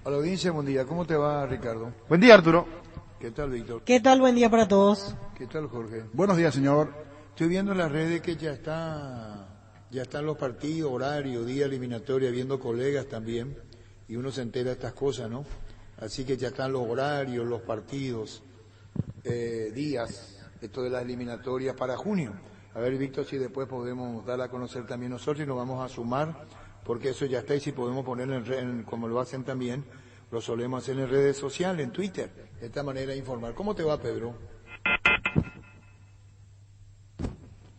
A la audiencia, buen día. ¿Cómo te va, Ricardo? Buen día, Arturo. ¿Qué tal, Víctor? ¿Qué tal? Buen día para todos. ¿Qué tal, Jorge? Buenos días, señor. Estoy viendo en las redes que ya están los partidos, horario, día eliminatoria, viendo colegas también, y uno se entera de estas cosas, ¿no? Así que ya están los horarios, los partidos, días, esto de las eliminatorias para junio. A ver, Víctor, si después podemos dar a conocer también nosotros y nos vamos a sumar, porque eso ya está, y si podemos poner como lo hacen también, lo solemos hacer en redes sociales, en Twitter, de esta manera de informar. ¿Cómo te va, Pedro?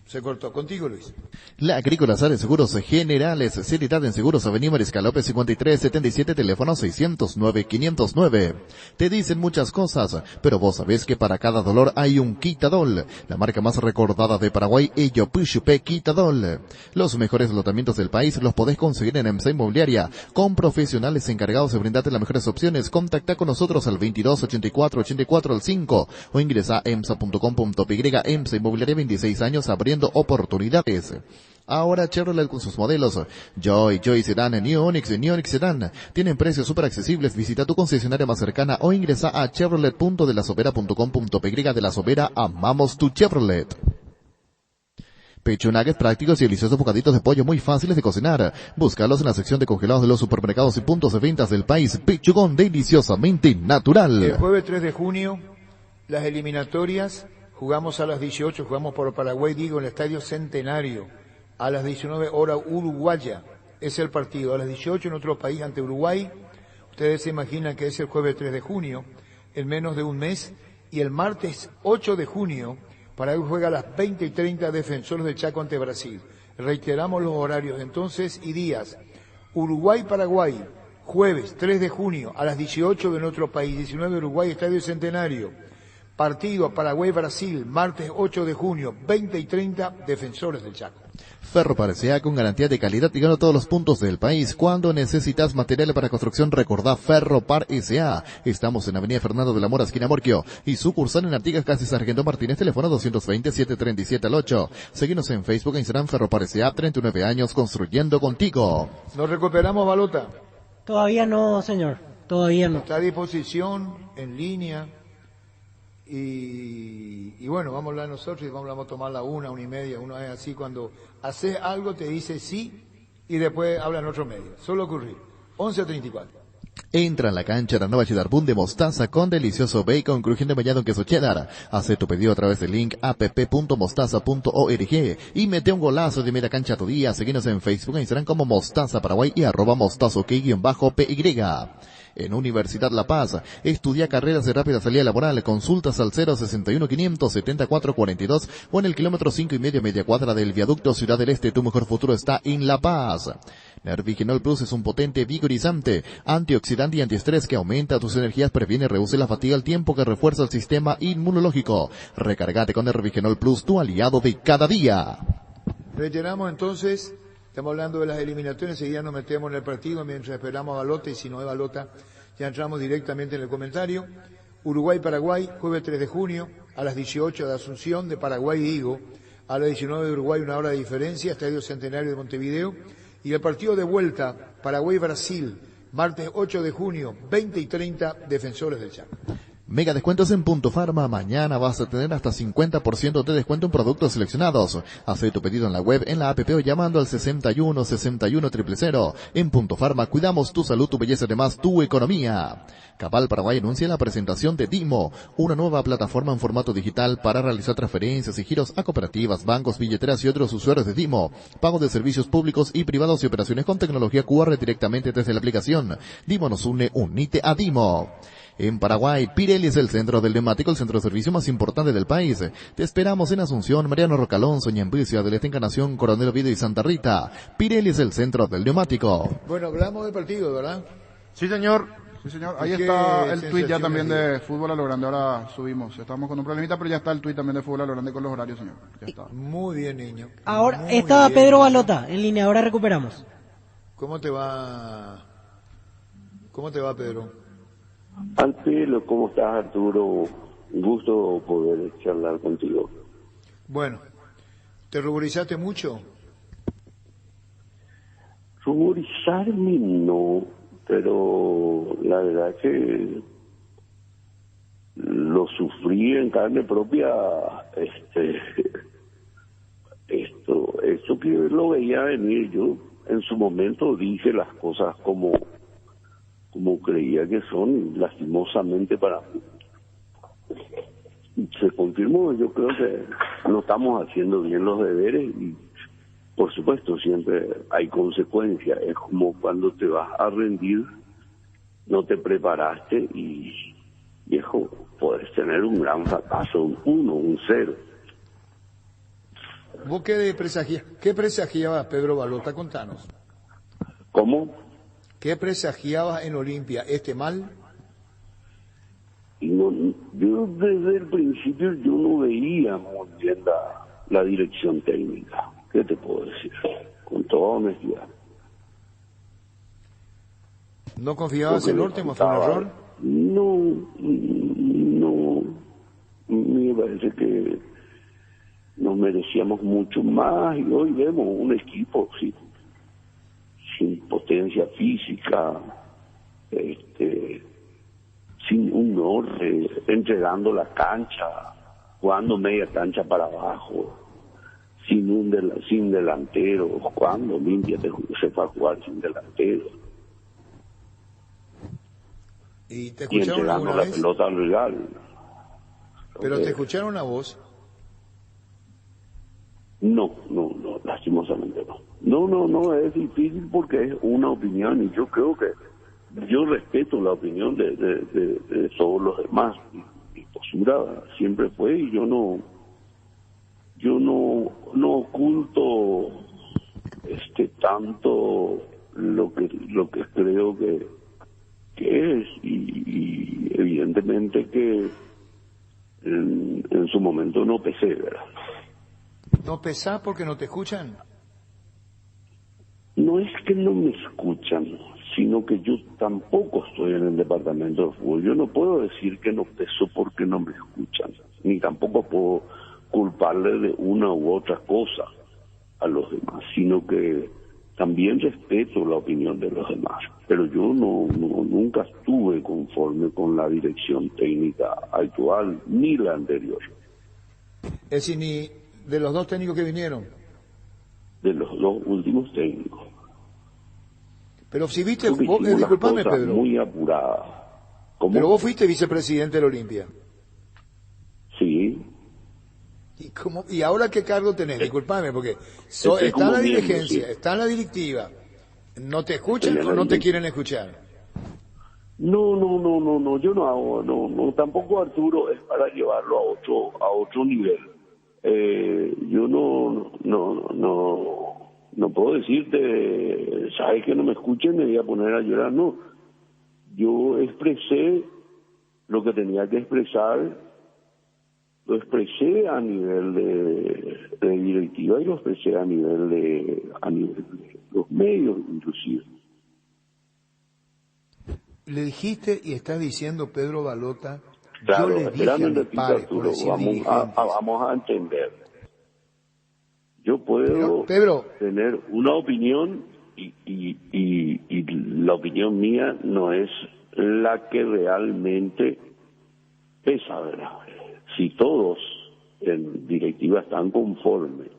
Se cortó. Contigo, Luis. La Agrícola Sales Seguros Generales, Seriedad en Seguros, Avenida Mariscal López 5377, teléfono 609-509. Te dicen muchas cosas, pero vos sabés que para cada dolor hay un Quitadol. La marca más recordada de Paraguay, Ello Puchupe Quitadol. Los mejores lotamientos del país los podés conseguir en EMSA Inmobiliaria, con profesionales encargados de brindarte las mejores opciones. Contacta con nosotros al 2284-84-5 o ingresa a emsa.com.py. EMSA Inmobiliaria, 26 años abriendo oportunidades. Ahora Chevrolet con sus modelos Joy Sedan, New Onix Sedan tienen precios súper accesibles. Visita tu concesionaria más cercana o ingresa a chevrolet.delasovera.com.py. De La Sobera, amamos tu Chevrolet. Pecho nuggets prácticos y deliciosos bocaditos de pollo muy fáciles de cocinar. Búscalos en la sección de congelados de los supermercados y puntos de ventas del país. Pechugón, deliciosamente natural. El jueves 3 de junio, las eliminatorias. Jugamos a las 18, jugamos por Paraguay, digo, en el Estadio Centenario, a las 19 horas uruguaya, es el partido. A las 18 en otro país ante Uruguay. Ustedes se imaginan que es el jueves 3 de junio, en menos de un mes, y el martes 8 de junio, Paraguay juega a las 20:30 Defensores del Chaco ante Brasil. Reiteramos los horarios entonces y días. Uruguay-Paraguay, jueves 3 de junio, a las 18 en otro país, 19 Uruguay, Estadio Centenario. Partido Paraguay-Brasil, martes 8 de junio, 20:30, Defensores del Chaco. Ferropar S.A. con garantía de calidad y gana todos los puntos del país. Cuando necesitas material para construcción, recordá Ferropar S.A. Estamos en Avenida Fernando de la Mora, esquina Morquio, y sucursal en Artigas, casi Sargento Martínez, teléfono 220-737-8. Seguinos en Facebook e Instagram, Ferropar S.A. 39 años construyendo contigo. ¿Nos recuperamos, Balota? Todavía no, señor. Todavía no. Está a disposición, en línea. Y bueno, vamos a hablar nosotros y vamos a tomar la 1:30. Uno es así, cuando haces algo te dice sí y después habla en otro medio. Suele ocurrir. 11:34. Entra en la cancha la nueva Cheddar Boom de mostaza con delicioso bacon crujiente bañado en queso cheddar. Hace tu pedido a través del link app.mostaza.org y mete un golazo de media cancha a tu día. Seguinos en Facebook e Instagram como Mostaza Paraguay y @mostazo_py. En Universidad La Paz, estudia carreras de rápida salida laboral. Consultas al 061-574-42 o en el kilómetro 5,5 media cuadra del viaducto Ciudad del Este. Tu mejor futuro está en La Paz. Nervigenol Plus es un potente vigorizante, antioxidante y antiestrés que aumenta tus energías, previene y reduce la fatiga al tiempo que refuerza el sistema inmunológico. Recargate con Nervigenol Plus, tu aliado de cada día. Reiteramos entonces. Estamos hablando de las eliminatorias, enseguida nos metemos en el partido mientras esperamos a Balota, y si no es Balota, ya entramos directamente en el comentario. Uruguay-Paraguay, jueves 3 de junio, a las 18 de Asunción, de Paraguay digo, a las 19 de Uruguay, 1 hora de diferencia, Estadio Centenario de Montevideo. Y el partido de vuelta, Paraguay-Brasil, martes 8 de junio, 20:30, Defensores del Chaco. Mega descuentos en Punto Farma. Mañana vas a tener hasta 50% de descuento en productos seleccionados. Haz tu pedido en la web, en la app o llamando al 61 61 000. En Punto Farma cuidamos tu salud, tu belleza, además tu economía. Cabal Paraguay anuncia la presentación de Dimo, una nueva plataforma en formato digital para realizar transferencias y giros a cooperativas, bancos, billeteras y otros usuarios de Dimo. Pago de servicios públicos y privados y operaciones con tecnología QR directamente desde la aplicación. Dimo nos une, unite a Dimo. En Paraguay, Pirelli es el centro del neumático, el centro de servicio más importante del país. Te esperamos en Asunción, Mariano Rocalonso, Ñembucia, del Este Encarnación, Coronel Oviedo y Santa Rita. Pirelli es el centro del neumático. Bueno, hablamos del partido, ¿verdad? Sí, señor. Sí, señor. Ahí está el tuit ya también de Fútbol a lo Grande. Ahora subimos. Estamos con un problemita, pero ya está el tuit también de Fútbol a lo Grande con los horarios, señor. Ya está. Muy bien, niño. Ahora Muy está bien. Pedro Balota en línea, ahora recuperamos. ¿Cómo te va? ¿Cómo te va, Pedro? Antelo, ¿cómo estás, Arturo? Un gusto poder charlar contigo. Bueno, ¿te ruborizaste mucho? Ruborizarme no, pero la verdad es que lo sufrí en carne propia, esto que lo veía venir. Yo en su momento dije las cosas como creía que son, lastimosamente para mí se confirmó. Yo creo que no estamos haciendo bien los deberes y por supuesto siempre hay consecuencias. Es como cuando te vas a rendir, no te preparaste y viejo, puedes tener un gran fracaso, un 1, un 0. ¿Vos qué presagiabas, Pedro Balota? Contanos. ¿Cómo? ¿Qué presagiabas en Olimpia? ¿Mal? No, yo desde el principio yo no veía muy bien la dirección técnica. ¿Qué te puedo decir? Con toda honestidad. ¿No confiabas en Ortema? ¿Fue un error? No, me parece que nos merecíamos mucho más y hoy vemos un equipo sin potencia física, sin un norte, entregando la cancha, jugando media cancha para abajo, sin delantero, jugando Olimpia se fue a jugar sin delantero. ¿Y te escucharon alguna la vez? Pelota al rival. ¿Pero te escucharon a vos? No, lastimosamente no. No, es difícil porque es una opinión y yo creo que yo respeto la opinión de todos los demás. Mi postura siempre fue y yo no oculto tanto lo que creo que es y evidentemente que en su momento no pesé, ¿verdad? ¿No pesás porque no te escuchan? No es que no me escuchan, sino que yo tampoco estoy en el departamento de fútbol. Yo no puedo decir que no peso porque no me escuchan, ni tampoco puedo culparle de una u otra cosa a los demás, sino que también respeto la opinión de los demás. Pero yo nunca estuve conforme con la dirección técnica actual ni la anterior. Es decir, ni de los dos técnicos que vinieron. De los dos últimos técnicos. Pero si viste, disculpame, Pedro. Muy apurada. ¿Cómo? Pero vos fuiste vicepresidente de la Olimpia. Sí. ¿Y ahora qué cargo tenés? Disculpame, porque está en la dirigencia, está en la directiva. ¿No te escuchan o no te quieren escuchar? No, yo no hago, no, tampoco Arturo es para llevarlo a otro nivel. Yo no puedo decirte, sabes que no me escuchen, me voy a poner a llorar, no. Yo expresé lo que tenía que expresar, lo expresé a nivel de directiva y lo expresé a nivel de los medios inclusive. Le dijiste y estás diciendo, Pedro Balota, claro, yo le dije a mi padre, Arturo, vamos a entender. Yo puedo tener una opinión y la opinión mía no es la que realmente pesa, ¿verdad? Si todos en directiva están conformes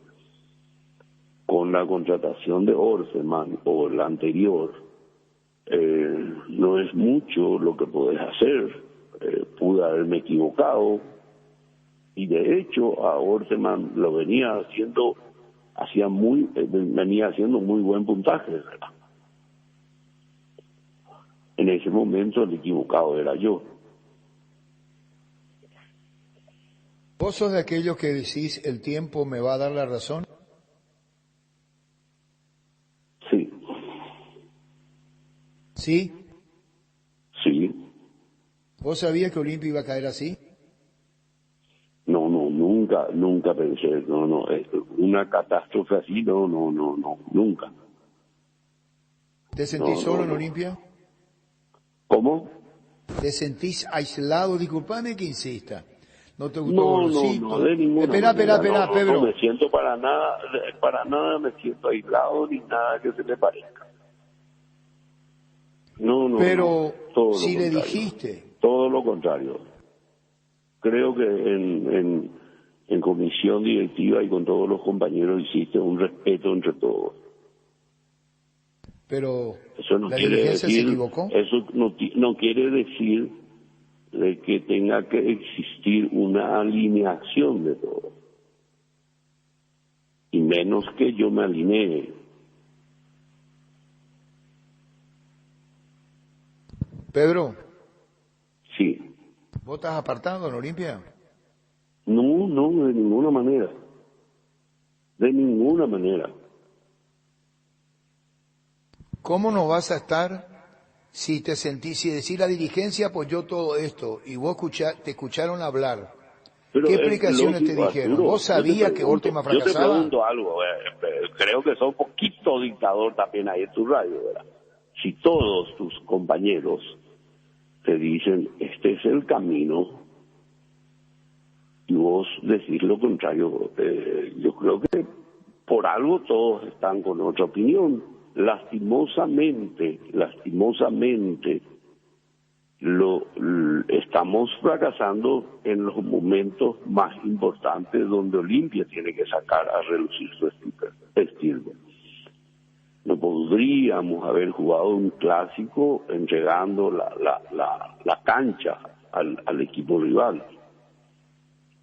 con la contratación de Orseman o la anterior, no es mucho lo que podés hacer. Pude haberme equivocado y de hecho a Orseman lo venía haciendo muy buen puntaje, ¿verdad? En ese momento el equivocado era yo. ¿Vos sos de aquellos que decís el tiempo me va a dar la razón? Sí. ¿Sí? Sí. ¿Vos sabías que Olimpia iba a caer así? No, nunca pensé, una catástrofe así, nunca. ¿Te sentís solo en Olimpia? ¿Cómo? ¿Te sentís aislado? Disculpame que insista. ¿No te gustó No, Gorosito? de ninguna manera. Pedro. No me siento para nada me siento aislado ni nada que se le parezca. No, Pero todo si lo le contrario. dijiste, Todo lo contrario. Creo que en comisión directiva y con todos los compañeros hiciste un respeto entre todos. pero Eso no la quiere dirigencia se decir, equivocó. eso no quiere decir de que tenga que existir una alineación de todo. Y menos que yo me alinee. Pedro, Sí. ¿vos estás apartado en Olimpia? No, de ninguna manera. De ninguna manera. ¿Cómo no vas a estar si te sentís, si decís la dirigencia apoyó todo esto y vos te escucharon hablar? Pero ¿Qué es explicaciones te lógico, dijeron? Arturo. ¿Vos sabías que Ortema Yo te fracasaba? pregunto algo, creo que sos un poquito dictador también ahí en tu radio, ¿verdad? Si todos tus compañeros te dicen, este es el camino, y vos decís lo contrario, yo creo que por algo todos están con otra opinión. Lastimosamente, estamos fracasando en los momentos más importantes donde Olimpia tiene que sacar a relucir su estilo. No podríamos haber jugado un clásico entregando la cancha al equipo rival.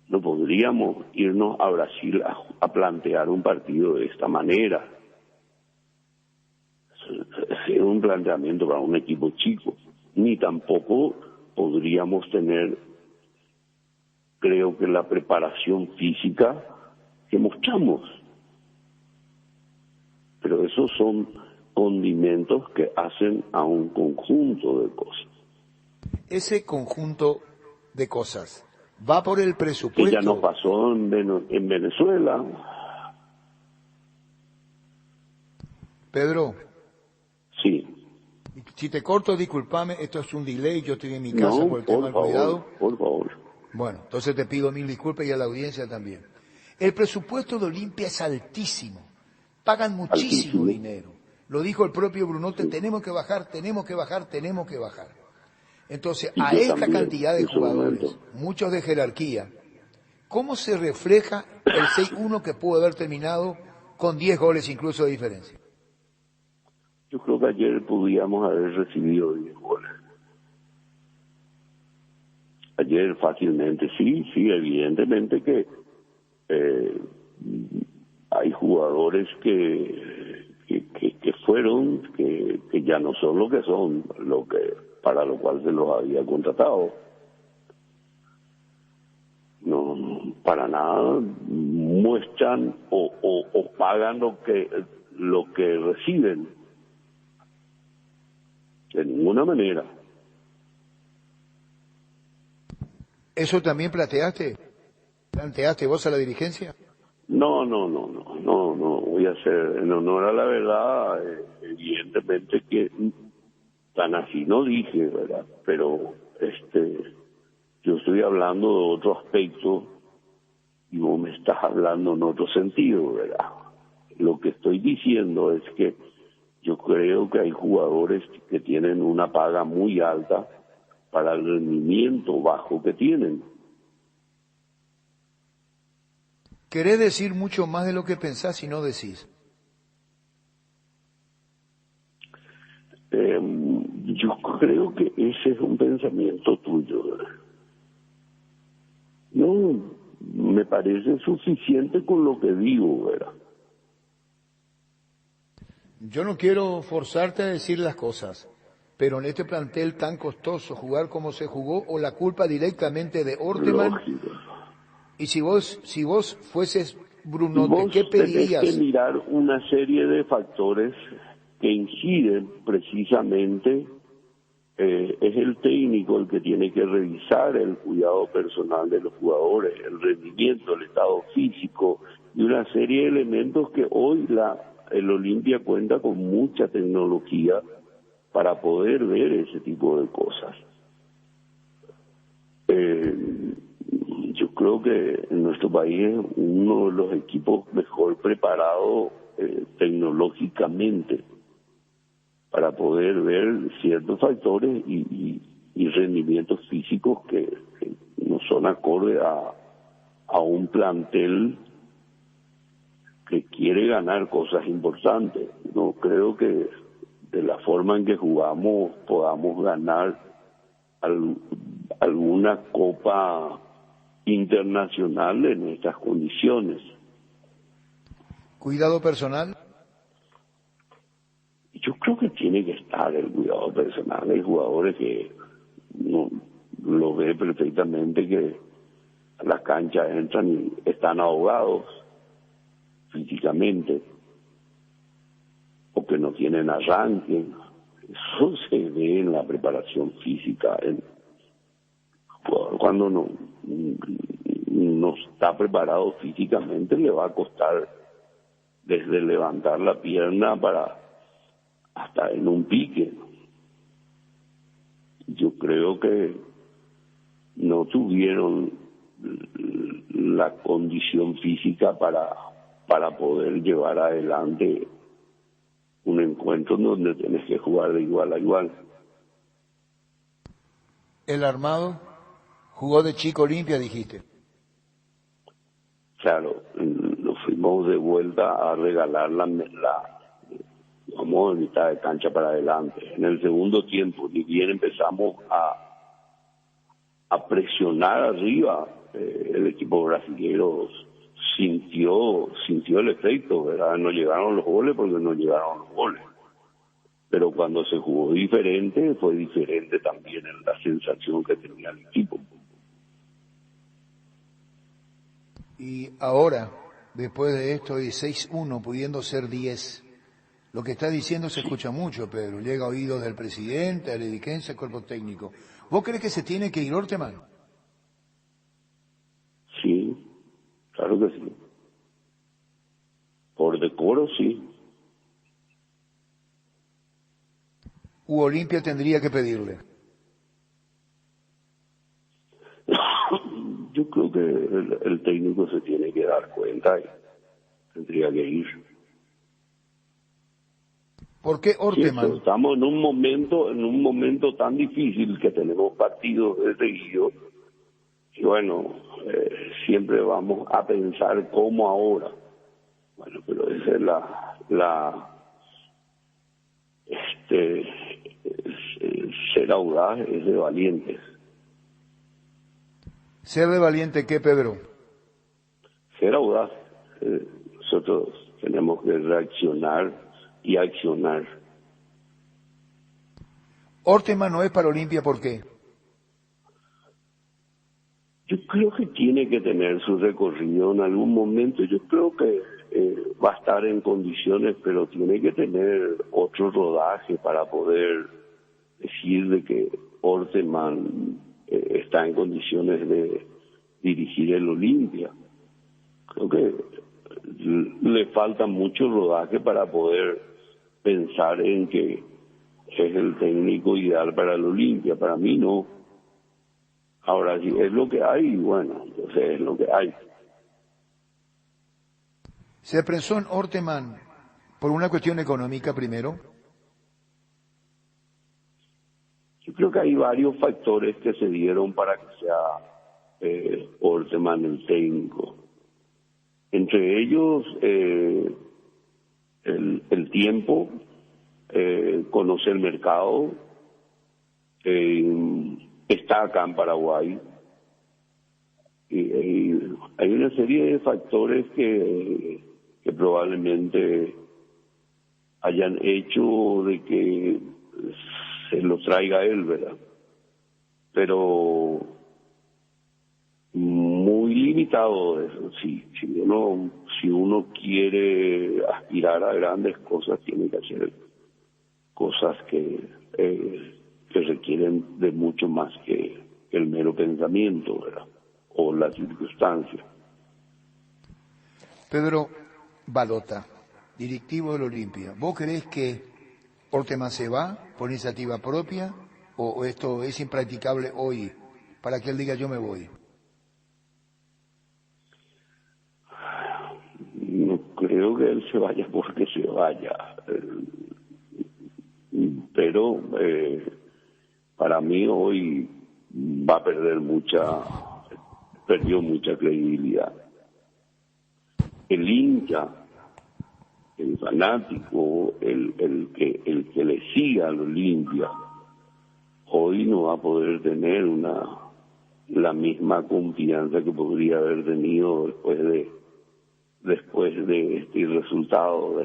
No podríamos irnos a Brasil a plantear un partido de esta manera. Es un planteamiento para un equipo chico. Ni tampoco podríamos tener, creo que, la preparación física que mostramos. Pero esos son condimentos que hacen a un conjunto de cosas. Ese conjunto de cosas va por el Que presupuesto. ya nos pasó en Venezuela. Pedro, Sí. si te corto, discúlpame, esto es un delay, yo estoy en mi casa No, por el tema del cuidado. por favor. Bueno, entonces te pido mil disculpas y a la audiencia también. El presupuesto de Olimpia es altísimo. Pagan muchísimo Altísimo. dinero. Lo dijo el propio Brunote, tenemos que bajar. Entonces, Y a yo esta también, cantidad de en su jugadores, momento. muchos de jerarquía, ¿cómo se refleja el 6-1 que pudo haber terminado con 10 goles incluso de diferencia? Yo creo que ayer podíamos haber recibido 10 goles. Ayer fácilmente, sí, evidentemente que hay jugadores que fueron, que ya no son lo que son, para lo cual se los había contratado. No, para nada muestran o pagan lo que reciben. De ninguna manera. ¿Eso también planteaste vos a la dirigencia? No, voy a hacer, en honor a la verdad, evidentemente que tan así no dije, ¿verdad? Pero yo estoy hablando de otro aspecto y vos me estás hablando en otro sentido, ¿verdad? Lo que estoy diciendo es que yo creo que hay jugadores que tienen una paga muy alta para el rendimiento bajo que tienen. Querés decir mucho más de lo que pensás y no decís. Yo creo que ese es un pensamiento tuyo, ¿verdad? No, me parece suficiente con lo que digo, ¿verdad? Yo no quiero forzarte a decir las cosas, pero en este plantel tan costoso, jugar como se jugó, o la culpa directamente de Orteman, Lógico. y si vos fueses Brunote, Vos ¿qué tenés pedirías? que mirar una serie de factores que inciden precisamente, es el técnico el que tiene que revisar el cuidado personal de los jugadores, el rendimiento, el estado físico y una serie de elementos que hoy el Olimpia cuenta con mucha tecnología para poder ver ese tipo de cosas. Yo creo que en nuestro país es uno de los equipos mejor preparados tecnológicamente para poder ver ciertos factores y rendimientos físicos que no son acorde a un plantel que quiere ganar cosas importantes. No creo que de la forma en que jugamos podamos ganar alguna copa internacional en estas condiciones. ¿Cuidado personal? Yo creo que tiene que estar el cuidado personal. Hay jugadores que no lo ve perfectamente, que a la cancha entran y están ahogados físicamente, o que no tienen arranque. Eso se ve en la preparación física. Cuando no está preparado físicamente, le va a costar desde levantar la pierna para hasta en un pique. Yo creo que no tuvieron la condición física para poder llevar adelante un encuentro donde tienes que jugar de igual a igual. ¿El armado jugó de Chico Olimpia, dijiste? Claro, nos fuimos de vuelta a regalar vamos en mitad de cancha para adelante. En el segundo tiempo, ni bien empezamos a presionar arriba, el equipo brasileño sintió el efecto, ¿verdad? No llegaron los goles porque no llegaron los goles. Pero cuando se jugó diferente, fue diferente también en la sensación que tenía el equipo. Y ahora, después de esto de 6-1, pudiendo ser 10, lo que está diciendo se escucha mucho, Pedro. Llega a oídos del presidente, al ediquense, al cuerpo técnico. ¿Vos crees que se tiene que ir Orteman? Sí, claro que sí. Por decoro, sí. Olimpia tendría que pedirle. Yo creo que el técnico se tiene que dar cuenta y tendría que ir. ¿Por qué Orteman? Sí, estamos en un momento tan difícil que tenemos partidos de seguido y bueno, siempre vamos a pensar cómo ahora. Bueno, pero esa es ser audaz es de valientes. ¿Ser de valiente qué, Pedro? Ser audaz. Nosotros tenemos que reaccionar y accionar. Orteman no es para Olimpia, ¿por qué? Yo creo que tiene que tener su recorrido en algún momento. Yo creo que va a estar en condiciones, pero tiene que tener otro rodaje para poder decir de que Orteman está en condiciones de dirigir el Olimpia. Creo que le falta mucho rodaje para poder pensar en que es el técnico ideal para el Olimpia. Para mí no. Ahora, si es lo que hay, bueno, entonces es lo que hay. ¿Se apresó en Orteman por una cuestión económica primero? Yo creo que hay varios factores que se dieron para que sea Orteman el técnico. Entre ellos, el tiempo, conocer el mercado, está acá en Paraguay. Y hay una serie de factores que probablemente hayan hecho de que se lo traiga él, ¿verdad? Pero muy limitado eso. Si uno quiere aspirar a grandes cosas, tiene que hacer cosas que requieren de mucho más que el mero pensamiento, ¿verdad? O la circunstancia. Pedro Balota, directivo del Olimpia, ¿vos creés que Orteman se va por iniciativa propia o esto es impracticable hoy para que él diga yo me voy? No creo que él se vaya porque se vaya. pero para mí hoy va a perdió mucha credibilidad. El hincha, el fanático, el que le siga al Olimpia, hoy no va a poder tener la misma confianza que podría haber tenido después de este resultado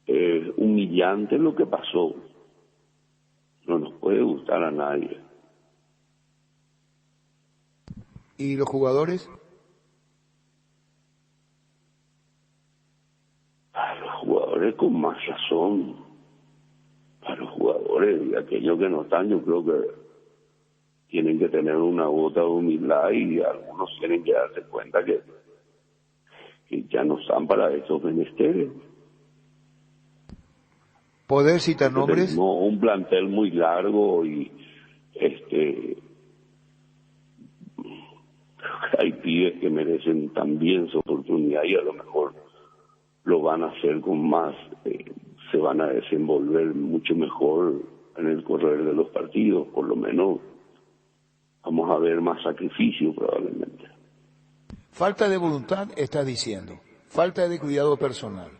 de humillante lo que pasó. No nos puede gustar a nadie. ¿Y los jugadores? A los jugadores con más razón. A los jugadores y aquellos que no están, yo creo que tienen que tener una gota de humildad, y algunos tienen que darse cuenta que ya no están para esos menesteres. ¿Poder citar nombres? Tenemos un plantel muy largo y hay pibes que merecen también su oportunidad, y a lo mejor lo van a hacer con más, se van a desenvolver mucho mejor en el correr de los partidos. Por lo menos vamos a ver más sacrificio probablemente. Falta de voluntad, estás diciendo. Falta de cuidado personal.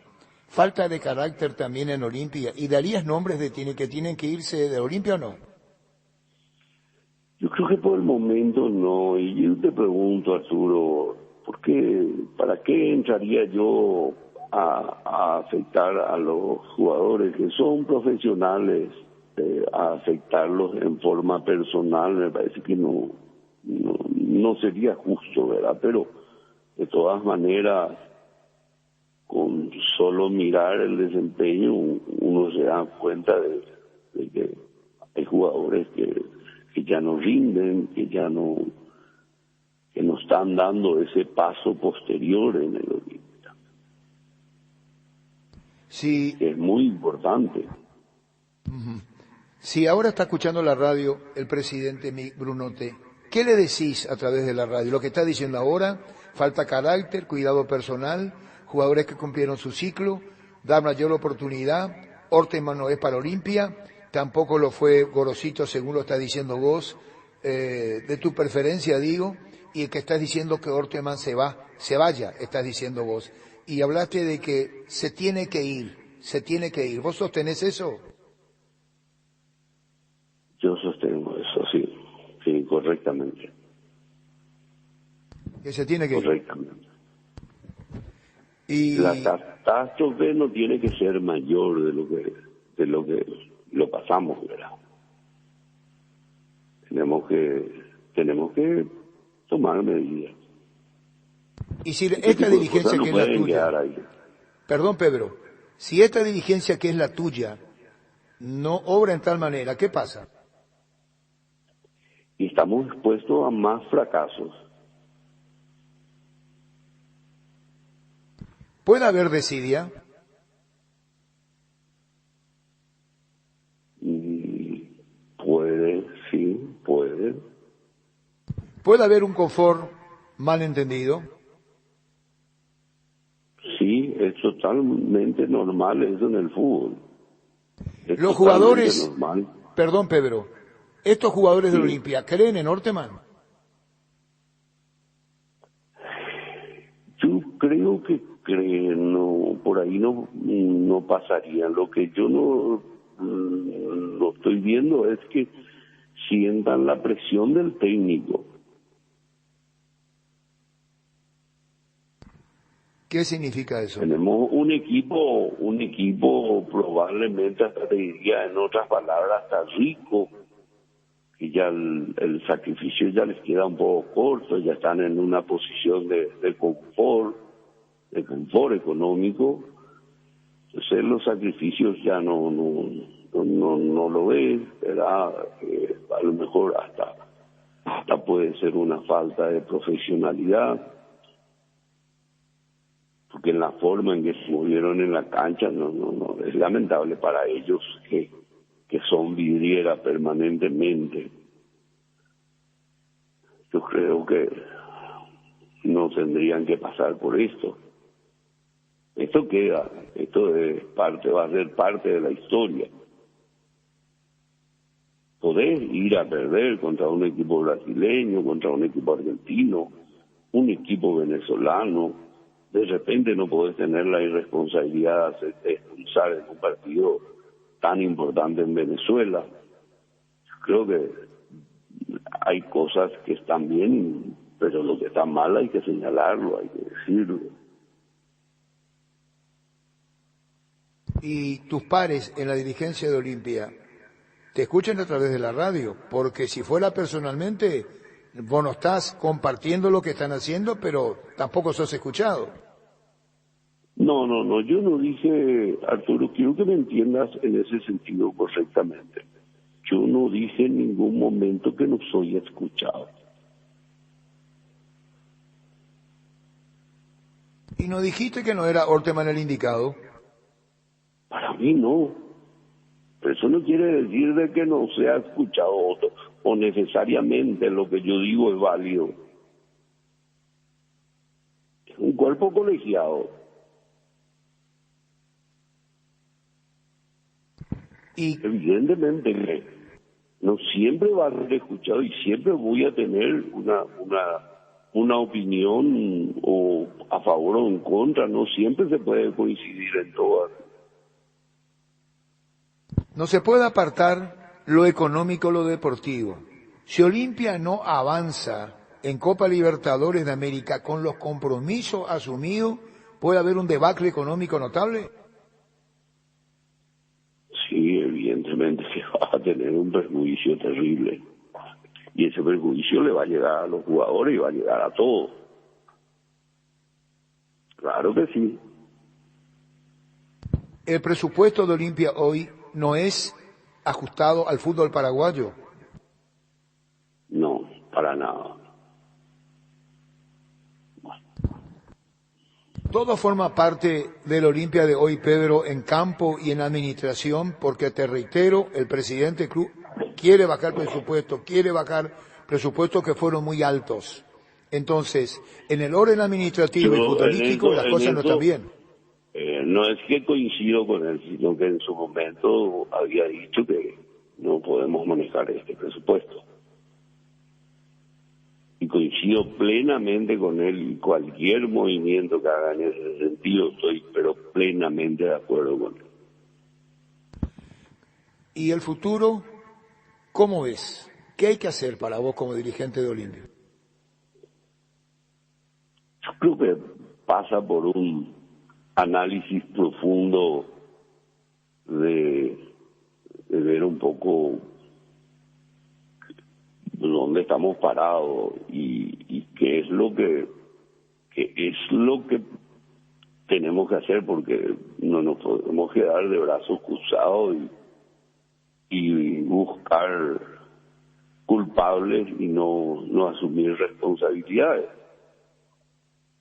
Falta de carácter también en Olimpia. ¿Y darías nombres que tienen que irse de Olimpia o no? Yo creo que por el momento no. Y yo te pregunto, Arturo, ¿para qué entraría yo a afectar a los jugadores que son profesionales, a afectarlos en forma personal? Me parece que no sería justo, ¿verdad? Pero de todas maneras, con solo mirar el desempeño uno se da cuenta de que hay jugadores que ya no rinden, que no están dando ese paso posterior en el Olimpia. Sí. Es muy importante. Si ahora está escuchando la radio el presidente Brunote, ¿qué le decís a través de la radio? Lo que está diciendo ahora: falta carácter, cuidado personal, jugadores que cumplieron su ciclo, dar mayor oportunidad. Orteman no es para Olimpia, tampoco lo fue Gorosito, según lo está diciendo vos, de tu preferencia digo, y que estás diciendo que Orteman se vaya, estás diciendo vos. Y hablaste de que se tiene que ir. ¿Vos sostenés eso? Yo sostengo eso, sí, correctamente. Que se tiene que ir. Correctamente. Y la catástrofe no tiene que ser mayor de lo que lo pasamos, ¿verdad? Tenemos que tomar medidas. Y si esta dirigencia que es la tuya, ahí. Perdón, Pedro, si esta dirigencia que es la tuya no obra en tal manera, ¿qué pasa? Y estamos expuestos a más fracasos. ¿Puede haber desidia? Puede, sí, puede. ¿Puede haber un confort mal entendido? Sí, es totalmente normal eso en el fútbol. Los jugadores, normal. Perdón, Pedro, estos jugadores de Sí. Olimpia, ¿creen en Orteman? Yo creo que no, por ahí no pasaría. Lo que yo no estoy viendo es que sientan la presión del técnico. ¿Qué significa eso? Tenemos un equipo probablemente, hasta te diría en otras palabras, hasta rico, que ya el sacrificio ya les queda un poco corto, ya están en una posición de confort económico. Entonces los sacrificios ya no lo ves, ¿verdad? A lo mejor hasta puede ser una falta de profesionalidad, porque en la forma en que se movieron en la cancha no es lamentable para ellos que son vidriera permanentemente. Yo creo que no tendrían que pasar por esto. Esto va a ser parte de la historia. Podés ir a perder contra un equipo brasileño, contra un equipo argentino, un equipo venezolano. De repente no podés tener la irresponsabilidad de expulsar en un partido tan importante en Venezuela. Creo que hay cosas que están bien, pero lo que está mal hay que señalarlo, hay que decirlo. Y tus pares en la dirigencia de Olimpia te escuchan a través de la radio, porque si fuera personalmente, vos no estás compartiendo lo que están haciendo, pero tampoco sos escuchado. No, yo no dije, Arturo, quiero que me entiendas en ese sentido correctamente. Yo no dije en ningún momento que no soy escuchado. ¿Y no dijiste que no era Orteman el indicado? Para mí no. Pero eso no quiere decir de que no sea escuchado o necesariamente lo que yo digo es válido. Es un cuerpo colegiado. Y evidentemente que no siempre va a ser escuchado y siempre voy a tener una opinión o a favor o en contra. No siempre se puede coincidir en todas. no se puede apartar lo económico, lo deportivo. Si Olimpia no avanza en Copa Libertadores de América con los compromisos asumidos, ¿puede haber un debacle económico notable? Sí, evidentemente que va a tener un perjuicio terrible. Y ese perjuicio le va a llegar a los jugadores y va a llegar a todos. Claro que sí. El presupuesto de Olimpia hoy no es ajustado al fútbol paraguayo. No, para nada. Todo forma parte del Olimpia de hoy, Pedro, en campo y en administración, porque te reitero, el presidente del club quiere bajar presupuestos que fueron muy altos. Entonces, en el orden administrativo y futbolístico las cosas no están bien. No es que coincido con él, sino que en su momento había dicho que no podemos manejar este presupuesto. Y coincido plenamente con él, y cualquier movimiento que haga en ese sentido estoy pero plenamente de acuerdo con él. ¿Y el futuro, cómo ves? ¿Qué hay que hacer para vos como dirigente de Olimpia? Yo creo que pasa por un análisis profundo de ver un poco dónde estamos parados y qué es lo que tenemos que hacer, porque no nos podemos quedar de brazos cruzados y buscar culpables y no asumir responsabilidades.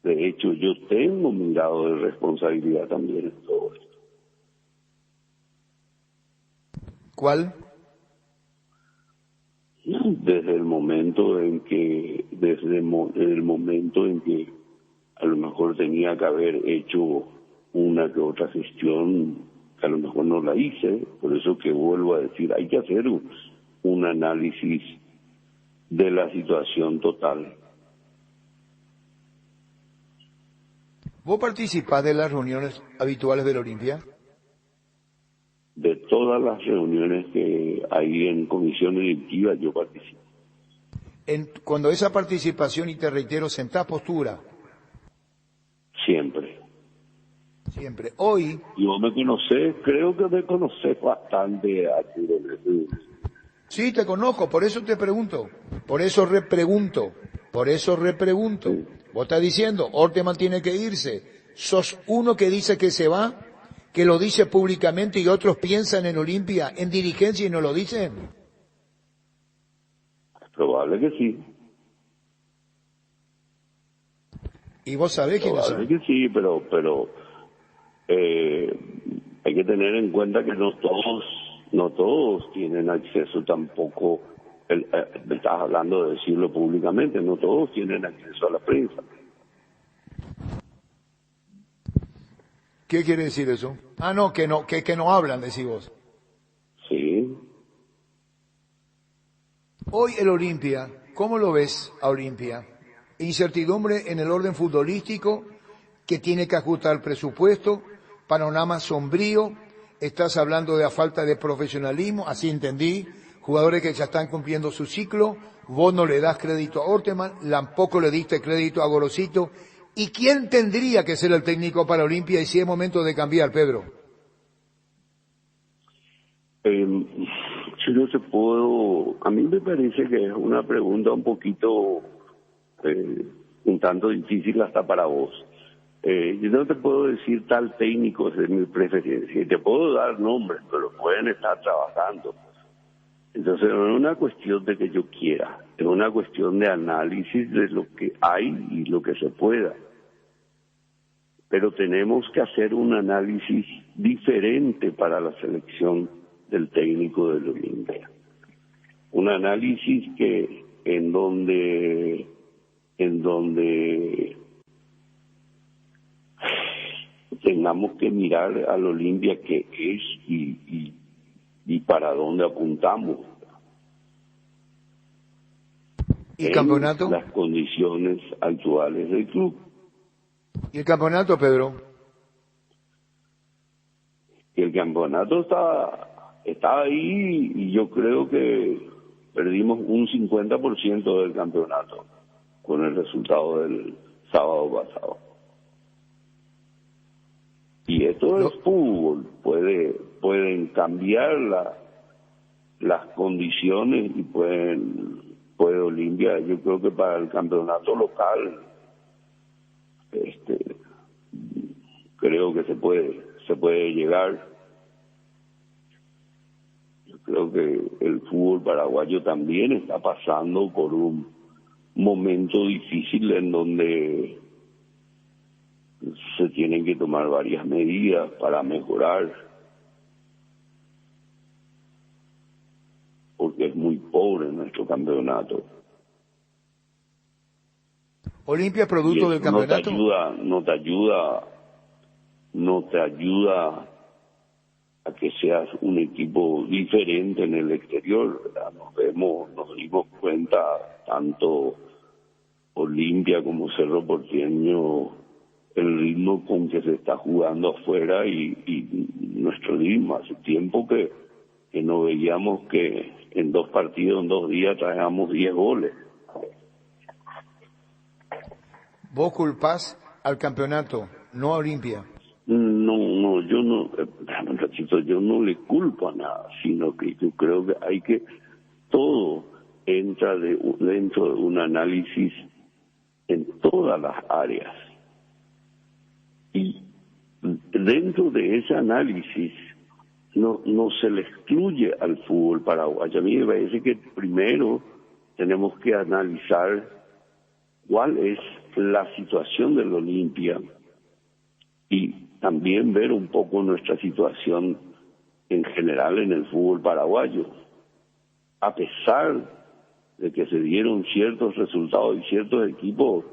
De hecho, yo tengo mi grado de responsabilidad también en todo esto. ¿Cuál? Desde el momento en que a lo mejor tenía que haber hecho una que otra gestión, que a lo mejor no la hice, por eso que vuelvo a decir, hay que hacer un análisis de la situación total. ¿Vos participás de las reuniones habituales del Olimpia? De todas las reuniones que hay en comisión directiva, yo participo. Cuando esa participación, y te reitero, sentás postura. Siempre. Siempre. Hoy... Y vos me conocés, creo que me conocés bastante, Arturo. Sí, te conozco, por eso te pregunto. Por eso repregunto. Sí. Vos estás diciendo, Orteman tiene que irse. ¿Sos uno que dice que se va? ¿Que lo dice públicamente y otros piensan en Olimpia, en dirigencia y no lo dicen? Es probable que sí. ¿Y vos sabés quiénes son? Probable que sí, pero hay que tener en cuenta que no todos tienen acceso tampoco. Me estás hablando de decirlo públicamente, no todos tienen acceso a la prensa. ¿Qué quiere decir eso? Que no hablan, decís vos. Sí. Hoy el Olimpia, ¿cómo lo ves a Olimpia? Incertidumbre en el orden futbolístico, que tiene que ajustar el presupuesto, panorama sombrío, estás hablando de la falta de profesionalismo, así entendí, jugadores que ya están cumpliendo su ciclo, vos no le das crédito a Orteman, tampoco le diste crédito a Gorosito. ¿Y quién tendría que ser el técnico para Olimpia y si es momento de cambiar, Pedro? Yo no te puedo, a mí me parece que es una pregunta un poquito, un tanto difícil hasta para vos. Yo no te puedo decir tal técnico es mi preferencia, te puedo dar nombres, pero pueden estar trabajando. Entonces no es una cuestión de que yo quiera, es una cuestión de análisis de lo que hay y lo que se pueda. Pero tenemos que hacer un análisis diferente para la selección del técnico del Olimpia. Un análisis que en donde tengamos que mirar al Olimpia que es y para dónde apuntamos. ¿Y el campeonato? Las condiciones actuales del club. ¿Y el campeonato, Pedro? Y el campeonato está ahí y yo creo que perdimos un 50% del campeonato con el resultado del sábado pasado. Y esto es fútbol, pueden cambiar las condiciones y puede Olimpia, yo creo que para el campeonato local creo que se puede llegar. Yo creo que el fútbol paraguayo también está pasando por un momento difícil en donde se tienen que tomar varias medidas para mejorar, porque es muy pobre nuestro campeonato. Olimpia es producto del campeonato. No te ayuda a que seas un equipo diferente en el exterior, ¿verdad? Nos dimos cuenta, tanto Olimpia como Cerro Porteño, el ritmo con que se está jugando afuera y nuestro ritmo. Hace tiempo que no veíamos que en 2 partidos, en 2 días, traíamos 10 goles. ¿Vos culpás al campeonato, no a Olimpia? No, yo no, yo no le culpo a nada, sino que yo creo que todo entra dentro de un análisis en todas las áreas. Y dentro de ese análisis no se le excluye al fútbol paraguayo. A mí me parece que primero tenemos que analizar cuál es la situación del Olimpia y también ver un poco nuestra situación en general en el fútbol paraguayo. A pesar de que se dieron ciertos resultados y ciertos equipos,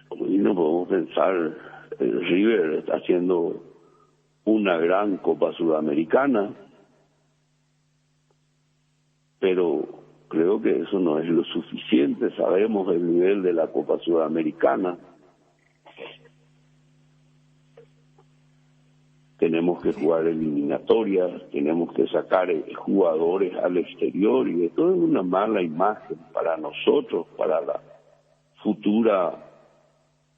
como no podemos pensar, River está haciendo una gran Copa Sudamericana, pero creo que eso no es lo suficiente. Sabemos el nivel de la Copa Sudamericana. Tenemos que jugar eliminatorias, tenemos que sacar jugadores al exterior y esto es una mala imagen para nosotros, para la futura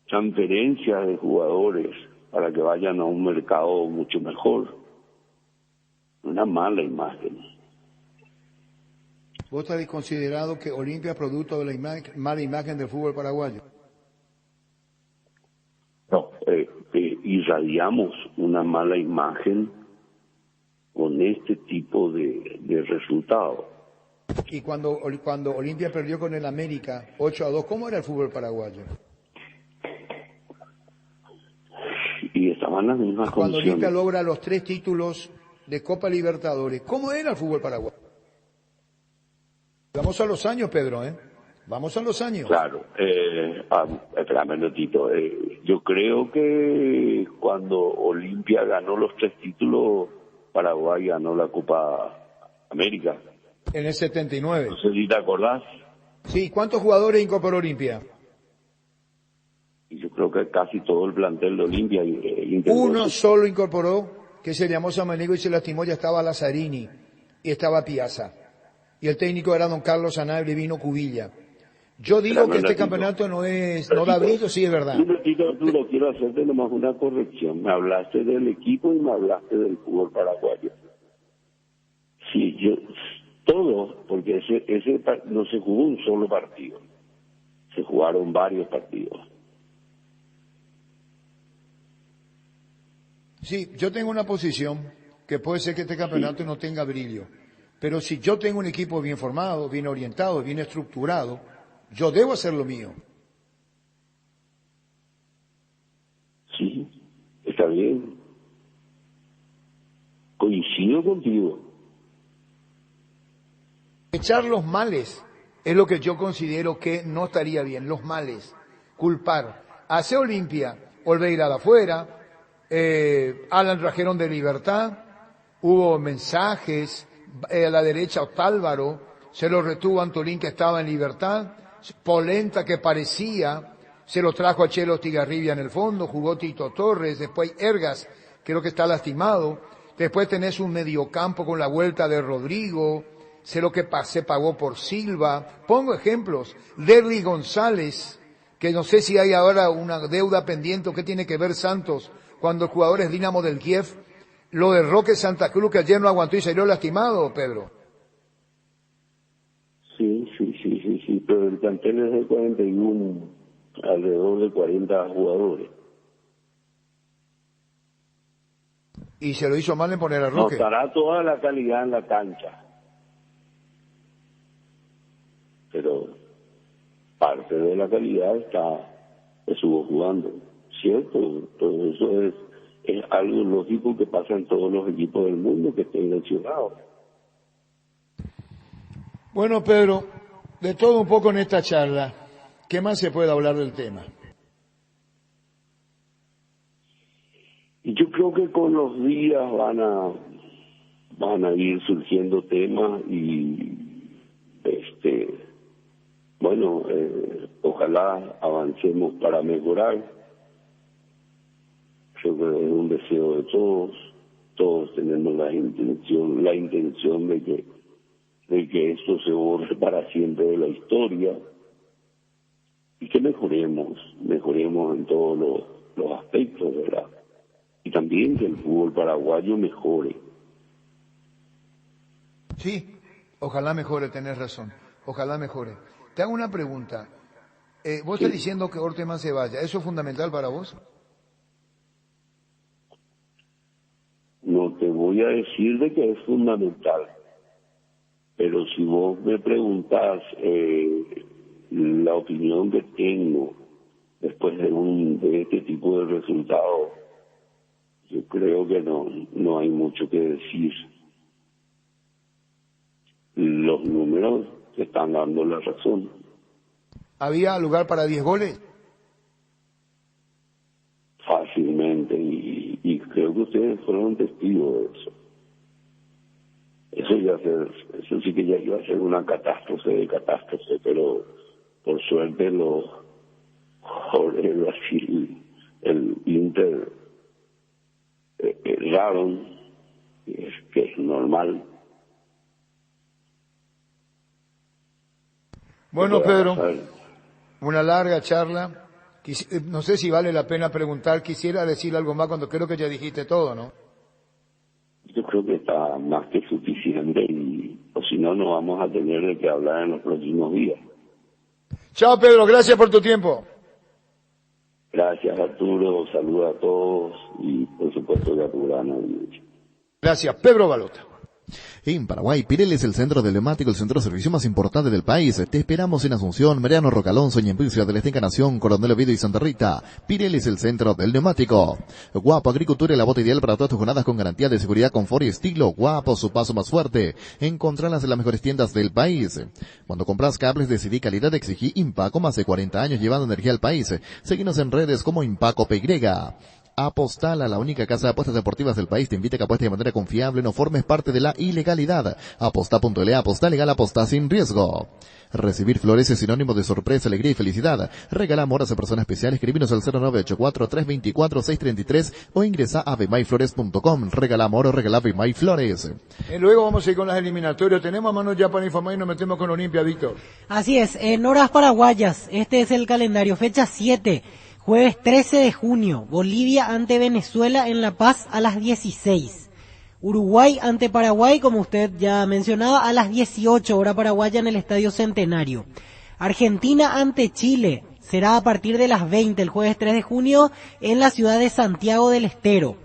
transferencia de jugadores, para que vayan a un mercado mucho mejor. Una mala imagen. ¿Vos habéis considerado que Olimpia es producto de la mala imagen del fútbol paraguayo? No, irradiamos una mala imagen con este tipo de resultados. Y cuando Olimpia perdió con el América 8-2, ¿cómo era el fútbol paraguayo? Y estaban las mismas cuando condiciones. Olimpia logra los 3 títulos de Copa Libertadores, ¿cómo era el fútbol paraguayo? Vamos a los años, Pedro, Vamos a los años. Claro, espérame un ratito. Yo creo que cuando Olimpia ganó los 3 títulos, Paraguay ganó la Copa América. En el 79. No sé si te acordás. Sí, ¿cuántos jugadores incorporó Olimpia? Y yo creo que casi todo el plantel de Olimpia. Uno solo incorporó, que se llamó Samaniego y se lastimó, ya estaba Lazzarini y estaba Piazza. Y el técnico era don Carlos Sanabria y vino Cubilla. Yo digo que este campeonato no da brillo, sí es verdad. Arturo, quiero hacerte nomás una corrección. Me hablaste del equipo y me hablaste del fútbol paraguayo. Sí, todo, porque ese no se jugó un solo partido. Se jugaron varios partidos. Sí, yo tengo una posición que puede ser que este campeonato no tenga brillo. Pero si yo tengo un equipo bien formado, bien orientado, bien estructurado, yo debo hacer lo mío. Sí, está bien. Coincido contigo. Echar los males es lo que yo considero que no estaría bien, los males. Culpar. Hace Olimpia, Olveira de afuera, Alan trajeron de Libertad, hubo mensajes, a la derecha Otálvaro, se lo retuvo Antolín que estaba en Libertad, Polenta que parecía, se lo trajo a Chelo Tigarribia en el fondo, jugó Tito Torres, después Ergas, creo que está lastimado, después tenés un mediocampo con la vuelta de Rodrigo, sé lo que se pagó por Silva, pongo ejemplos, Derry González, que no sé si hay ahora una deuda pendiente o qué tiene que ver Santos cuando el jugador es Dinamo del Kiev, lo de Roque Santa Cruz que ayer no aguantó y salió lastimado, Pedro. Sí, pero el plantel es de 41, alrededor de 40 jugadores. Y se lo hizo mal en poner a Roque. No, estará toda la calidad en la cancha. Pero parte de la calidad estuvo jugando, ¿cierto? Todo eso es algo lógico que pasa en todos los equipos del mundo que estén lesionados. Bueno, Pedro, de todo un poco en esta charla, ¿qué más se puede hablar del tema? Y yo creo que con los días van a ir surgiendo temas y ojalá avancemos para mejorar. Creo que es un deseo de todos tenemos la intención de que esto se borre para siempre de la historia y que mejoremos en todos los aspectos, ¿verdad? Y también que el fútbol paraguayo mejore. Sí, ojalá mejore, tenés razón, ojalá mejore. Te hago una pregunta. Vos estás diciendo que Orteman se vaya, ¿eso es fundamental para vos? No te voy a decir de que es fundamental, pero si vos me preguntás la opinión que tengo después de este tipo de resultados, yo creo que no hay mucho que decir. Los números te están dando la razón. ¿Había lugar para 10 goles? Fácilmente, y creo que ustedes fueron testigos de eso. Eso sí que ya iba a ser una catástrofe, pero por suerte el Brasil, el Inter, erraron, que es normal. Bueno, Pedro, una larga charla. No sé si vale la pena preguntar, quisiera decir algo más cuando creo que ya dijiste todo, ¿no? Yo creo que está más que suficiente o si no, no vamos a tener de qué hablar en los próximos días. Chao, Pedro, gracias por tu tiempo. Gracias, Arturo, saludos a todos y por supuesto a tu gran audiencia. Gracias, Pedro Balota. En Paraguay, Pirelli es el centro de neumático, el centro de servicio más importante del país. Te esperamos en Asunción, Mariano Rocalonso, Ñemby, Ciudad del Este, Encarnación, Coronel Oviedo y Santa Rita. Pirelli es el centro del neumático. Guapo Agricultura es la bota ideal para todas tus jornadas con garantía de seguridad, confort y estilo. Guapo, su paso más fuerte. Encontrarlas en las mejores tiendas del país. Cuando compras cables, decidí calidad, exigí Impaco, más de 40 años llevando energía al país. Seguinos en redes como Impaco PY. Apostala, la única casa de apuestas deportivas del país, te invita a que apuestes de manera confiable, no formes parte de la ilegalidad. Aposta.le, aposta legal, aposta sin riesgo. Recibir flores es sinónimo de sorpresa, alegría y felicidad. Regala amores a personas especiales. Escribinos al 0984-324-633 o ingresa a bmayflores.com. Regala amor o regala Bmayflores. Luego vamos a ir con las eliminatorias. Tenemos a mano ya para informar y nos metemos con Olimpia, Víctor. Así es, en horas paraguayas, este es el calendario, fecha 7. Jueves 13 de junio, Bolivia ante Venezuela en La Paz a las 16. Uruguay ante Paraguay, como usted ya mencionaba, a las 18, hora paraguaya en el Estadio Centenario. Argentina ante Chile, será a partir de las 20, el jueves 3 de junio, en la ciudad de Santiago del Estero.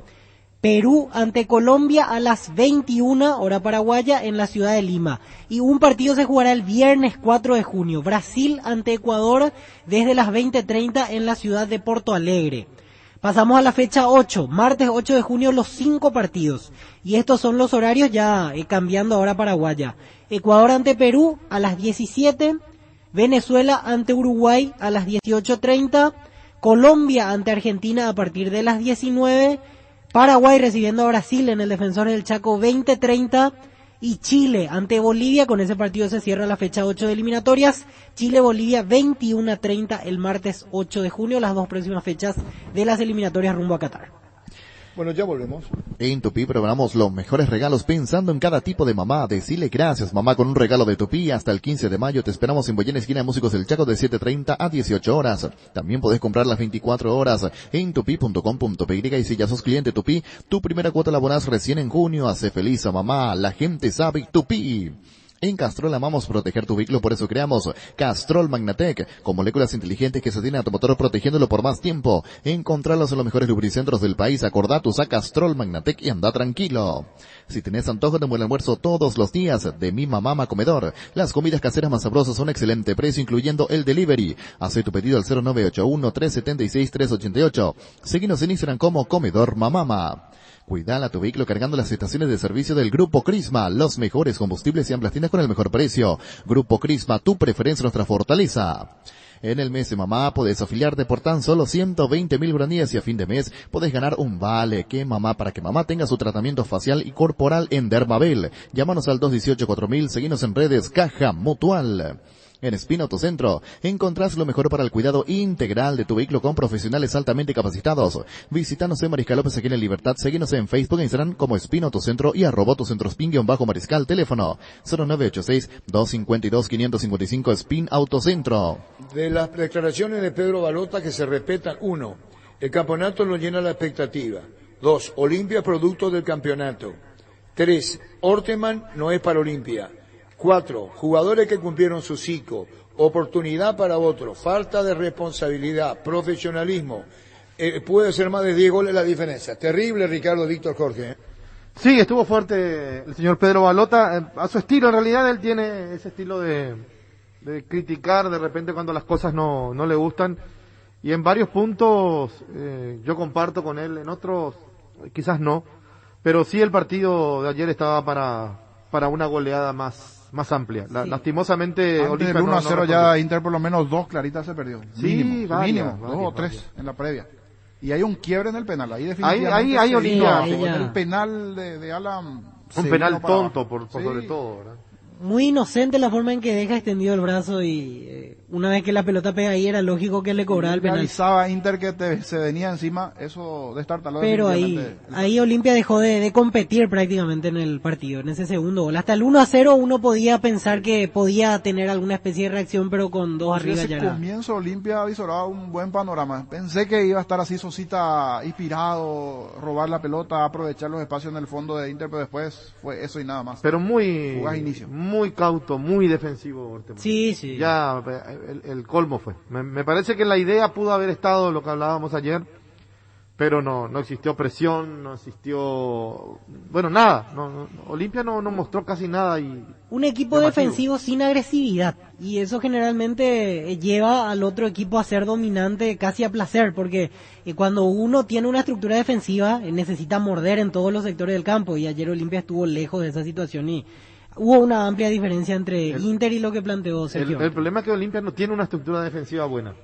Perú ante Colombia a las 21, hora paraguaya, en la ciudad de Lima. Y un partido se jugará el viernes 4 de junio. Brasil ante Ecuador desde las 20:30 en la ciudad de Porto Alegre. Pasamos a la fecha 8, martes 8 de junio, los 5 partidos. Y estos son los horarios ya cambiando ahora paraguaya. Ecuador ante Perú a las 17, Venezuela ante Uruguay a las 18:30, Colombia ante Argentina a partir de las 19, Paraguay recibiendo a Brasil en el Defensor del Chaco 20:30 y Chile ante Bolivia. Con ese partido se cierra la fecha 8 de eliminatorias. Chile-Bolivia 21:30 el martes 8 de junio, las dos próximas fechas de las eliminatorias rumbo a Qatar. Bueno, ya volvemos. En Tupí programamos los mejores regalos pensando en cada tipo de mamá. Decile gracias, mamá, con un regalo de Tupí. Hasta el 15 de mayo te esperamos en Boyena, esquina de Músicos del Chaco, de 7:30 a 18 horas. También podés comprar las 24 horas en tupi.com.py. Y si ya sos cliente Tupí, tu primera cuota la abonás recién en junio. Hace feliz a mamá. La gente sabe Tupí. En Castrol amamos proteger tu vehículo, por eso creamos Castrol Magnatec, con moléculas inteligentes que se tienen a tu motor protegiéndolo por más tiempo. Encontralos en los mejores lubricentros del país. Acordá, usa Castrol Magnatec y anda tranquilo. Si tenés antojo de un buen almuerzo todos los días, de Mi Mamá Comedor. Las comidas caseras más sabrosas a un excelente precio, incluyendo el delivery. Haz tu pedido al 0981-376-388. Seguinos en Instagram como Comedor Mamama. Cuidala tu vehículo cargando las estaciones de servicio del Grupo Crisma. Los mejores combustibles y amplias tiendas con el mejor precio. Grupo Crisma, tu preferencia, nuestra fortaleza. En el mes de mamá podés afiliarte por tan solo 120.000 guaraníes y a fin de mes podés ganar un vale para que mamá tenga su tratamiento facial y corporal en Dermabel. Llámanos al 218-4000, seguinos en redes Caja Mutual. En Espino Autocentro encontrás lo mejor para el cuidado integral de tu vehículo con profesionales altamente capacitados. Visítanos en Mariscal López aquí en Libertad. Seguinos en Facebook e Instagram como Espino Autocentro y @autocentrospin_mariscal. Teléfono 0986-252-555 Spin Autocentro. De las declaraciones de Pedro Balota que se respetan: 1, el campeonato lo llena la expectativa. 2, Olimpia producto del campeonato. 3, Orteman no es para Olimpia. 4, jugadores que cumplieron su ciclo, oportunidad para otros, falta de responsabilidad, profesionalismo. Puede ser más de 10 goles la diferencia. Terrible, Ricardo Víctor Jorge. Sí, estuvo fuerte el señor Pedro Balota, a su estilo. En realidad él tiene ese estilo de criticar de repente cuando las cosas no le gustan. Y en varios puntos yo comparto con él, en otros quizás no. Pero sí, el partido de ayer estaba para una goleada más amplia. Sí. Lastimosamente antes del 1-0 ya Inter por lo menos 2 claritas se perdió. Sí, mínimo, 2 o 3 en la previa. Y hay un quiebre en el penal, ahí definitivamente ahí Olimpia, el penal de Alan. Un penal tonto por sobre todo, ¿verdad? Muy inocente la forma en que deja extendido el brazo y una vez que la pelota pega ahí era lógico que le cobrara el penal. Realizaba Inter que se venía encima, eso destartaló. Pero ahí Olimpia dejó de competir prácticamente en el partido, en ese segundo gol. Hasta el 1-0 uno podía pensar que podía tener alguna especie de reacción, pero con 2 arriba ya era. Al comienzo Olimpia visoraba un buen panorama. Pensé que iba a estar así Sosita inspirado, robar la pelota, aprovechar los espacios en el fondo de Inter, pero después fue eso y nada más. Pero muy cauto, muy defensivo Orteman. Sí. Ya el colmo fue. Me parece que la idea pudo haber estado lo que hablábamos ayer, pero no existió presión, no existió, bueno, nada. Olimpia no mostró casi nada y un equipo defensivo sin agresividad, y eso generalmente lleva al otro equipo a ser dominante casi a placer, porque cuando uno tiene una estructura defensiva necesita morder en todos los sectores del campo, y ayer Olimpia estuvo lejos de esa situación y hubo una amplia diferencia entre Inter y lo que planteó Sergio. El problema es que Olimpia no tiene una estructura defensiva buena.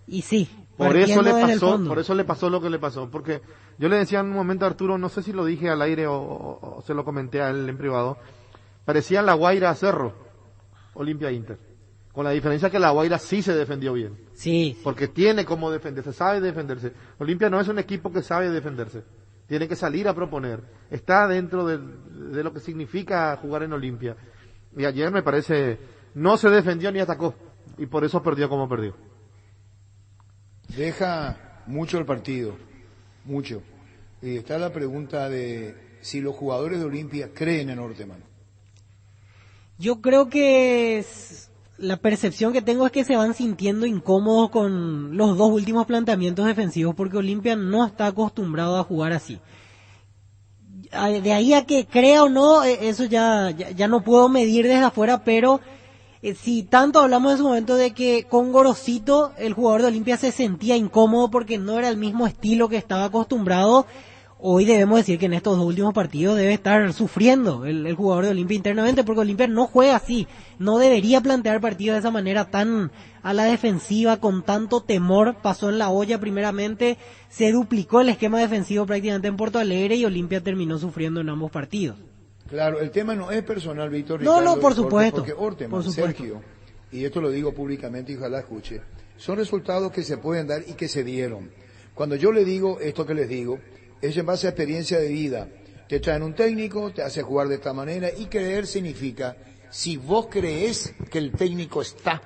Y sí, Por eso partiendo desde el pasó, fondo. por eso le pasó lo que le pasó, porque yo le decía en un momento a Arturo, no sé si lo dije al aire o se lo comenté a él en privado, parecía La Guaira a Cerro, Olimpia Inter, con la diferencia que La Guaira sí se defendió bien, Sí, porque tiene cómo defenderse, sabe defenderse. Olimpia no es un equipo que sabe defenderse, tiene que salir a proponer, está dentro de lo que significa jugar en Olimpia, y ayer me parece, no se defendió ni atacó, y por eso perdió como perdió. Deja mucho el partido, mucho. Y está la pregunta de si los jugadores de Olimpia creen en Orteman. yo creo que la percepción que tengo es que se van sintiendo incómodos con los dos últimos planteamientos defensivos porque Olimpia no está acostumbrado a jugar así. De ahí a que crea o no, eso ya no puedo medir desde afuera, pero si tanto hablamos en su momento de que con Gorosito el jugador de Olimpia se sentía incómodo porque no era el mismo estilo que estaba acostumbrado, hoy debemos decir que en estos dos últimos partidos debe estar sufriendo el jugador de Olimpia internamente porque Olimpia no juega así, no debería plantear partidos de esa manera tan a la defensiva, con tanto temor. Pasó en La Olla primeramente, se duplicó el esquema defensivo prácticamente en Porto Alegre y Olimpia terminó sufriendo en ambos partidos. Claro, el tema no es personal, Víctor. No, Ricardo, por supuesto, Porque Orteman, por supuesto. Sergio, y esto lo digo públicamente y ojalá escuche, son resultados que se pueden dar y que se dieron. Cuando yo le digo esto que les digo, es en base a experiencia de vida. Te traen un técnico, te hace jugar de esta manera, y creer significa, si vos crees que el técnico está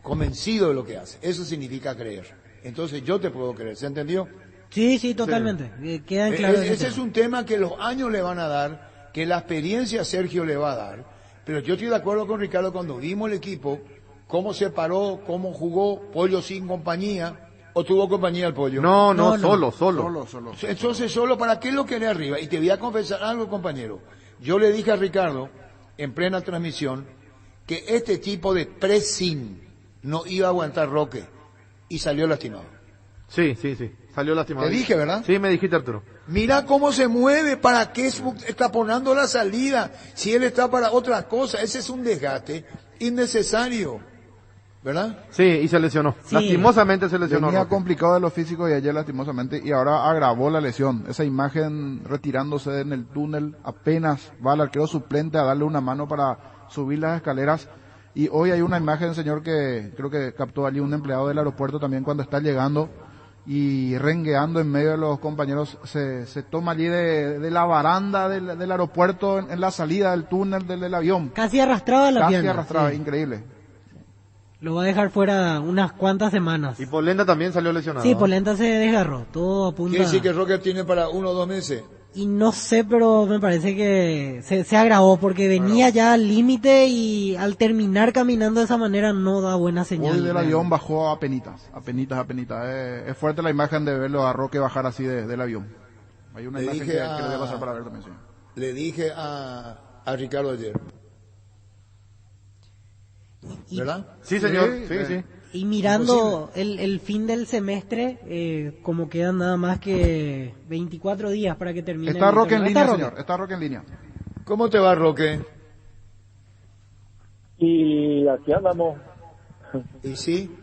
convencido de lo que hace, eso significa creer. Entonces yo te puedo creer, ¿se entendió? Sí, totalmente. Queda en claro Ese es un tema que los años le van a dar, que la experiencia Sergio le va a dar, pero yo estoy de acuerdo con Ricardo cuando vimos el equipo, cómo se paró, cómo jugó, Pollo sin compañía, o tuvo compañía el Pollo. No, No. solo. Entonces solo, ¿para qué lo querés arriba? Y te voy a confesar algo, compañero. Yo le dije a Ricardo, en plena transmisión, que este tipo de pressing no iba a aguantar Roque, y salió lastimado. Sí, salió lastimado. Te dije, ¿verdad? Sí, me dijiste, Arturo. Mira cómo se mueve, ¿para qué está poniendo la salida? Si él está para otras cosas, ese es un desgaste innecesario, ¿verdad? Sí, y se lesionó. Sí. Lastimosamente se lesionó. Venía Roque. complicado de lo físico y ayer lastimosamente, y ahora agravó la lesión. Esa imagen retirándose en el túnel, apenas va el arquero suplente a darle una mano para subir las escaleras. Y hoy hay una imagen, señor, que creo que captó allí un empleado del aeropuerto también cuando está llegando y rengueando en medio de los compañeros, se toma allí de la baranda del aeropuerto en la salida del túnel del avión. Casi arrastraba la Casi pierna. arrastraba, Sí. increíble. Lo va a dejar fuera unas cuantas semanas. Y Polenta también salió lesionado. Sí, Polenta se desgarró, todo apunta. Quiere decir que Roque tiene para 1 o 2 meses. Y no sé, pero me parece que se agravó porque venía ya al límite y al terminar caminando de esa manera no da buena señal. Hoy del avión bajó apenitas. Es fuerte la imagen de verlo a Roque bajar así del avión. Hay una Le imagen dije que le voy a pasar para ver también, sí. Le dije a Ricardo ayer, Y, ¿verdad? Sí, señor. Sí, Sí. y mirando el fin del semestre, como quedan nada más que 24 días para que termine. Está el Roque en torneo. línea, Está Roque. señor. Está Roque en línea. ¿Cómo te va, Roque? Y aquí andamos. Y sí,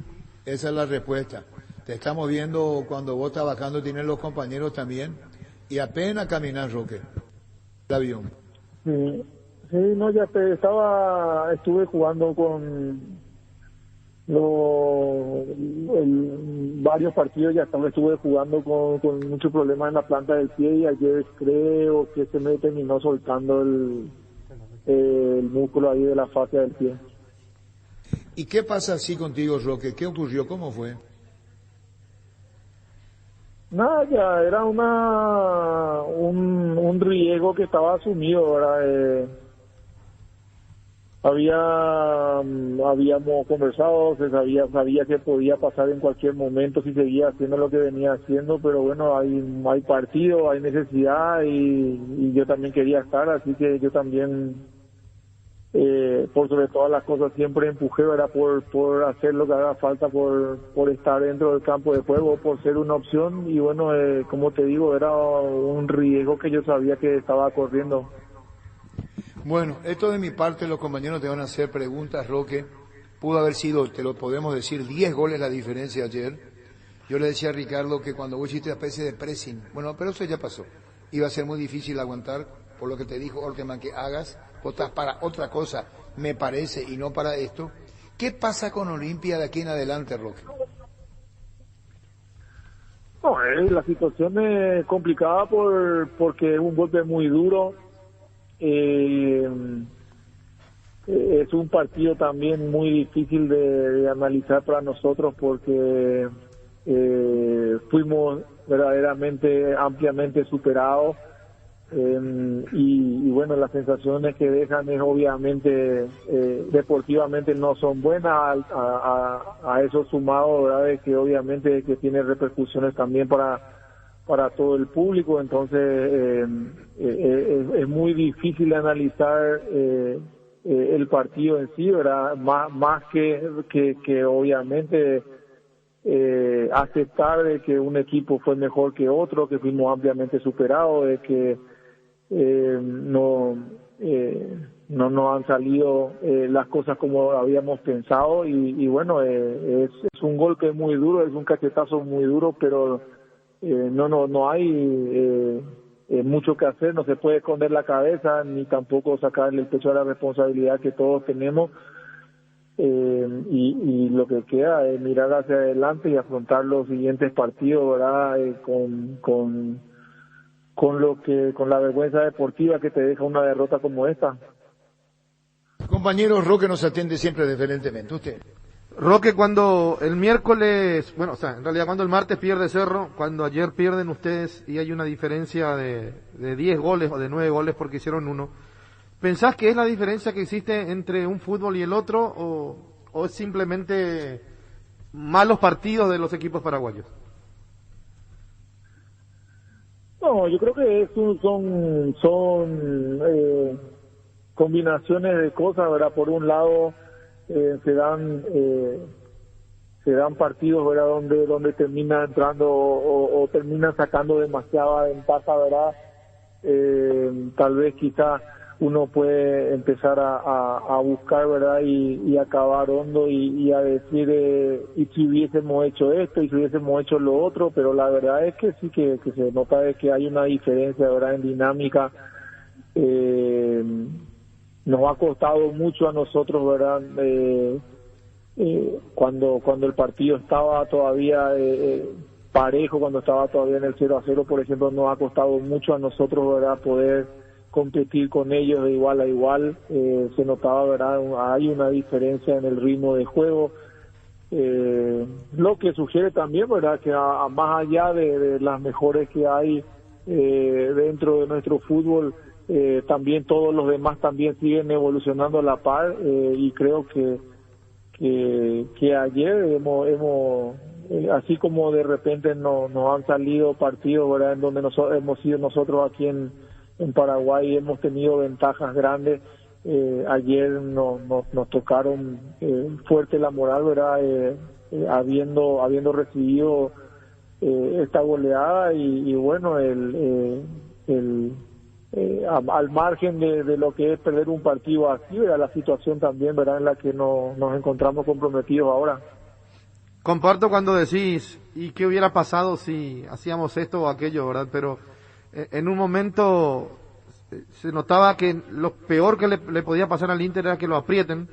esa es la respuesta. Te estamos viendo cuando vos estás bajando, tienen los compañeros también, y apenas caminas, Roque, el avión. Sí, no, estuve jugando con varios partidos, estuve jugando con muchos problemas en la planta del pie y ayer creo que se me terminó soltando el músculo ahí de la fascia del pie. ¿Y qué pasa así contigo, Roque? ¿Qué ocurrió? ¿Cómo fue? Nada, ya era un riesgo que estaba asumido, ¿verdad? Habíamos conversado, sabía que podía pasar en cualquier momento si seguía haciendo lo que venía haciendo, pero bueno, hay partido, hay necesidad y yo también quería estar, así que yo también, por sobre todas las cosas, siempre empujé, ¿verdad? Por hacer lo que haga falta, por estar dentro del campo de juego, por ser una opción y bueno, como te digo, era un riesgo que yo sabía que estaba corriendo. Bueno, esto de mi parte, los compañeros te van a hacer preguntas, Roque. Pudo haber sido, te lo podemos decir, 10 goles la diferencia ayer. Yo le decía a Ricardo que cuando vos hiciste una especie de pressing, bueno, pero eso ya pasó. Iba a ser muy difícil aguantar, por lo que te dijo Orteman que hagas, vos estás para otra cosa, me parece, y no para esto. ¿Qué pasa con Olimpia de aquí en adelante, Roque? No, la situación es complicada porque es un golpe muy duro. Es un partido también muy difícil de analizar para nosotros porque fuimos verdaderamente ampliamente superados y bueno, las sensaciones que dejan es obviamente deportivamente no son buenas, a eso sumado, ¿verdad?, es que obviamente que tiene repercusiones también para todo el público. Entonces es muy difícil analizar el partido en sí, ¿verdad?, más que obviamente aceptar de que un equipo fue mejor que otro, que fuimos ampliamente superados, de que no nos han salido las cosas como habíamos pensado y bueno, es un golpe muy duro, es un cachetazo muy duro, pero no hay mucho que hacer, no se puede esconder la cabeza ni tampoco sacarle el pecho a la responsabilidad que todos tenemos. Y lo que queda es mirar hacia adelante y afrontar los siguientes partidos, ¿verdad?, con la vergüenza deportiva que te deja una derrota como esta. Compañero, Roque nos atiende siempre diferentemente. ¿Usted? Roque, cuando el miércoles, bueno, o sea, en realidad cuando el martes pierde Cerro, cuando ayer pierden ustedes y hay una diferencia de 10 goles o de 9 goles porque hicieron uno, ¿pensás que es la diferencia que existe entre un fútbol y el otro o es simplemente malos partidos de los equipos paraguayos? No, yo creo que son combinaciones de cosas, ¿verdad? Por un lado se dan partidos, ¿verdad?, donde termina entrando o termina sacando demasiada ventaja, ¿verdad? Tal vez quizá uno puede empezar a buscar, ¿verdad?, y acabar hondo y a decir y si hubiésemos hecho esto y si hubiésemos hecho lo otro, pero la verdad es que sí que se nota de que hay una diferencia, ¿verdad?, en dinámica. Nos ha costado mucho a nosotros, ¿verdad?, cuando el partido estaba todavía parejo, cuando estaba todavía en el 0-0, por ejemplo, nos ha costado mucho a nosotros, ¿verdad?, poder competir con ellos de igual a igual. Se notaba, ¿verdad?, hay una diferencia en el ritmo de juego, lo que sugiere también, ¿verdad?, que más allá de las mejores que hay dentro de nuestro fútbol, también todos los demás también siguen evolucionando a la par, y creo que ayer hemos así como de repente nos han salido partidos, ¿verdad?, en donde hemos sido nosotros aquí en Paraguay hemos tenido ventajas grandes. Ayer nos tocaron fuerte la moral, ¿verdad?, habiendo recibido esta goleada y bueno, al margen de lo que es perder un partido así, ¿verdad?, la situación también, ¿verdad?, en la que nos encontramos comprometidos ahora. Comparto cuando decís, ¿y qué hubiera pasado si hacíamos esto o aquello, verdad? Pero en un momento se notaba que lo peor que le podía pasar al Inter era que lo aprieten.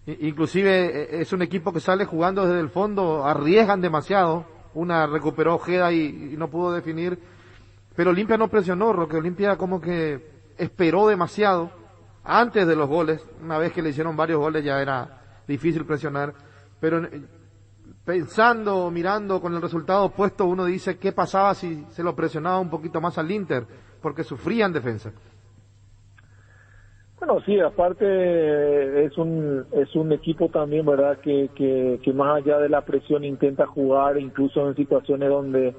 Inclusive es un equipo que sale jugando desde el fondo, arriesgan demasiado. Una recuperó Ojeda y no pudo definir. Pero Olimpia no presionó, Roque. Olimpia como que esperó demasiado antes de los goles. Una vez que le hicieron varios goles ya era difícil presionar. Pero pensando, mirando con el resultado opuesto, uno dice qué pasaba si se lo presionaba un poquito más al Inter, porque sufría en defensa. Bueno, sí, aparte es un equipo también, ¿verdad?, que más allá de la presión intenta jugar incluso en situaciones donde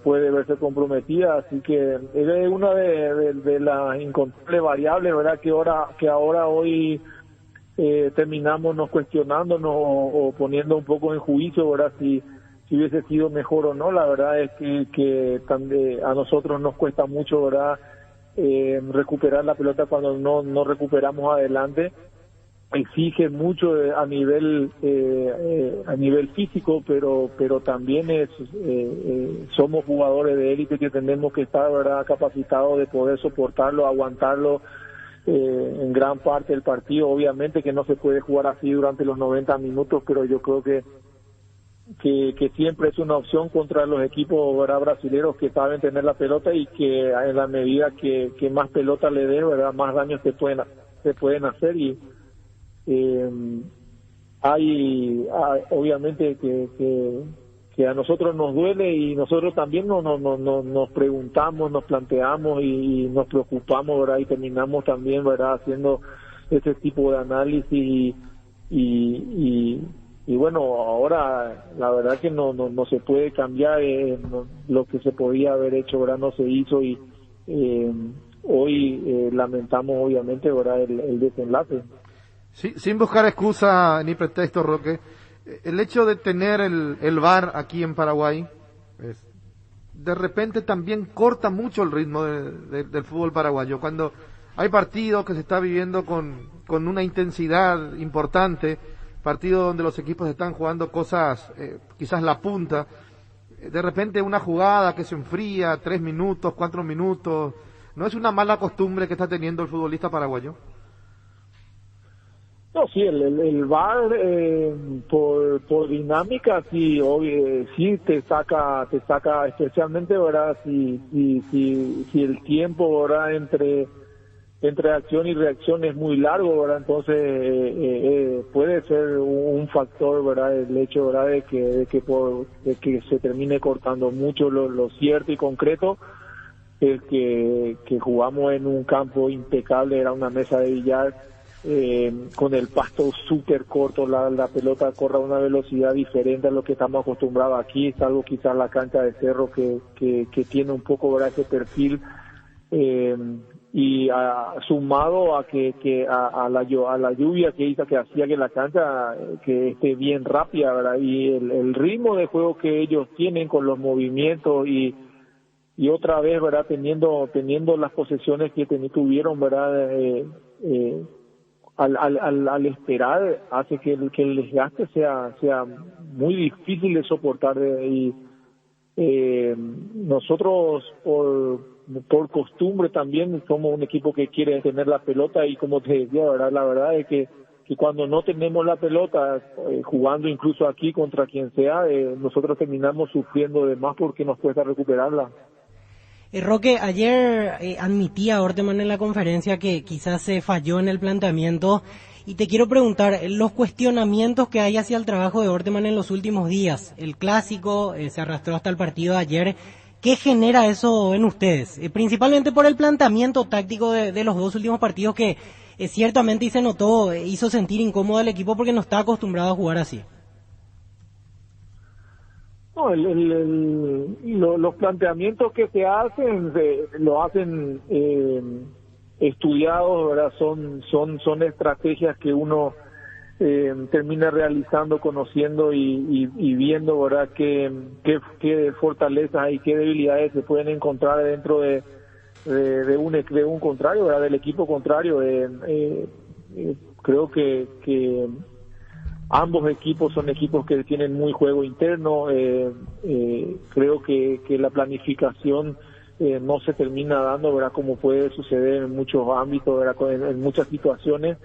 puede verse comprometida, así que es una de las incontables variables, ¿verdad?, que ahora hoy terminamos nos cuestionándonos o poniendo un poco en juicio, ¿verdad?, si hubiese sido mejor o no. La verdad es que a nosotros nos cuesta mucho, ¿verdad?, recuperar la pelota cuando no recuperamos adelante, exige mucho a nivel físico, pero también somos jugadores de élite que tenemos que estar, ¿verdad?, capacitados de poder soportarlo, aguantarlo en gran parte del partido. Obviamente que no se puede jugar así durante los 90 minutos, pero yo creo que siempre es una opción contra los equipos, ¿verdad?, brasileños, que saben tener la pelota y que en la medida que más pelota le dé, ¿verdad?, más daños se pueden hacer. Y hay obviamente que a nosotros nos duele, y nosotros también nos preguntamos, nos planteamos y nos preocupamos, ¿verdad?, y terminamos también, ¿verdad?, haciendo ese tipo de análisis y bueno, ahora la verdad que no se puede cambiar, lo que se podía haber hecho, ¿verdad?, no se hizo, y hoy lamentamos obviamente, ¿verdad?, el desenlace. Sí, sin buscar excusa ni pretexto, Roque, el hecho de tener el VAR aquí en Paraguay, de repente también corta mucho el ritmo del fútbol paraguayo. Cuando hay partidos que se está viviendo con una intensidad importante, partidos donde los equipos están jugando cosas, quizás la punta, de repente una jugada que se enfría 3 minutos, 4 minutos, ¿no es una mala costumbre que está teniendo el futbolista paraguayo? No, sí, el VAR por dinámica sí, sí te saca especialmente, ¿verdad?, si el tiempo, ¿verdad?, entre acción y reacción es muy largo, ¿verdad?, entonces puede ser un factor, ¿verdad?, el hecho, ¿verdad?, de que se termine cortando mucho. Lo cierto y concreto es que jugamos en un campo impecable, era una mesa de billar, con el pasto súper corto, la pelota corre a una velocidad diferente a lo que estamos acostumbrados aquí, salvo quizás la cancha de Cerro que tiene un poco, ¿verdad?, ese perfil, y sumado a a la lluvia que hacía que la cancha que esté bien rápida, ¿verdad?, y el ritmo de juego que ellos tienen con los movimientos y otra vez, ¿verdad?, teniendo las posesiones que tuvieron, ¿verdad?, al esperar, hace que el desgaste sea muy difícil de soportar, y nosotros por costumbre también somos un equipo que quiere tener la pelota, y como te decía, ¿verdad?, la verdad es que cuando no tenemos la pelota, jugando incluso aquí contra quien sea, nosotros terminamos sufriendo de más porque nos cuesta recuperarla. Roque, ayer admitía Orteman en la conferencia que quizás se falló en el planteamiento, y te quiero preguntar, los cuestionamientos que hay hacia el trabajo de Orteman en los últimos días, el clásico se arrastró hasta el partido de ayer, ¿qué genera eso en ustedes? Principalmente por el planteamiento táctico de los dos últimos partidos que ciertamente, y se notó, hizo sentir incómodo al equipo porque no está acostumbrado a jugar así. No, los planteamientos que se hacen, lo hacen estudiados, ¿verdad? Son estrategias que uno termina realizando, conociendo y viendo, ¿verdad?, qué fortalezas y qué debilidades se pueden encontrar dentro de un contrario, ¿verdad?, del equipo contrario. Creo que ambos equipos son equipos que tienen muy juego interno. Creo que la planificación no se termina dando, ¿verdad?, como puede suceder en muchos ámbitos, ¿verdad?, en muchas situaciones.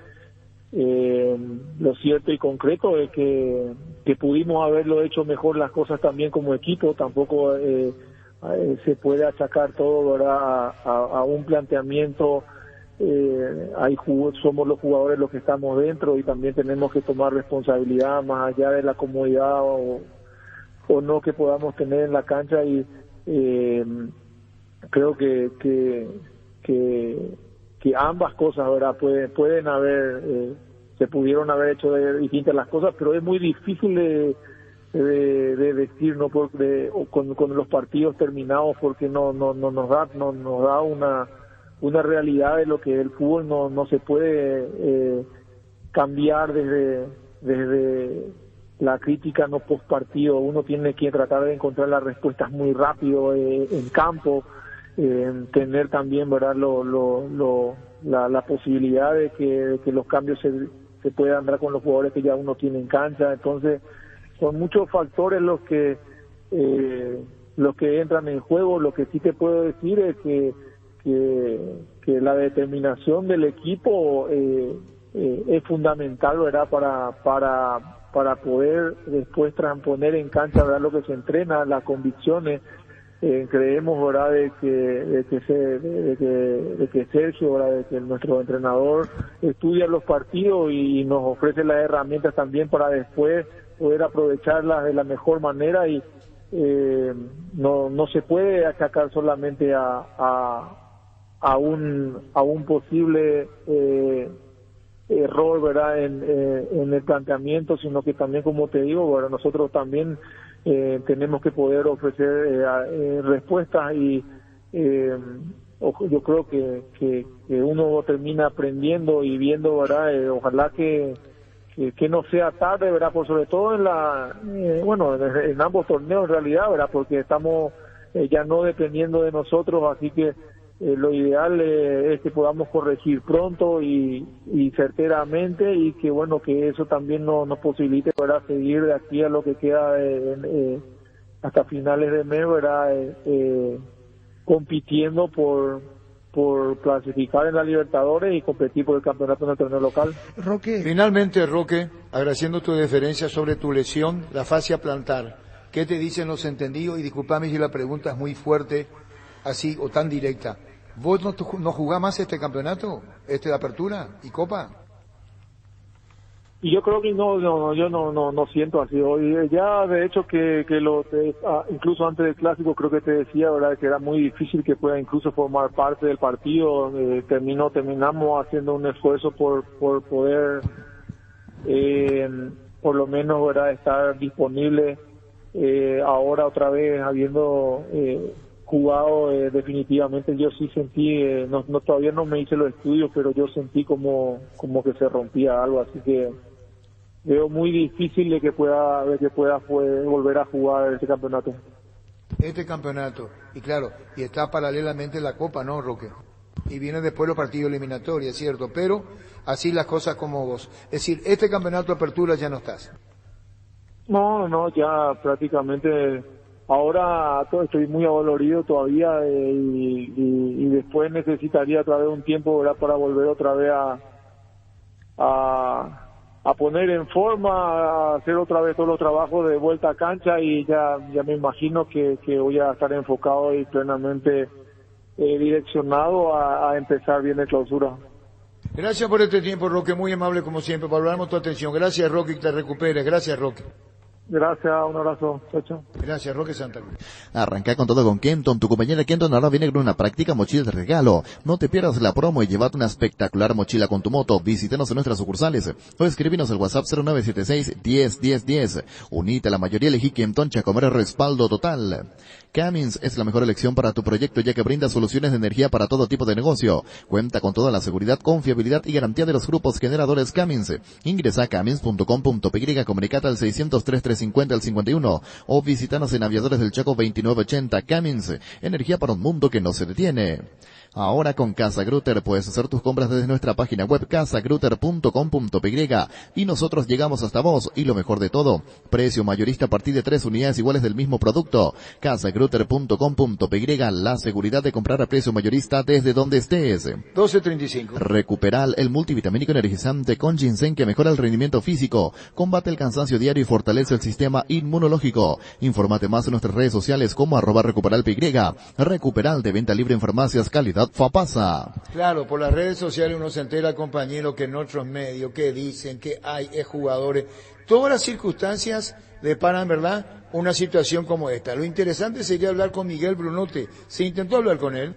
Lo cierto y concreto es que pudimos haberlo hecho mejor las cosas también como equipo. Tampoco se puede achacar todo, ¿verdad?, a un planteamiento. Somos los jugadores los que estamos dentro, y también tenemos que tomar responsabilidad más allá de la comodidad o no que podamos tener en la cancha, y creo que ambas cosas, ¿verdad?, pueden haber se pudieron haber hecho de distintas las cosas, pero es muy difícil de decir, no con los partidos terminados, porque no nos da una realidad de lo que el fútbol no se puede cambiar desde la crítica no post partido. Uno tiene que tratar de encontrar las respuestas muy rápido en campo, tener también, ¿verdad?, la posibilidad de que los cambios se puede andar con los jugadores que ya uno tiene en cancha. Entonces son muchos factores los que entran en juego. Lo que sí te puedo decir es que la determinación del equipo es fundamental, ¿verdad? Para poder después transponer en cancha, ¿verdad? Lo que se entrena, las convicciones. Creemos, ¿verdad? De que Sergio, ¿verdad? De que nuestro entrenador estudia los partidos y nos ofrece las herramientas también para después poder aprovecharlas de la mejor manera, y no se puede achacar solamente a un posible error, ¿verdad? En el planteamiento, sino que también, como te digo, ¿verdad? Nosotros también tenemos que poder ofrecer respuestas, y yo creo que uno termina aprendiendo y viendo, ¿verdad? Ojalá que no sea tarde, ¿verdad? Por sobre todo en ambos torneos en realidad, ¿verdad? Porque estamos ya no dependiendo de nosotros, así que lo ideal es que podamos corregir pronto y certeramente, y que que eso también nos posibilite, ¿verdad? Seguir de aquí a lo que queda hasta finales de mes, ¿verdad? Compitiendo por clasificar en la Libertadores y competir por el campeonato en el torneo local. Roque. Finalmente, Roque, agradeciendo tu deferencia sobre tu lesión, la fascia plantar. ¿Qué te dicen los entendidos? Y discúlpame si la pregunta es muy fuerte, así o tan directa. ¿Vos no jugás más este campeonato, de apertura y copa? Y yo creo que yo no siento así. Hoy ya, de hecho, incluso antes del clásico creo que te decía, ¿verdad?, que era muy difícil que pueda incluso formar parte del partido. Terminamos haciendo un esfuerzo por poder por lo menos, ¿verdad?, estar disponible ahora otra vez, habiendo jugado. Definitivamente yo sí sentí, todavía no me hice los estudios, pero yo sentí como que se rompía algo, así que veo muy difícil de que pueda volver a jugar este campeonato. Y claro, y está paralelamente la Copa, ¿no, Roque? Y vienen después los partidos eliminatorios, ¿cierto? Pero así las cosas como vos. Es decir, este campeonato de apertura ya no estás. No, ya prácticamente. Ahora estoy muy adolorido todavía, y después necesitaría otra vez un tiempo, ¿verdad?, para volver otra vez a poner en forma, a hacer otra vez todos los trabajos de vuelta a cancha, y ya me imagino que voy a estar enfocado y plenamente direccionado a empezar bien el clausura. Gracias por este tiempo, Roque, muy amable como siempre, valoramos tu atención. Gracias, Roque, que te recuperes. Gracias, Roque. Gracias, un abrazo. Chao. Gracias, Roque Santa Cruz. Arranca con todo con Kenton. Tu compañera Kenton ahora viene con una práctica mochila de regalo. No te pierdas la promo y llévate una espectacular mochila con tu moto. Visítanos en nuestras sucursales o escríbenos al WhatsApp 0976-101010. Unite a la mayoría, elegí Kenton Chacomera, respaldo total. Cummins es la mejor elección para tu proyecto, ya que brinda soluciones de energía para todo tipo de negocio. Cuenta con toda la seguridad, confiabilidad y garantía de los grupos generadores Cummins. Ingresa a cummins.com.py, comunicate al 603-350 al 51 o visítanos en Aviadores del Chaco 2980. Cummins, energía para un mundo que no se detiene. Ahora con Casa Grutter puedes hacer tus compras desde nuestra página web casagrutter.com.py y nosotros llegamos hasta vos, y lo mejor de todo, precio mayorista a partir de 3 unidades iguales del mismo producto. casagrutter.com.py, la seguridad de comprar a precio mayorista desde donde estés. 12:35. Recuperal, el multivitamínico energizante con ginseng que mejora el rendimiento físico, combate el cansancio diario y fortalece el sistema inmunológico. Infórmate más en nuestras redes sociales como @recuperalpy. Recuperal, de venta libre en farmacias, calidad Fapasa. Claro, por las redes sociales uno se entera, compañero, que en otros medios, que dicen, que hay jugadores. Todas las circunstancias deparan, ¿verdad?, una situación como esta. Lo interesante sería hablar con Miguel Brunote. ¿Se intentó hablar con él?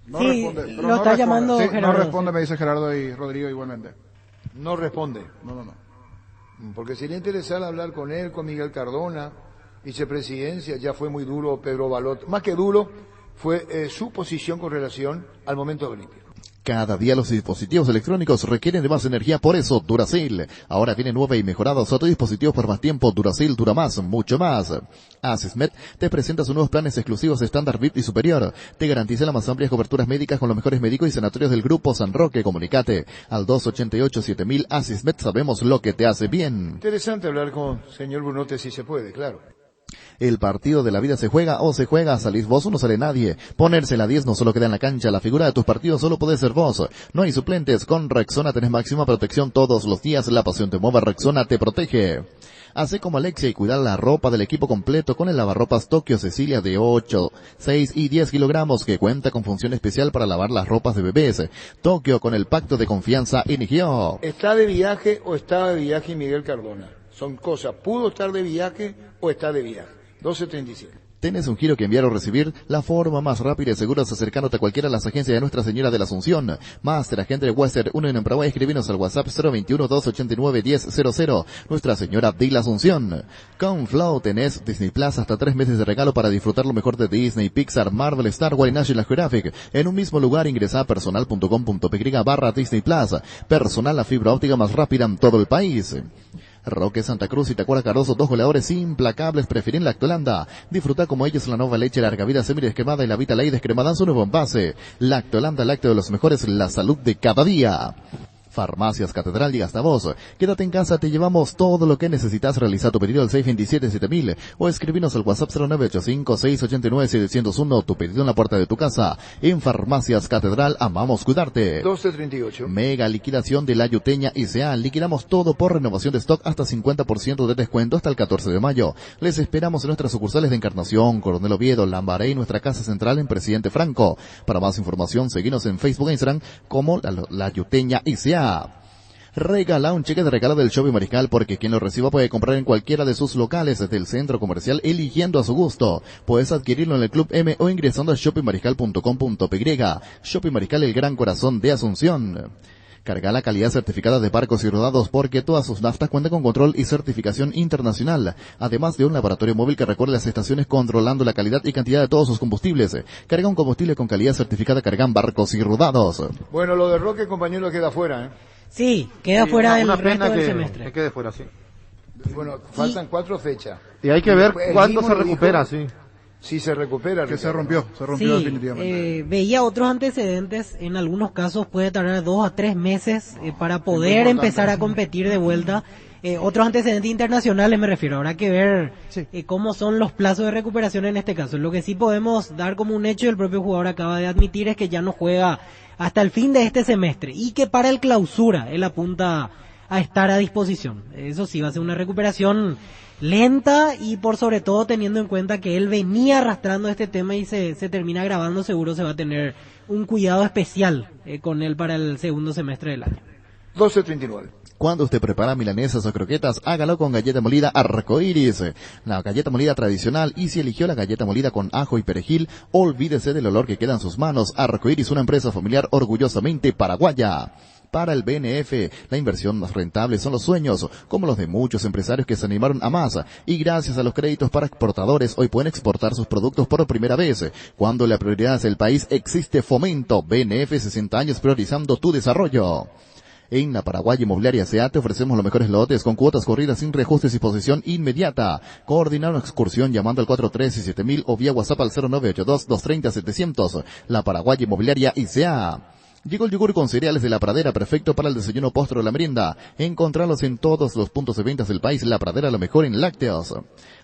No sí, responde. lo está llamando Sí, Gerardo. no responde, me dice Gerardo y Rodrigo igualmente. No responde. No. Porque sería interesante hablar con él, con Miguel Cardona, vicepresidencia. Ya fue muy duro Pedro Balot. Más que duro, fue su posición con relación al momento olímpico. Cada día los dispositivos electrónicos requieren de más energía, por eso Duracell. Ahora viene nueva y mejorada tu dispositivo por más tiempo. Duracell dura más, mucho más. Asismed te presenta sus nuevos planes exclusivos estándar VIP y superior. Te garantiza las más amplias coberturas médicas con los mejores médicos y sanatorios del Grupo San Roque. Comunicate al 288-7000. Asismed, sabemos lo que te hace bien. Interesante hablar con señor Brunote si se puede, claro. El partido de la vida se juega o se juega, salís vos o no sale nadie. Ponerse la 10 no solo queda en la cancha, la figura de tus partidos solo puede ser vos. No hay suplentes, con Rexona tenés máxima protección todos los días, la pasión te mueve, Rexona te protege. Hace como Alexia y cuidar la ropa del equipo completo con el lavarropas Tokio Cecilia de 8, 6 y 10 kilogramos que cuenta con función especial para lavar las ropas de bebés. Tokio con el pacto de confianza inició. ¿Está de viaje o estaba de viaje Miguel Cardona? Son cosas, ¿pudo estar de viaje o está de viaje? 12:37. ¿Tenés un giro que enviar o recibir? La forma más rápida y segura es acercándote a cualquiera de las agencias de Nuestra Señora de la Asunción. Master Agente de Western 1 en Paraguay, escribinos al WhatsApp 021-289-1000. Nuestra Señora de la Asunción. Con Flow tenés Disney Plus hasta 3 meses de regalo para disfrutar lo mejor de Disney, Pixar, Marvel, Star Wars y National Geographic. En un mismo lugar ingresá a personal.com.py/Disney Plus. Personal, la fibra óptica más rápida en todo el país. Roque Santa Cruz y Tacuara Cardoso, 2 goleadores implacables, prefieren Lactolanda. Disfruta como ellos la nueva leche larga vida semidescremada y la Vita Ley descremada en su nuevo envase. Lactolanda, lácteo de los mejores, la salud de cada día. Farmacias Catedral y hasta vos. Quédate en casa, te llevamos todo lo que necesitas. Realiza tu pedido al 627-7000 o escribinos al WhatsApp 0985-689-701. Tu pedido en la puerta de tu casa. En Farmacias Catedral, amamos cuidarte. 12:38. Mega liquidación de la Yuteña ICA. Liquidamos todo por renovación de stock hasta 50% de descuento hasta el 14 de mayo. Les esperamos en nuestras sucursales de Encarnación, Coronel Oviedo, Lambaré y nuestra casa central en Presidente Franco. Para más información, seguinos en Facebook e Instagram como la Yuteña ICA. Regala un cheque de regalo del Shopping Mariscal porque quien lo reciba puede comprar en cualquiera de sus locales del centro comercial eligiendo a su gusto. Puedes adquirirlo en el Club M o ingresando a shoppingmariscal.com.py. Shopping Mariscal, el gran corazón de Asunción. Carga la calidad certificada de barcos y rodados porque todas sus naftas cuentan con control y certificación internacional. Además de un laboratorio móvil que recorre las estaciones controlando la calidad y cantidad de todos sus combustibles. Carga un combustible con calidad certificada Cargan barcos y rodados. Bueno, lo de Roque, compañero, queda fuera, ¿eh? Sí, queda fuera del resto del que semestre. quede fuera, sí. Bueno, faltan 4 fechas. Y hay que ver El cuándo mismo se lo recupera, dijo. sí. Si se recupera. Que se Ricardo. rompió Sí, definitivamente. veía otros antecedentes, en algunos casos puede tardar 2 a 3 meses para poder importante. empezar a competir de vuelta. Otros antecedentes internacionales me refiero, habrá que ver cómo son los plazos de recuperación en este caso. Lo que sí podemos dar como un hecho, el propio jugador acaba de admitir, es que ya no juega hasta el fin de este semestre y que para el clausura él apunta a estar a disposición. Eso sí, va a ser una recuperación lenta y por sobre todo teniendo en cuenta que él venía arrastrando este tema y se termina grabando, seguro se va a tener un cuidado especial con él para el segundo semestre del año. 12:39. Cuando usted prepara milanesas o croquetas, hágalo con galleta molida Arcoiris, la galleta molida tradicional. Y si eligió la galleta molida con ajo y perejil, olvídese del olor que queda en sus manos. Arcoiris, una empresa familiar orgullosamente paraguaya. Para el BNF, la inversión más rentable son los sueños, como los de muchos empresarios que se animaron a más, y gracias a los créditos para exportadores, hoy pueden exportar sus productos por primera vez. Cuando la prioridad es el país, existe Fomento. BNF, 60 años priorizando tu desarrollo. En la Paraguay Inmobiliaria S.A. te ofrecemos los mejores lotes con cuotas corridas sin reajustes y posesión inmediata. Coordinar una excursión llamando al 437.000 o vía WhatsApp al 0982-230-700. La Paraguay Inmobiliaria S.A. Llegó el yogur con cereales de La Pradera, perfecto para el desayuno, postre o la merienda. Encontralos en todos los puntos de ventas del país. La Pradera, lo mejor en lácteos.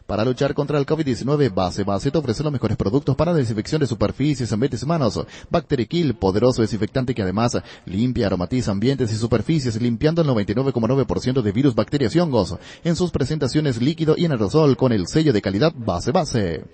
Para luchar contra el COVID-19, Base te ofrece los mejores productos para desinfección de superficies, ambientes y manos. Bacterikill, poderoso desinfectante que además limpia, aromatiza ambientes y superficies, limpiando el 99,9% de virus, bacterias y hongos. En sus presentaciones líquido y en aerosol, con el sello de calidad Base.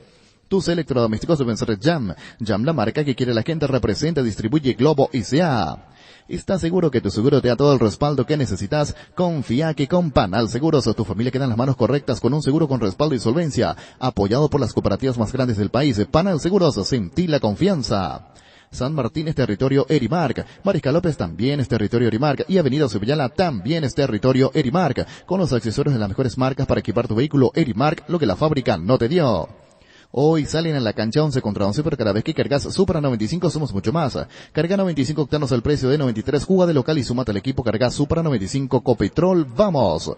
Tus electrodomésticos deben ser Jam. Jam, la marca que quiere la gente, representa, distribuye Globo S.A. ¿Estás seguro que tu seguro te da todo el respaldo que necesitas? Confía que con Panal Seguros tu familia queda en las manos correctas con un seguro con respaldo y solvencia, apoyado por las cooperativas más grandes del país. Panal Seguros, sentí la confianza. San Martín es territorio Erimark, Mariscal López también es territorio Erimark y Avenida Sevillana también es territorio Erimark, con los accesorios de las mejores marcas para equipar tu vehículo. Erimark, lo que la fábrica no te dio. Hoy salen a la cancha 11 contra 11, pero cada vez que cargas Supra 95 somos mucho más. Carga 95 octanos al precio de 93, juega de local y súmate al equipo. Carga Supra 95 Copetrol, vamos.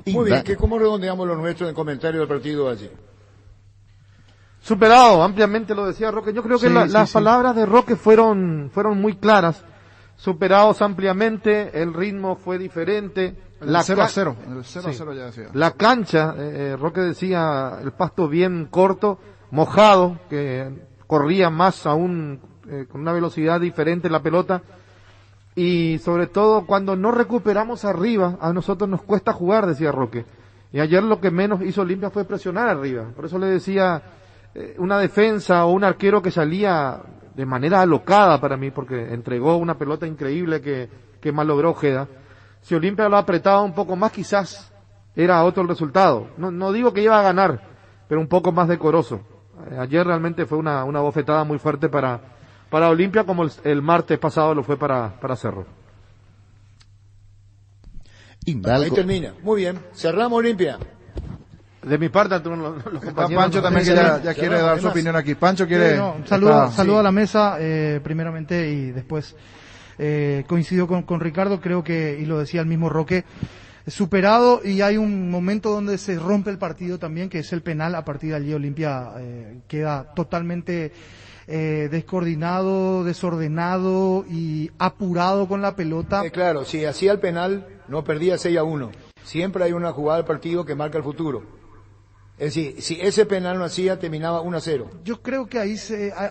Muy bien, ¿cómo redondeamos lo nuestro en el comentario del partido allí? Superado, ampliamente lo decía Roque. Yo creo que las palabras de Roque fueron muy claras. Superados ampliamente, el ritmo fue diferente. El 0-0, el 0-0 ya decía. La cancha, Roque decía, el pasto bien corto, mojado, que corría más aún con una velocidad diferente la pelota. Y sobre todo cuando no recuperamos arriba, a nosotros nos cuesta jugar, decía Roque. Y ayer lo que menos hizo Olimpia fue presionar arriba. Por eso le decía, una defensa o un arquero que salía de manera alocada para mí, porque entregó una pelota increíble que malogró Ojeda. Si Olimpia lo apretaba un poco más, quizás era otro el resultado. No digo que iba a ganar, pero un poco más decoroso. Ayer realmente fue una bofetada muy fuerte para Olimpia, como el martes pasado lo fue para Cerro. Ahí termina. Muy bien. Cerramos Olimpia. De mi parte, los compañeros. Pancho también que ya quiere dar su opinión aquí. Pancho quiere... Saludo a la mesa, primeramente, y después coincido con Ricardo, creo que, y lo decía el mismo Roque, superado, y hay un momento donde se rompe el partido también, que es el penal. A partir de allí Olimpia queda totalmente descoordinado, desordenado y apurado con la pelota. Claro, si hacía el penal, no perdía 6-1. Siempre hay una jugada del partido que marca el futuro. Es decir, si ese penal no hacía, terminaba 1-0. Yo creo que ahí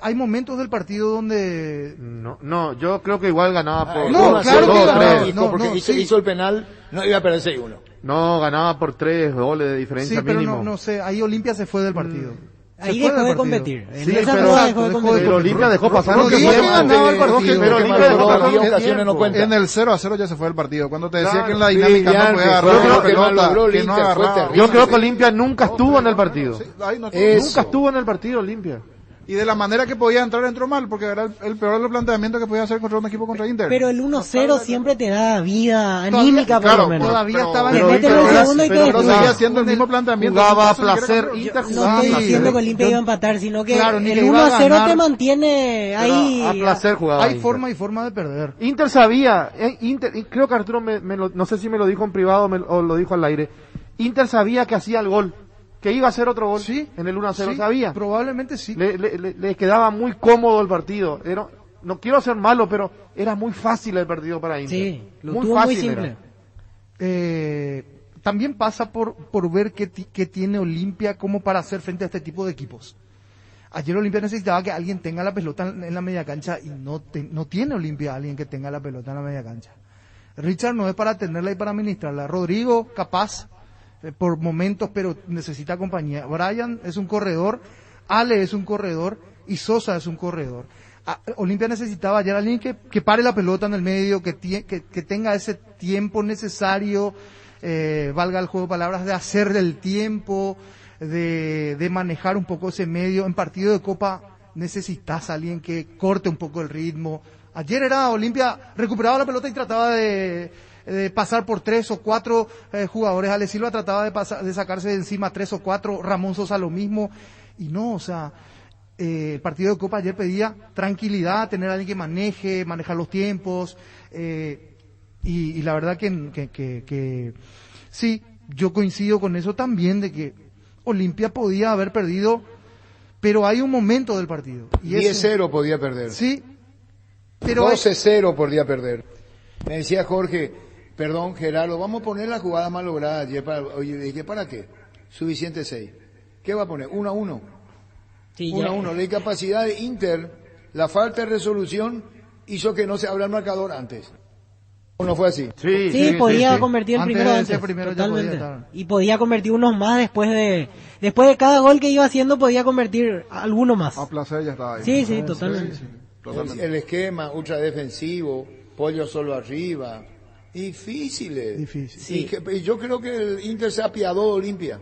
hay momentos del partido donde... No, yo creo que igual ganaba por... No, claro que ganaba. Porque hizo el penal, no iba a perder 6-1. No, ganaba por 3 goles de diferencia mínimo. Sí, pero no sé, ahí Olimpia se fue del partido. Ahí dejó de competir. Sí, pero Olimpia dejó pasar un tiempo. Pero Olimpia dejó pasar ocasiones no cuenta. En el 0-0 ya se fue el partido. Cuando te decía que en la dinámica no puede agarrar la pelota, que no agarraba. Yo creo que Olimpia nunca estuvo en el partido. Nunca estuvo en el partido Olimpia. Y de la manera que podía entrar, entró mal, porque era el peor de los planteamientos que podía hacer contra un equipo contra Inter. Pero el 1-0 siempre te da vida anímica, por lo menos. Todavía estaba en el segundo y te pero seguía haciendo el mismo planteamiento. Jugaba a placer, Inter jugaba no estoy diciendo que Olimpia iba a empatar, sino que claro, el 1-0 te mantiene ahí. A placer jugaba. Hay forma y forma de perder. Inter sabía, creo que Arturo no sé si me lo dijo en privado o lo dijo al aire. Inter sabía que hacía el gol, que iba a hacer otro gol en el 1-0, sabía. Probablemente sí. Le quedaba muy cómodo el partido. No quiero ser malo, pero era muy fácil el partido para Inter. Sí, lo muy tuvo fácil muy simple. También pasa por ver qué tiene Olimpia como para hacer frente a este tipo de equipos. Ayer Olimpia necesitaba que alguien tenga la pelota en la media cancha y no tiene Olimpia alguien que tenga la pelota en la media cancha. Richard no es para tenerla y para administrarla. Rodrigo, capaz, por momentos, pero necesita compañía. Brian es un corredor, Ale es un corredor y Sosa es un corredor. Olimpia necesitaba ayer alguien que pare la pelota en el medio, que tenga ese tiempo necesario, valga el juego de palabras, de hacer del tiempo, de manejar un poco ese medio. En partido de Copa necesitas a alguien que corte un poco el ritmo. Ayer era Olimpia, recuperaba la pelota y trataba de pasar por 3 o 4 jugadores. Ale Silva trataba de sacarse de encima 3 o 4, Ramón Sosa lo mismo, y no, o sea, el partido de Copa ayer pedía tranquilidad, tener a alguien que manejar los tiempos, y la verdad que sí, yo coincido con eso también, de que Olimpia podía haber perdido, pero hay un momento del partido. 10-0 podía perder. Sí, pero 12-0 podía perder. Me decía Jorge, perdón Gerardo, vamos a poner la jugada más lograda ayer. Oye, dije, ¿para qué? Suficiente 6. ¿Qué va a poner? 1-1. Sí, 1-1. La incapacidad de Inter, la falta de resolución, hizo que no se abra el marcador antes. ¿O no fue así? Sí, podía convertir el Antes primero ya podía totalmente. estar. Y podía convertir unos más después de cada gol que iba haciendo, podía convertir alguno más. A placer ya estaba ahí. Sí, totalmente. Totalmente. El esquema ultra defensivo, pollo solo arriba, difíciles. Difícil. Y yo creo que el Inter se apiadó de Olimpia.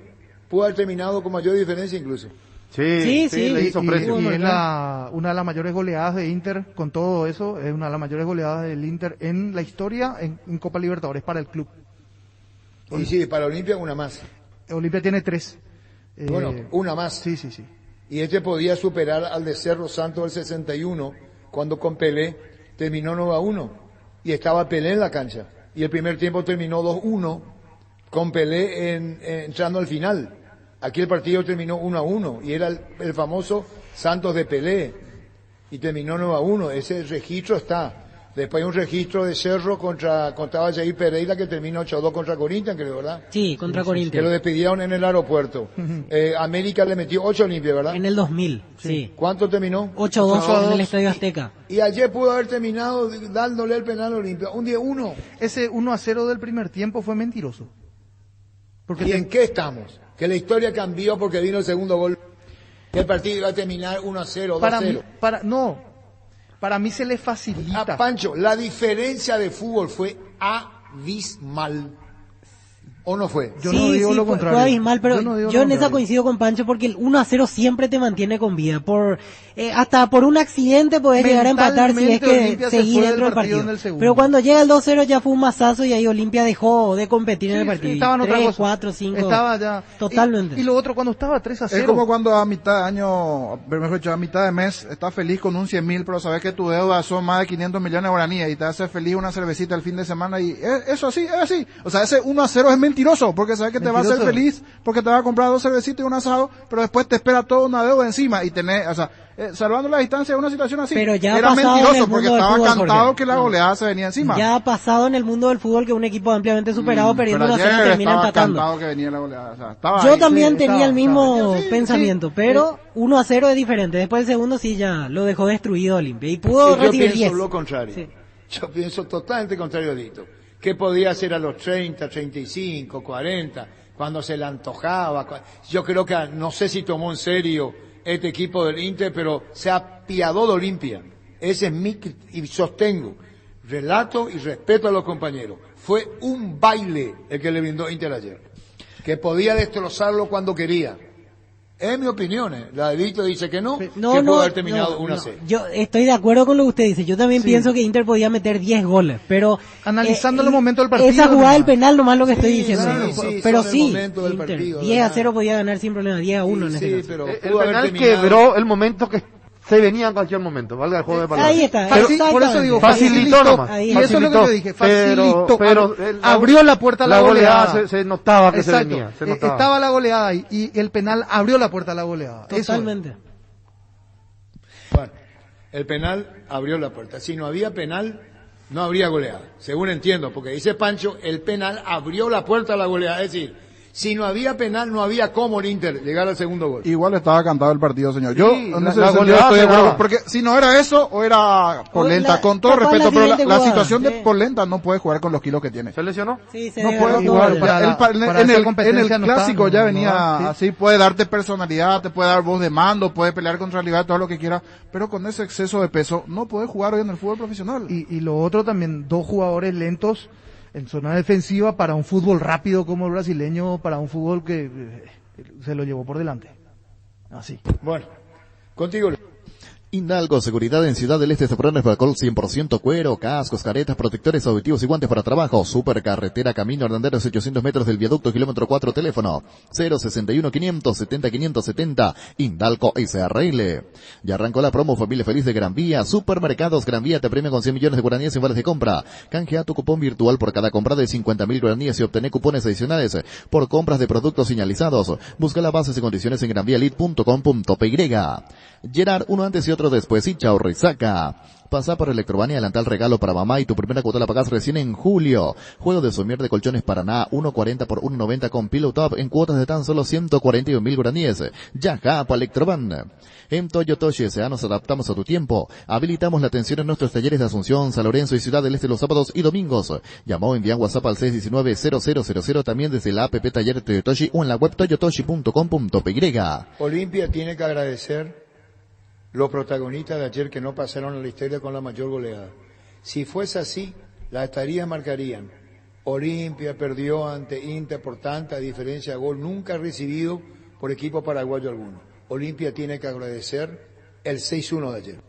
Pudo haber terminado con mayor diferencia incluso. Sí. Le hizo precio. Y es una de las mayores goleadas de Inter, con todo eso, es una de las mayores goleadas del Inter en la historia en Copa Libertadores para el club. Y sí, para Olimpia una más. Olimpia tiene 3. Bueno, una más. Sí. Y este podía superar al de Cerro Santos del 61, cuando con Pelé terminó 9-1. Y estaba Pelé en la cancha. Y el primer tiempo terminó 2-1, con Pelé entrando al final. Aquí el partido terminó 1-1, y era el famoso Santos de Pelé. Y terminó 9-1. Ese registro está. Después hay un registro de Cerro contra Jair Pereira que terminó 8-2 contra Corinthians, creo, ¿verdad? Sí, contra Que Corinthians. lo despidieron en el aeropuerto. América le metió 8 a Olimpia, ¿verdad? En el 2000, sí. ¿Cuánto terminó? 8-2 en el Estadio Azteca. Y ayer pudo haber terminado dándole el penal a Olimpia. Un 10-1. Ese 1-0 del primer tiempo fue mentiroso. Porque ¿Y en qué estamos? Que la historia cambió porque vino el segundo gol. Que el partido iba a terminar 1-0, 2-0. Para mí se le facilita. A Pancho, la diferencia de fútbol fue abismal. ¿O no fue? Yo no digo lo contrario. Fue abismal, pero Yo no digo yo lo en esa contrario. coincido con Pancho porque el 1-0 siempre te mantiene con vida. Hasta por un accidente podés llegar a empatar si es Mentalmente que Olimpia se seguís fue del dentro del partido partido. en el segundo. Pero cuando llega el 2-0 ya fue un masazo y ahí Olimpia dejó de competir en el Sí, partido. estaba en otra 3, cosa. 4, 5. Estaba ya. Totalmente. Y lo otro, cuando estaba 3-0. Es como cuando a mitad de año, mejor dicho, a mitad de mes, estás feliz con un 100.000, pero sabes que tu deuda son más de 500 millones de guaraníes y te hace feliz una cervecita el fin de semana y eso así, es así. O sea, ese 1-0 es mentiroso, porque sabes que te va a hacer feliz, porque te va a comprar 2 cervecitas y un asado, pero después te espera toda una deuda encima y tenés, o sea, salvando la distancia de una situación así. Pero ya ha era pasado en el mentiroso mundo porque del estaba fútbol, cantado Jorge. que la goleada se venía encima. Ya ha pasado en el mundo del fútbol que un equipo ampliamente superado perdiendo Pero 1-0 ayer termina estaba empatando. cantado que venía la goleada, o sea, estaba Yo ahí. también sí, tenía estaba, el mismo estaba. Sí, pensamiento, sí, pero 1-0 es diferente. Después el segundo sí ya lo dejó destruido Olimpia y pudo Yo recibir pienso 10. lo contrario. Sí. Yo pienso totalmente contrario a Dito. ¿Qué podía hacer a los 30, 35, 40, cuando se le antojaba? Yo creo que no sé si tomó en serio este equipo del Inter, pero se apiadó de Olimpia. Ese es y sostengo, relato y respeto a los compañeros. Fue un baile el que le brindó Inter ayer, que podía destrozarlo cuando quería. Es mi opinión, La de Dito dice que no, que pudo haber terminado 1-0. Yo estoy de acuerdo con lo que usted dice. Yo también pienso que Inter podía meter 10 goles, pero Analizando los momentos del partido, esa jugada del nomás. penal nomás lo que estoy Sí, diciendo. sí, Pero son el sí, momento del Inter, partido, 10-0 ¿verdad? podía ganar sin problema, 10-1 en ese Sí, caso. pero El pudo haber penal terminado. quebró el momento que se venía en cualquier momento, valga el juego de palabras. Ahí está, Pero, exactamente. por eso digo, Facilitó nomás. Ahí Y eso es lo que yo dije, facilitó. Pero abrió la puerta a la goleada. se notaba que Exacto. se venía. Se notaba. Estaba la goleada ahí y el penal abrió la puerta a la goleada. Eso es. Totalmente. Bueno, el penal abrió la puerta. Si no había penal, no habría goleada. Según entiendo, porque dice Pancho, el penal abrió la puerta a la goleada. Es decir, si no había penal, no había cómo el Inter llegar al segundo gol. Igual estaba cantado el partido, señor. Yo, Sí, en la ese sentido, goleada estoy de se acuerdo. daba. Porque si no era eso, o era Polenta. Con todo capaz respeto, la pero siguiente la jugada, situación de sí. Polenta no puede jugar con los kilos que tiene. ¿Se lesionó? Sí, se No desgarró puede todo jugar. ya. para Ya, la- para en esa el competencia no clásico está, ya no, venía no, sí. así, puede darte personalidad, te puede dar voz de mando, puede pelear contra el rival, todo lo que quiera, pero con ese exceso de peso no puede jugar hoy en el fútbol profesional. Y lo otro también, 2 jugadores lentos en zona defensiva para un fútbol rápido como el brasileño, para un fútbol que se lo llevó por delante. Así. Bueno, contigo. Indalco Seguridad en Ciudad del Este, Zaporrones para alcohol 100% cuero, cascos, caretas, protectores auditivos y guantes para trabajo. Supercarretera Camino Hernández 800 metros del viaducto, kilómetro 4, teléfono 061 570 570. Indalco SRL. Ya arrancó la promo Familia Feliz de Gran Vía. Supermercados Gran Vía te premia con 100 millones de guaraníes en vales de compra. Canjea tu cupón virtual por cada compra de 50.000 guaraníes y obtener cupones adicionales por compras de productos señalizados. Busca las bases y condiciones en granvialit.com.py. Gerard, uno antes y otro después, y chao Rizaca. Pasa por Electrobania, adelantar regalo para mamá y tu primera cuota la pagas recién en julio. Juego de somier de colchones Paraná, 1.40 por 1.90 con Pillow Top en cuotas de tan solo 141.000 guaraníes. Ya, para Electroban. En Toyotoshi S.A. nos adaptamos a tu tiempo. Habilitamos la atención en nuestros talleres de Asunción, San Lorenzo y Ciudad del Este los sábados y domingos. Llama o envía WhatsApp al 619-0000 también desde la app Taller Toyotoshi o en la web toyotoshi.com.py. Olimpia tiene que agradecer los protagonistas de ayer que no pasaron a la historia con la mayor goleada. Si fuese así, las estadísticas marcarían: Olimpia perdió ante Inter por tanta diferencia de gol nunca recibido por equipo paraguayo alguno. Olimpia tiene que agradecer el 6-1 de ayer.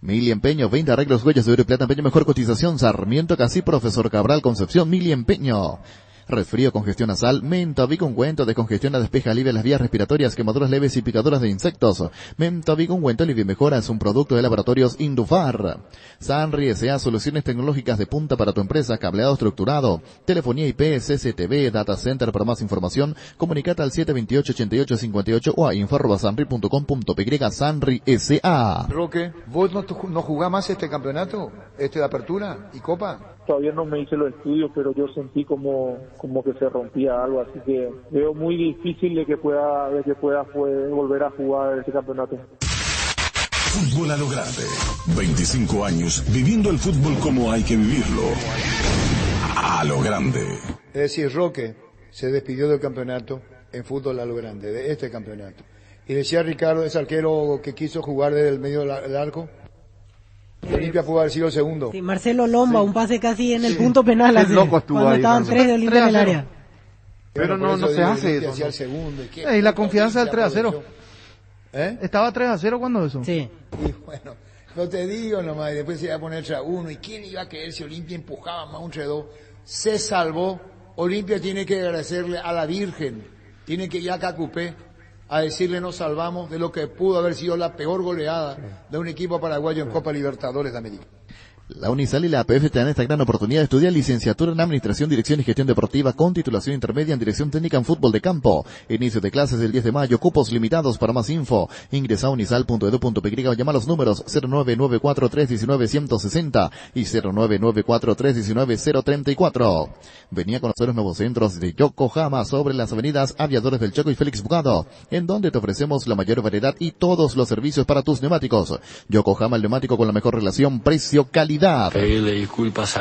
Mili Empeño, 20 arreglos, huellas de oro y plata, empeño, mejor cotización, Sarmiento Casí, Profesor Cabral, Concepción, Mili Empeño. Resfrío, congestión nasal, Mentavic ungüento de congestión despeja, alivia las vías respiratorias, quemaduras leves y picaduras de insectos. Mentavic ungüento alivia y mejora, es un producto de laboratorios Indufar. Sanri S.A. Soluciones tecnológicas de punta para tu empresa, cableado estructurado, telefonía IP, CCTV, data center. Para más información, comunicate al 728-8858 o a info@sanri.com.py. Sanri S.A. Roque, ¿vos no jugás más este campeonato? ¿Este de apertura y copa? Todavía no me hice los estudios, pero yo sentí como que se rompía algo, así que veo muy difícil de que pueda volver a jugar este campeonato. Fútbol a lo grande. 25 años viviendo el fútbol como hay que vivirlo. A lo grande. Es decir, Roque se despidió del campeonato en fútbol a lo grande, de este campeonato. Y decía Ricardo, ese arquero que quiso jugar desde el medio del arco. Olimpia pudo haber sido el segundo. Sí, Marcelo Lomba, un pase casi en el punto penal. Qué loco estuvo cuando ahí, estaban 3 de Olimpia en el área. Pero Bueno, no se hace eso. El segundo, Y la confianza del 3-0. ¿Eh? Estaba 3-0 cuando eso. Sí. Y bueno, no te digo nomás, y después se iba a poner 3-1. ¿Y quién iba a creer si Olimpia empujaba más un 3-2? Se salvó. Olimpia tiene que agradecerle a la Virgen, tiene que ir a Cacupé a decirle nos salvamos de lo que pudo haber sido la peor goleada de un equipo paraguayo en Copa Libertadores de América. La Unisal y la APF te dan esta gran oportunidad de estudiar licenciatura en Administración, Dirección y Gestión Deportiva con titulación intermedia en Dirección Técnica en Fútbol de Campo. Inicio de clases el 10 de mayo, cupos limitados. Para más info, ingresa a unisal.edu.py o llama a los números 0994-319-160 y 0994-319-034. Venía a conocer los nuevos centros de Yokohama sobre las avenidas Aviadores del Chaco y Félix Bugado, en donde te ofrecemos la mayor variedad y todos los servicios para tus neumáticos. Yokohama, el neumático con la mejor relación precio-calidad. Pedirle disculpas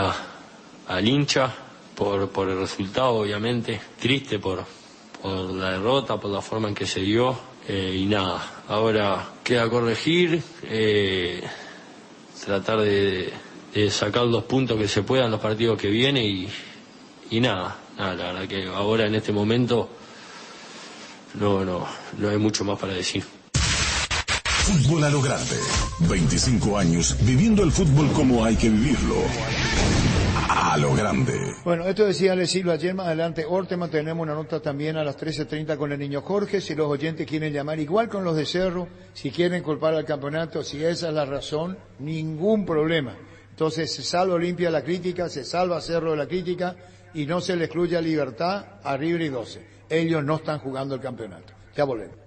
al hincha por el resultado, obviamente. Triste por la derrota, por la forma en que se dio. Y nada, ahora queda corregir, tratar de sacar los puntos que se puedan en los partidos que vienen y nada, la verdad que ahora en este momento no hay mucho más para decir. Fútbol a lo grande. 25 años viviendo el fútbol como hay que vivirlo. A lo grande. Bueno, esto decía Ale Silva ayer, más adelante Ortema, tenemos una nota también a las 13:30 con el niño Jorge, si los oyentes quieren llamar, igual con los de Cerro, si quieren culpar al campeonato, si esa es la razón, ningún problema. Entonces se salva Olimpia de la crítica, se salva Cerro de la crítica y no se le excluye a Libertad, a River y 12. Ellos no están jugando el campeonato. Ya volvemos.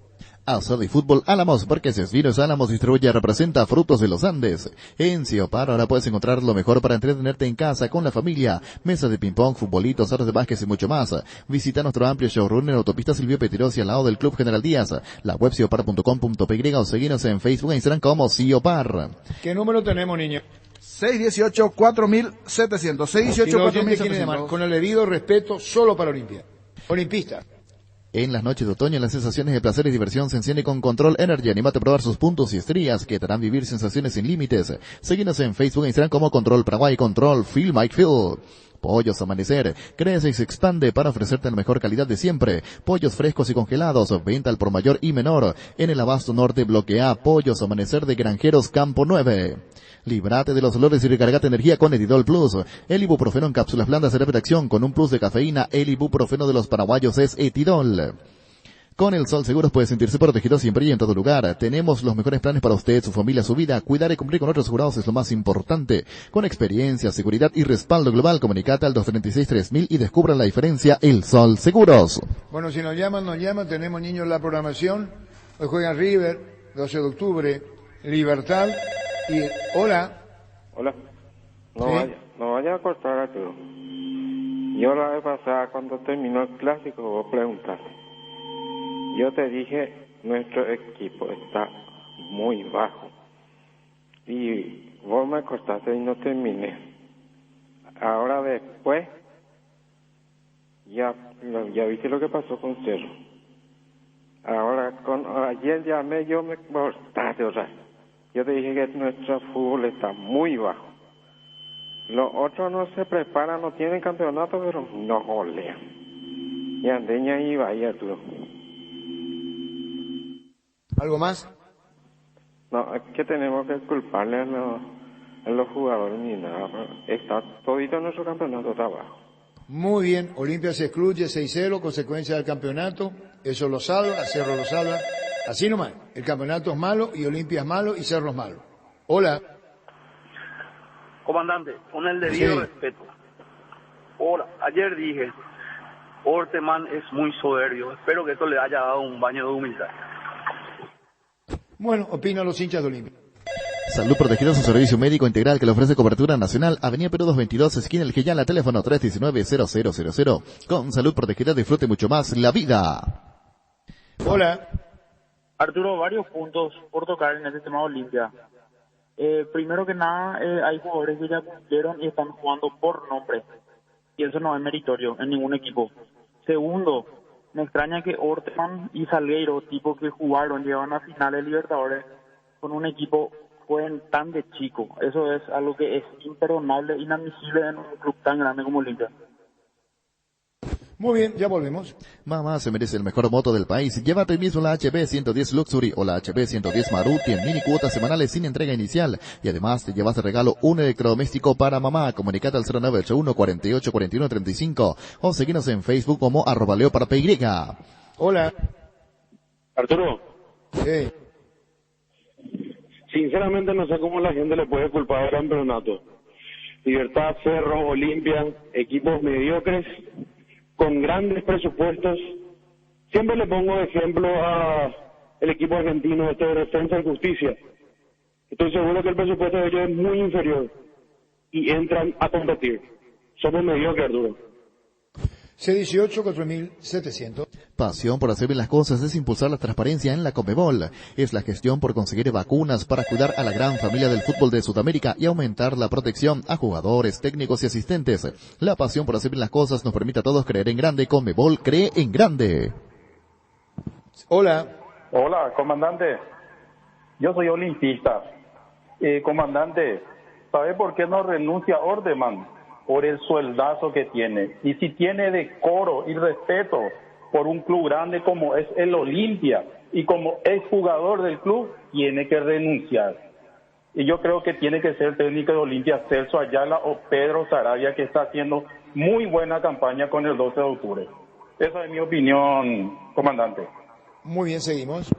Asado y fútbol Álamos, Marqueses Vinos Álamos distribuye, representa Frutos de los Andes. En Ciopar ahora puedes encontrar lo mejor para entretenerte en casa con la familia. Mesas de ping-pong, futbolitos, horas de básquet y mucho más. Visita nuestro amplio showroom en Autopista Silvio Petirosi al lado del Club General Díaz. La web ciopar.com.py o seguinos en Facebook e Instagram como Ciopar. ¿Qué número tenemos, niño? 618-4700. 618-4700. Con el debido respeto, solo para Olimpia. Olimpista. En las noches de otoño, las sensaciones de placer y diversión se encienden con Control Energy. Anímate a probar sus puntos y estrías que te harán vivir sensaciones sin límites. Síguenos en Facebook e Instagram como Control Paraguay, Control Feel Mike Feel. Pollos Amanecer, crece y se expande para ofrecerte la mejor calidad de siempre. Pollos frescos y congelados, venta al por mayor y menor. En el Abasto Norte, Bloque A, Pollos Amanecer de Granjeros Campo 9. Líbrate de los dolores y recargate energía con Edidol Plus. El ibuprofeno en cápsulas blandas de acción con un plus de cafeína. El ibuprofeno de los paraguayos es Etidol. Con el Sol Seguros puede sentirse protegido siempre y en todo lugar. Tenemos los mejores planes para usted, su familia, su vida. Cuidar y cumplir con otros asegurados es lo más importante. Con experiencia, seguridad y respaldo global, comunicate al 236-3000 y descubra la diferencia. El Sol Seguros. Bueno, si nos llaman. Tenemos niños en la programación. Hoy juegan River, 12 de octubre, Libertad y... Hola. Hola. ¿Sí? No vaya a cortar a todo. Yo la vez pasada, cuando terminó el clásico, vos preguntaste. Yo te dije, nuestro equipo está muy bajo. Y vos me cortaste y no terminé. Ahora después, ya viste lo que pasó con Cerro. Ahora, ayer llamé, yo me cortaste otra vez. Yo te dije que nuestro fútbol está muy bajo. Los otros no se preparan, no tienen campeonato, pero no golean. Y Andeña y Bahía, tú. ¿Algo más? No, es que tenemos que culparle a los jugadores ni nada. Está todito nuestro campeonato está abajo. Muy bien, Olimpia se excluye 6-0, consecuencia del campeonato, eso lo salva, Cerro lo salva, así nomás, el campeonato es malo y Olimpia es malo y Cerro es malo. Hola. Comandante, con el debido Sí. respeto. Hola, ayer dije, Orteman es muy soberbio, espero que esto le haya dado un baño de humildad. Bueno, opinan los hinchas de Olimpia. Salud Protegida es un servicio médico integral que le ofrece cobertura nacional. Avenida Perú 222, esquina El Geyala, teléfono 319-0000. Con Salud Protegida disfrute mucho más la vida. Hola. Arturo, varios puntos por tocar en este tema de Olimpia. Primero que nada, hay jugadores que ya cumplieron y están jugando por nombre. Y eso no es meritorio en ningún equipo. Segundo, me extraña que Orteman y Salgueiro, tipo que jugaron, llevan a finales Libertadores con un equipo jueguen tan de chico. Eso es algo que es imperdonable, inadmisible en un club tan grande como Olimpia. Muy bien, ya volvemos. Mamá se merece el mejor moto del país. Llévate hoy mismo la HB 110 Luxury o la HB 110 Maruti en mini cuotas semanales sin entrega inicial. Y además te llevas de regalo un electrodoméstico para mamá. Comunicate al 0981 48 41 35 o seguinos en Facebook como @leoparapy. Hola. Arturo. Sí. Sinceramente no sé cómo la gente le puede culpar al campeonato. Libertad, Cerro, Olimpia, equipos mediocres, con grandes presupuestos. Siempre le pongo de ejemplo a el equipo argentino de Defensa y Justicia. Estoy seguro que el presupuesto de ellos es muy inferior y entran a competir. Somos mediocres, Arturo. C18 4700. Pasión por hacer bien las cosas es impulsar la transparencia en la Conmebol. Es la gestión por conseguir vacunas para cuidar a la gran familia del fútbol de Sudamérica y aumentar la protección a jugadores, técnicos y asistentes. La pasión por hacer bien las cosas nos permite a todos creer en grande. Conmebol cree en grande. Hola. Hola, comandante. Yo soy olimpista. Comandante, ¿sabe por qué no renuncia Ordeman? Por el sueldazo que tiene. Y si tiene decoro y respeto por un club grande como es el Olimpia y como es jugador del club, tiene que renunciar. Y yo creo que tiene que ser técnico de Olimpia Celso Ayala o Pedro Sarabia, que está haciendo muy buena campaña con el 12 de octubre. Esa es mi opinión, comandante. Muy bien, seguimos.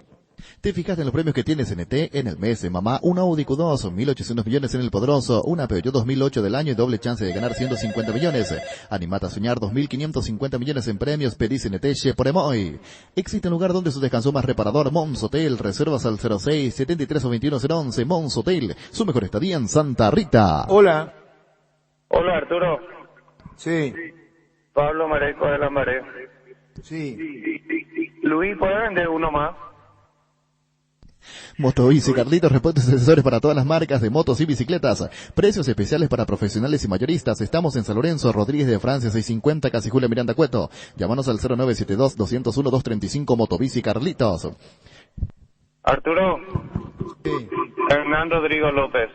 ¿Te fijaste en los premios que tiene CNT? En el mes de mamá, una Audi Q2, 1.800 millones en el Poderoso, una Peugeot 2008 del año y doble chance de ganar 150 millones. Animate a soñar 2.550 millones en premios, pedí CNT por Emoy. Existe un lugar donde su descanso más reparador, Mons Hotel, reservas al 06 73 o 21 011, Mons Hotel, su mejor estadía en Santa Rita. Hola. Hola, Arturo. Sí. Pablo Mareco de la Marea. Sí. Luis, ¿puede vender uno más? Motobici Carlitos, repuestos y accesorios para todas las marcas de motos y bicicletas. Precios especiales para profesionales y mayoristas. Estamos en San Lorenzo, Rodríguez de Francia, 650, casi Julia Miranda Cueto. Llámanos al 0972-201-235, Motobici Carlitos. Arturo. Sí. Hernán Rodrigo López.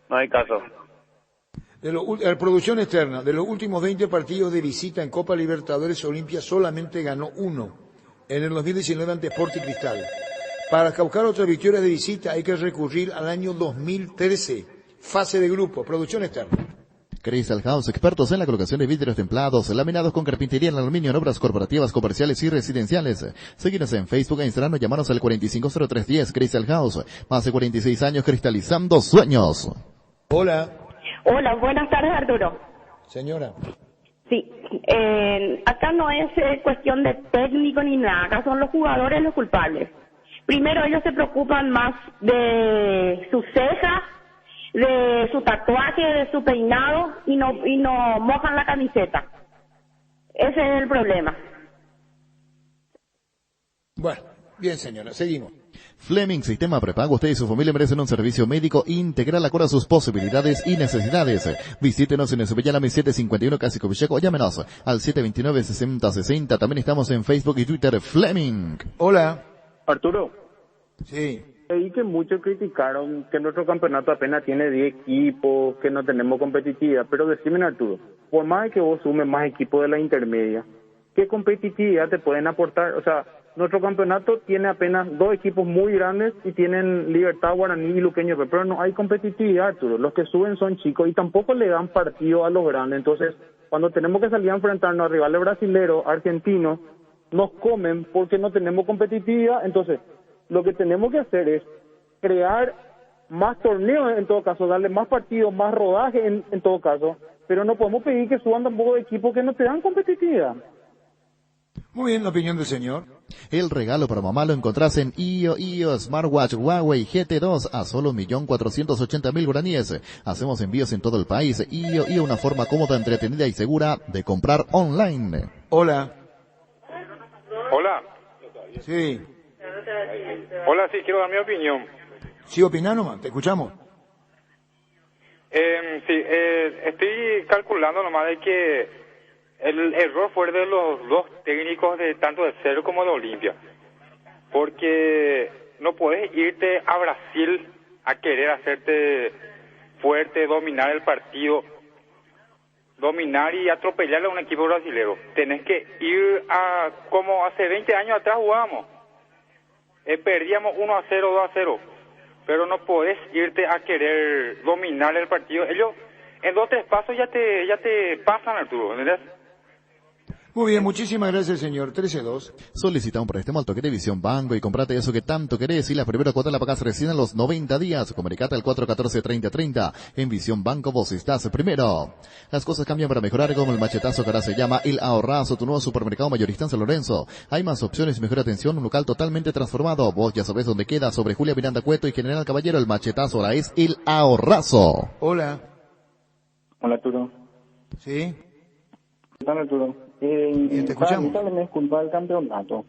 No hay caso. Producción externa. De los últimos 20 partidos de visita en Copa Libertadores, Olimpia solamente ganó uno. En el 2019 ante Sporting Cristal. Para buscar otras victorias de visita hay que recurrir al año 2013, fase de grupo, producción externa. Crystal House, expertos en la colocación de vidrios templados, laminados con carpintería en aluminio en obras corporativas, comerciales y residenciales. Síguenos en Facebook e Instagram o llamanos al 450310 Crystal House. Más de 46 años cristalizando sueños. Hola. Hola, buenas tardes, Arturo. Señora. Sí, acá no es cuestión de técnico ni nada, acá son los jugadores los culpables. Primero ellos se preocupan más de su ceja, de su tatuaje, de su peinado y no mojan la camiseta. Ese es el problema. Bueno, bien señora, seguimos. Fleming Sistema Prepago. Usted y su familia merecen un servicio médico integral acorde a sus posibilidades y necesidades. Visítenos en el Subellana 751 Casi Covicheco o llámenos al 729-6060. También estamos en Facebook y Twitter. Fleming. Hola. Arturo. Sí. Leí que muchos criticaron que nuestro campeonato apenas tiene 10 equipos, que no tenemos competitividad, pero decime, Arturo, por más que vos sumes más equipos de la intermedia, ¿qué competitividad te pueden aportar? O sea, nuestro campeonato tiene apenas 2 equipos muy grandes y tienen Libertad, Guaraní y Luqueño, pero no hay competitividad, Arturo. Los que suben son chicos y tampoco le dan partido a los grandes, entonces cuando tenemos que salir a enfrentarnos a rivales brasileños, argentinos, nos comen porque no tenemos competitividad. Entonces, lo que tenemos que hacer es crear más torneos en todo caso, darle más partidos, más rodaje en todo caso, pero no podemos pedir que suban tampoco de equipos que no te dan competitividad. Muy bien, la opinión del señor. El regalo para mamá lo encontrás en IO Smartwatch Huawei GT2 a solo 1.480.000 guaraníes. Hacemos envíos en todo el país. IO, una forma cómoda, entretenida y segura de comprar online. Hola. Hola. Sí. Hola, sí, quiero dar mi opinión. Sí, opina nomás, te escuchamos. Estoy calculando nomás de que el error fue de los dos técnicos, de tanto de Cero como de Olimpia, porque no puedes irte a Brasil a querer hacerte fuerte, dominar el partido, dominar y atropellarle a un equipo brasileño. Tenés que ir a como hace 20 años atrás jugábamos, perdíamos 1-0, 2-0, pero no podés irte a querer dominar el partido. Ellos en 2 o 3 pasos ya te pasan, Arturo, ¿entendés? Muy bien, muchísimas gracias, señor. 13-2. Solicita un préstamo al toque de Visión Banco y comprate eso que tanto querés, y la primera cuota la pagás recién a los 90 días. Comunicate al 414-3030. En Visión Banco vos estás primero. Las cosas cambian para mejorar, como el machetazo que ahora se llama El Ahorrazo, tu nuevo supermercado mayorista en San Lorenzo. Hay más opciones y mejor atención, un local totalmente transformado. Vos ya sabés dónde queda, sobre Julia Miranda Cueto y General Caballero. El machetazo ahora es El Ahorrazo. Hola. Hola, Arturo. Sí. ¿Qué tal, Arturo? Te escuchamos. Para mí también es culpa del campeonato,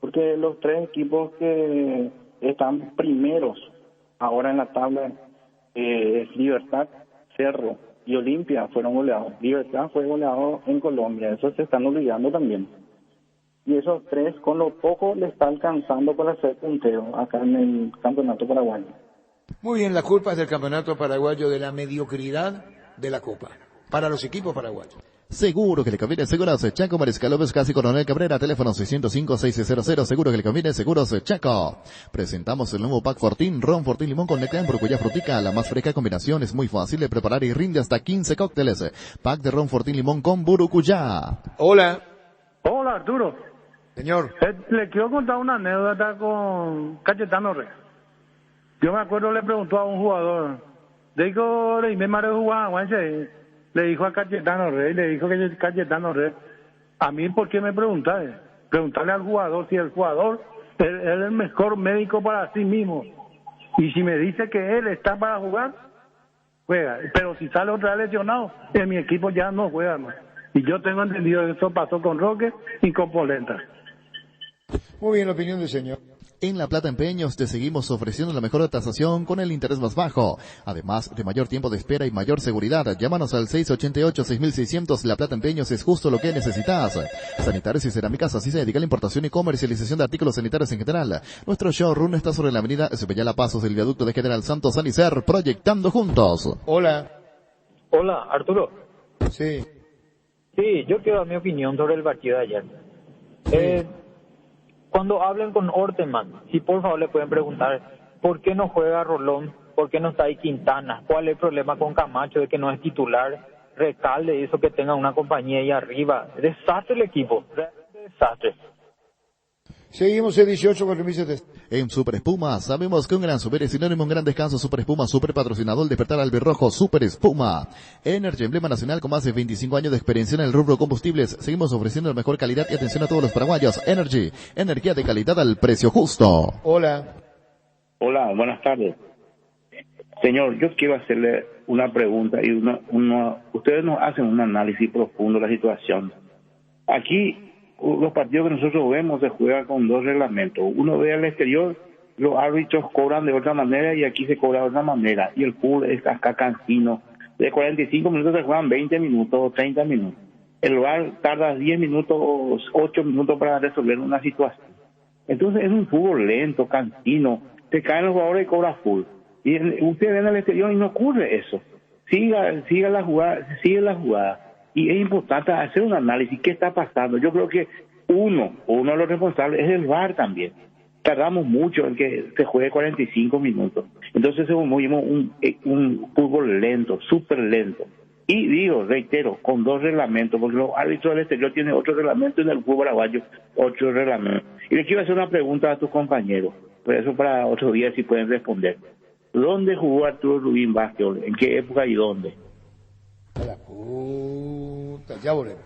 porque los 3 equipos que están primeros ahora en la tabla es Libertad, Cerro y Olimpia fueron goleados. Libertad fue goleado en Colombia, eso se están olvidando también. Y esos 3 con lo poco le está alcanzando para ser puntero acá en el campeonato paraguayo. Muy bien, la culpa es del campeonato paraguayo, de la mediocridad de la Copa para los equipos paraguayos. Seguro que le conviene Seguros Chaco, Mariscal López, Casi Coronel Cabrera, teléfono 605-600. Seguro que le conviene Seguros Chaco. Presentamos el nuevo Pack Fortín, Ron Fortín Limón con Neclean Brucuya Frutica. La más fresca combinación, es muy fácil de preparar y rinde hasta 15 cócteles. Pack de Ron Fortín Limón con Burucuyá. Hola. Hola, Arturo. Señor. Le quiero contar una anécdota con Cayetano Rey. Yo me acuerdo, le preguntó a un jugador, le dijo a Cayetano Rey, le dijo que Cayetano Rey, a mí, ¿por qué me preguntáis? Preguntarle al jugador si el jugador es el mejor médico para sí mismo. Y si me dice que él está para jugar, juega. Pero si sale otra vez lesionado, en mi equipo ya no juega más. Y yo tengo entendido que eso pasó con Roque y con Polenta. Muy bien, la opinión del señor. En La Plata Empeños te seguimos ofreciendo la mejor tasación con el interés más bajo. Además de mayor tiempo de espera y mayor seguridad. Llámanos al 688-6600. La Plata Empeños es justo lo que necesitas. Sanitarios y cerámicas, así se dedica a la importación y comercialización de artículos sanitarios en general. Nuestro showroom está sobre la avenida Cepillala Pasos del viaducto de General Santos Sanicer, proyectando juntos. Hola. Hola, Arturo. Sí. Sí, yo quiero dar mi opinión sobre el partido de ayer. Cuando hablen con Orteman, si por favor le pueden preguntar por qué no juega Rolón, por qué no está ahí Quintana, cuál es el problema con Camacho de que no es titular, Recalde, eso que tenga una compañía ahí arriba. Desastre el equipo, desastre. Seguimos el 18 con remises de... En Super Espuma, sabemos que un gran super es sinónimo, un gran descanso. Super Espuma, super patrocinador, despertar albirrojo, Super Espuma. Energy, emblema nacional con más de 25 años de experiencia en el rubro combustibles. Seguimos ofreciendo la mejor calidad y atención a todos los paraguayos. Energy, energía de calidad al precio justo. Hola. Hola, buenas tardes. Señor, yo quiero hacerle una pregunta y ustedes nos hacen un análisis profundo de la situación. Aquí, los partidos que nosotros vemos se juegan con 2 reglamentos. Uno ve al exterior, los árbitros cobran de otra manera y aquí se cobra de otra manera. Y el fútbol es acá cansino. De 45 minutos se juegan 20 minutos o 30 minutos. El VAR tarda 10 minutos o 8 minutos para resolver una situación. Entonces es un fútbol lento, cansino. Se caen los jugadores y cobra full. Y ustedes ven al exterior y no ocurre eso. Siga la jugada. Y es importante hacer un análisis. ¿Qué está pasando? Yo creo que uno de los responsables es el VAR también. Tardamos mucho en que se juegue 45 minutos. Entonces se movimos un fútbol lento, súper lento. Y digo, reitero, con 2 reglamentos, porque los árbitros del exterior tienen otro reglamento y en el fútbol paraguayo otro reglamento. Y le quiero hacer una pregunta a tus compañeros, pero eso para otro día si pueden responder. ¿Dónde jugó Arturo Rubín Vázquez? ¿En qué época y dónde? A la puta, ya volvemos.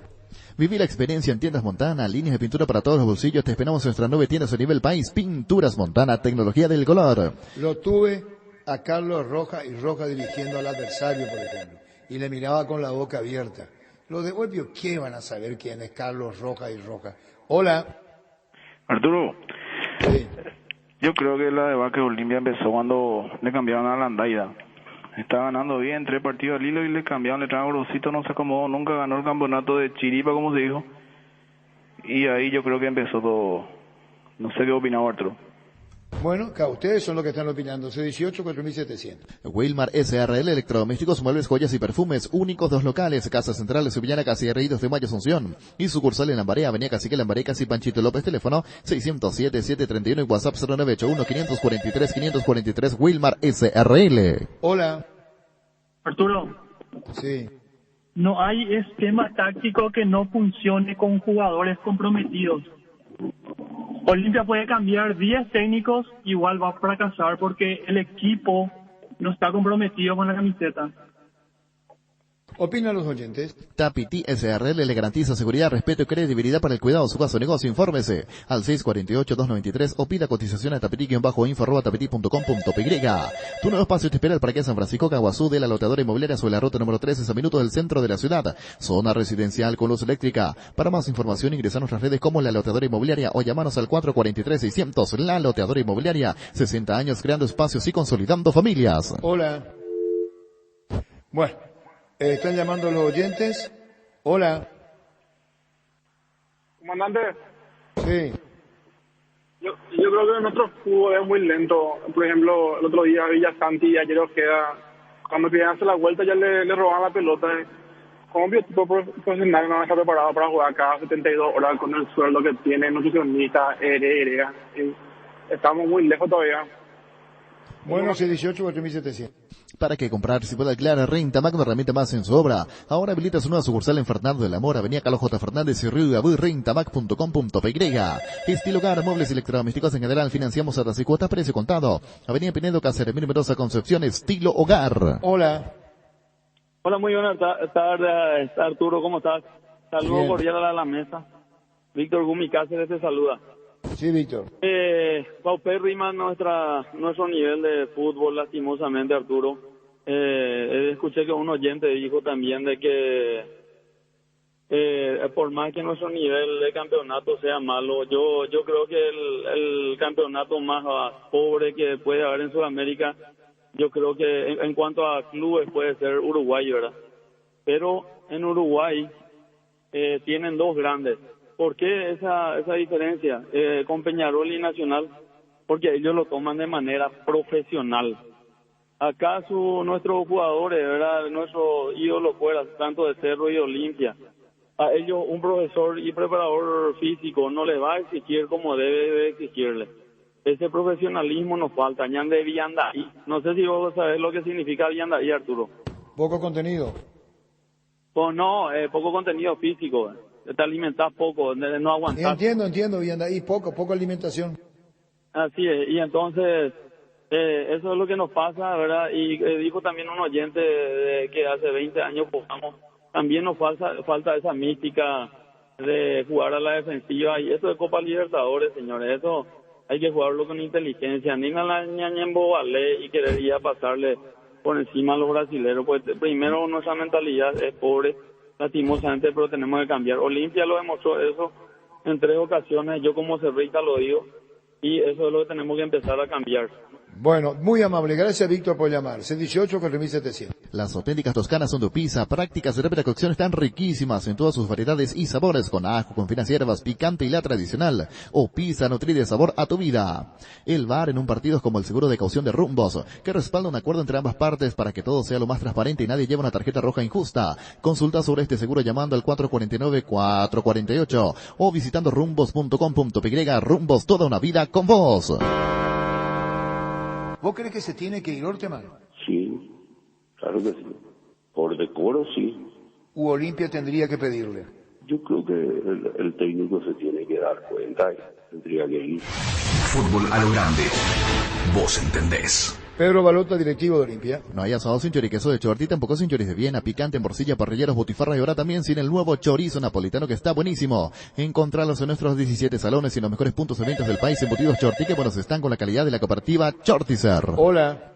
Viví la experiencia en Tiendas Montana, líneas de pintura para todos los bolsillos. Te esperamos en nuestras 9 tiendas a nivel país. Pinturas Montana, tecnología del color. Lo tuve a Carlos Rojas y Rojas dirigiendo al adversario, por ejemplo, y le miraba con la boca abierta. Los de Huelpio, ¿qué van a saber quién es Carlos Rojas y Rojas? Hola. Arturo. Sí. Yo creo que la debacle de Olimpia empezó cuando le cambiaron a Landaida. Estaba ganando bien, 3 partidos al hilo y le cambiaron, le trajeron a Grosito, no se acomodó, nunca ganó el campeonato de Chiripa, como se dijo. Y ahí yo creo que empezó todo. No sé qué opinaba Arturo. Bueno, ustedes son los que están opinando. C18, 4700. Wilmar SRL, electrodomésticos, muebles, joyas y perfumes, únicos 2 locales, Casa Central, Subillana, Casierre, 2 de Mayo, Asunción. Y sucursal en Lambaré, Avenida Cacique, Lambaré, Casi Panchito López, teléfono 607-731 y WhatsApp 0981-543-543, Wilmar SRL. Hola. Arturo. Sí. No hay esquema táctico que no funcione con jugadores comprometidos. Olimpia puede cambiar 10 técnicos, igual va a fracasar porque el equipo no está comprometido con la camiseta. Opinan los oyentes. Tapiti SRL le garantiza seguridad, respeto y credibilidad para el cuidado de su caso o negocio. Infórmese al 648-293 o pida cotización a tapiti-info@tapiti.com.py. Tu nuevo espacio te espera el Parque San Francisco Caguazú de la loteadora inmobiliaria sobre la ruta número 13 a minutos del centro de la ciudad. Zona residencial con luz eléctrica. Para más información ingresa a nuestras redes como La Loteadora Inmobiliaria o llamanos al 443-600. La Loteadora Inmobiliaria, 60 años creando espacios y consolidando familias. Hola. Bueno. ¿Están llamando los oyentes? Hola. Comandante. Sí. Yo creo que nuestro fútbol es muy lento. Por ejemplo, el otro día Villasanti y ayer Ojeda, cuando querían hacer la vuelta ya le robaban la pelota. Como biotipo profesional no está preparado para jugar cada 72 horas con el sueldo que tiene, nutricionista, heredera. Estamos muy lejos todavía. Bueno, C18, 4700. ¿Para qué comprar si puede alquilar? Rentamac, una herramienta más en su obra. Ahora habilita su nueva sucursal en Fernando del Amor, Avenida Carlos J. Fernández y Río Gabú, rentamac.com.py. Estilo hogar, muebles y electrodomésticos en general, financiamos a tasas y cuotas, precio contado. Avenida Pinedo, Cáceres, Mendoza, Concepción, estilo hogar. Hola. Hola, muy buenas tardes, Arturo, ¿cómo estás? Saludos cordiales a la mesa. Víctor Gumi Cáceres te saluda. Sí, Víctor. Paupérrima nuestro nivel de fútbol, lastimosamente, Arturo. Escuché que un oyente dijo también de que por más que nuestro nivel de campeonato sea malo, yo creo que el campeonato más pobre que puede haber en Sudamérica, yo creo que en cuanto a clubes puede ser Uruguay, ¿verdad? Pero en Uruguay tienen 2 grandes. ¿Por qué esa diferencia con Peñarol y Nacional? Porque ellos lo toman de manera profesional. Acá nuestros jugadores, ¿verdad? Nuestros ídolos fuera, tanto de Cerro y de Olimpia, a ellos un profesor y preparador físico no les va a exigir como debe exigirle. Ese profesionalismo nos falta. Ñande Viandaí. No sé si vos sabés lo que significa Viandaí, Arturo. Poco contenido. Pues no, poco contenido físico. Te alimentas poco, no aguantas. Entiendo, Viandaí, poco alimentación. Así es, y entonces eso es lo que nos pasa, ¿verdad? Y dijo también un oyente que hace 20 años jugamos, también nos falta esa mística de jugar a la defensiva, y eso de Copa Libertadores, señores, eso hay que jugarlo con inteligencia, ni a la ñañembo vale y querería pasarle por encima a los brasileños, pues primero nuestra mentalidad es pobre, lastimosamente, pero tenemos que cambiar. Olimpia lo demostró eso en 3 ocasiones, yo como cerrita lo digo, y eso es lo que tenemos que empezar a cambiar. Bueno, muy amable. Gracias, Víctor, por llamar. C18, 4700. Las auténticas toskanas son de pizza, prácticas de rápida cocción, están riquísimas en todas sus variedades y sabores, con ajo, con finas hierbas, picante y la tradicional. O pizza nutrida de sabor a tu vida. El VAR en un partido es como el seguro de caución de Rumbos, que respalda un acuerdo entre ambas partes para que todo sea lo más transparente y nadie lleve una tarjeta roja injusta. Consulta sobre este seguro llamando al 449-448 o visitando rumbos.com.py. Rumbos, toda una vida con vos. ¿Vos crees que se tiene que ir Orteman? Sí, claro que sí. Por decoro, sí. ¿U Olimpia tendría que pedirle? Yo creo que el técnico se tiene que dar cuenta y tendría que ir. Fútbol a lo grande. Vos entendés. Pedro Balota, directivo de Olimpia. No hay asado sin choriqueso de Chorti, tampoco sin choris de Viena, picante, morcilla, parrilleros, butifarra y ahora también sin el nuevo chorizo napolitano que está buenísimo. Encontralos en nuestros 17 salones y en los mejores puntos de ventas del país. Embutidos Chorti, que buenos están con la calidad de la cooperativa Chortizer. Hola.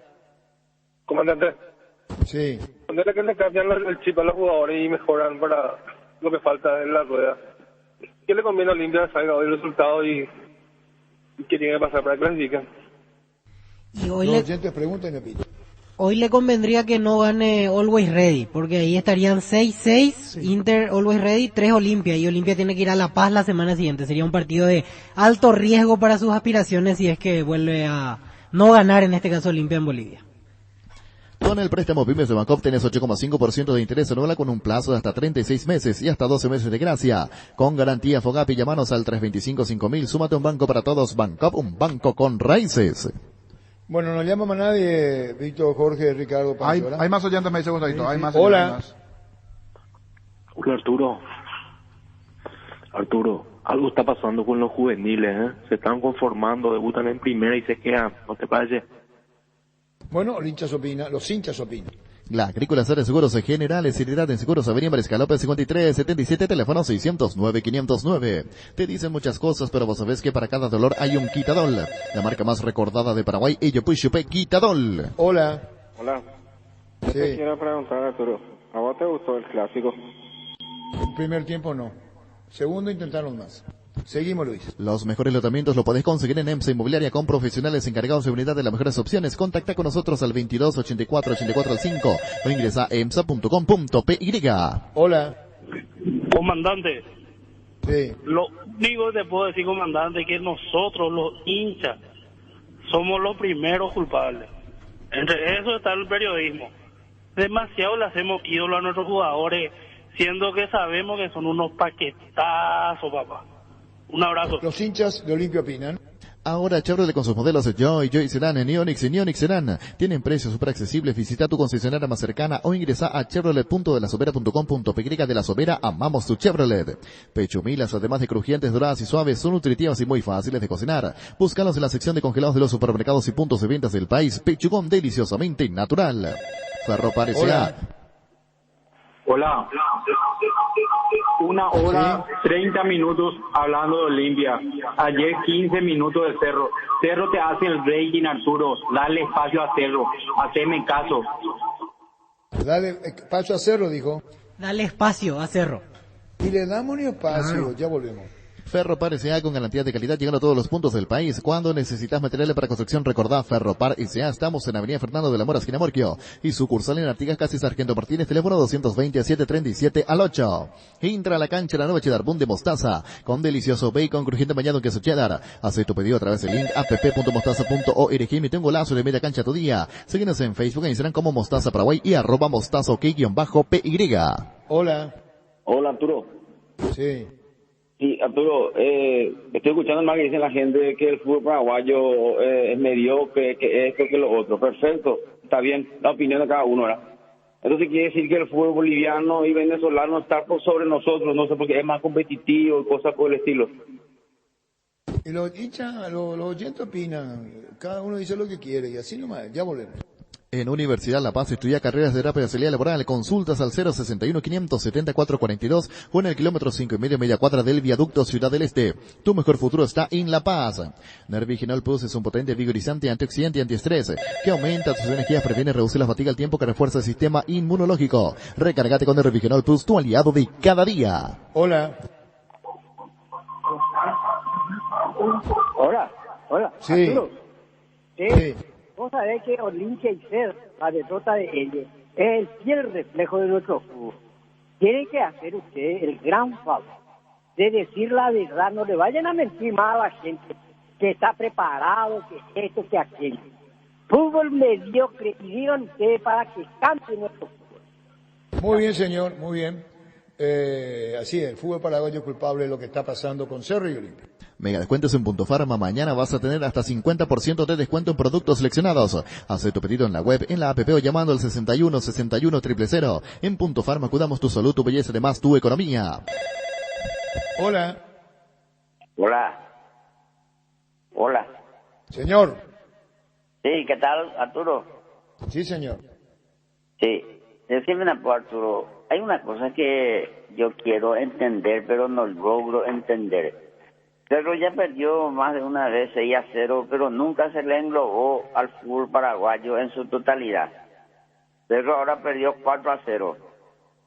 Comandante. Sí. ¿Dónde es que le cambian el chip a los jugadores y mejoran para lo que falta en la rueda? ¿Qué le conviene a Olimpia que salga hoy el resultado y qué tiene que pasar para que clasifiquen? Y hoy los oyentes preguntan y opinan. Hoy le convendría que no gane Always Ready, porque ahí estarían 6-6, sí. Inter, Always Ready, 3 Olimpia, y Olimpia tiene que ir a La Paz la semana siguiente. Sería un partido de alto riesgo para sus aspiraciones si es que vuelve a no ganar, en este caso Olimpia en Bolivia. Con el préstamo Pymes de Bancop tenés 8,5% de interés anual con un plazo de hasta 36 meses y hasta 12 meses de gracia. Con garantía Fogapi, llamanos al 325-5000. Súmate a un banco para todos. Bancop, un banco con raíces. Bueno, no llama a nadie, Víctor, Jorge, Ricardo, Pancho, hay más oyentes, me dice Gustavo. Hay más Hola. Hola, Arturo, algo está pasando con los juveniles, ¿eh? Se están conformando, debutan en primera y se quedan, ¿no te parece? Bueno, los hinchas opinan. La Agrícola Sara Seguros Generales, Seriedad en Seguros, Avenida Mariscal López 5377, teléfono 609-509. Te dicen muchas cosas, pero vos sabés que para cada dolor hay un Quitadol. La marca más recordada de Paraguay, Ellopuixupe Quitadol. Hola. Yo te quiero preguntar, Arturo, ¿a vos te gustó el clásico? El primer tiempo no. Segundo intentaron más. Seguimos, Luis. Los mejores lotamientos lo podés conseguir en EMSA Inmobiliaria con profesionales encargados de unidad de las mejores opciones. Contacta con nosotros al 22 84 84 5 o ingresa a emsa.com.py. Hola. Comandante. Sí. Lo único que te puedo decir, comandante, que nosotros, los hinchas, somos los primeros culpables. Entre eso está el periodismo. Demasiado le hacemos ídolo a nuestros jugadores, siendo que sabemos que son unos paquetazos, papá. Un abrazo. Los hinchas de Olimpia opinan. Ahora Chevrolet con sus modelos Joy Sedan, Neonix y Neonix Sedan tienen precios súper accesibles. Visita tu concesionaria más cercana o ingresa a chevrolet.delasobera.com.py. De La Sobera, amamos tu Chevrolet. Pechumilas, además de crujientes, doradas y suaves, son nutritivas y muy fáciles de cocinar. Búscalos en la sección de congelados de los supermercados y puntos de ventas del país. Pechugón deliciosamente natural. Ferropar S.A. Hola. 1 hora, 30 minutos hablando de Olimpia. Ayer 15 minutos de Cerro. Cerro te hace el rating, Arturo. Dale espacio a Cerro. Haceme caso. Dale espacio a Cerro, dijo. Dale espacio a Cerro. Y le damos un espacio. Ya volvemos. Ferropar S.A. con garantía de calidad llegando a todos los puntos del país. Cuando necesitas materiales para construcción, recordá Ferropar S.A. Estamos en Avenida Fernando de la Mora, esquina Morquio. Y sucursal en Artigas, casi Sargento Martínez, teléfono 220-737-8. Entra a la cancha la nueva Cheddar Boom de mostaza, con delicioso bacon crujiente bañado en queso cheddar. Haz tu pedido a través del link app.mostaza.org y mete un golazo de media cancha tu día. Síguenos en Facebook e Instagram como Mostaza Paraguay y @mostazaok_py. Hola. Hola, Arturo. Sí. Sí, Arturo, estoy escuchando más que dicen la gente que el fútbol paraguayo es mediocre, que esto, que lo otro. Perfecto, está bien, la opinión de cada uno, ¿verdad? Entonces quiere decir que el fútbol boliviano y venezolano está por sobre nosotros, no sé, porque es más competitivo y cosas por el estilo. Y los hinchas, los oyentes opinan, cada uno dice lo que quiere y así nomás, ya volvemos. En Universidad La Paz estudia carreras de rápida salida laboral. Consultas al 061-574-42 o en el kilómetro 5,5 media cuadra del viaducto Ciudad del Este. Tu mejor futuro está en La Paz. Nerviginol Plus es un potente vigorizante, antioxidante y antiestrés que aumenta tus energías, previene reducir la fatiga al tiempo que refuerza el sistema inmunológico. Recárgate con Nerviginol Plus, tu aliado de cada día. Hola. Hola. Sí. Arturo. Sí. Vos sabés que Olimpia y Cerro, la derrota de ellos, es el fiel reflejo de nuestro fútbol. Tienen que hacer ustedes el gran favor de decir la verdad. No le vayan a mentir más a la gente que está preparado, que esto, que aquello. Fútbol mediocre, y digan ustedes para que cambie nuestro fútbol. Muy bien, señor, muy bien. Así es, el fútbol paraguayo es culpable de lo que está pasando con Cerro y Olimpia. Mega descuentos en Punto Farma. Mañana vas a tener hasta 50% de descuento en productos seleccionados. Haz tu pedido en la web, en la app o llamando al 61 61 000. En Punto Farma cuidamos tu salud, tu belleza, además tu economía. Hola. Hola. Hola. Señor. Sí, ¿qué tal, Arturo? Sí, señor. Sí. Decime una cosa, Arturo. Hay una cosa que yo quiero entender, pero no logro entender. Cerro ya perdió más de una vez 6-0, pero nunca se le englobó al fútbol paraguayo en su totalidad. Cerro ahora perdió 4-0.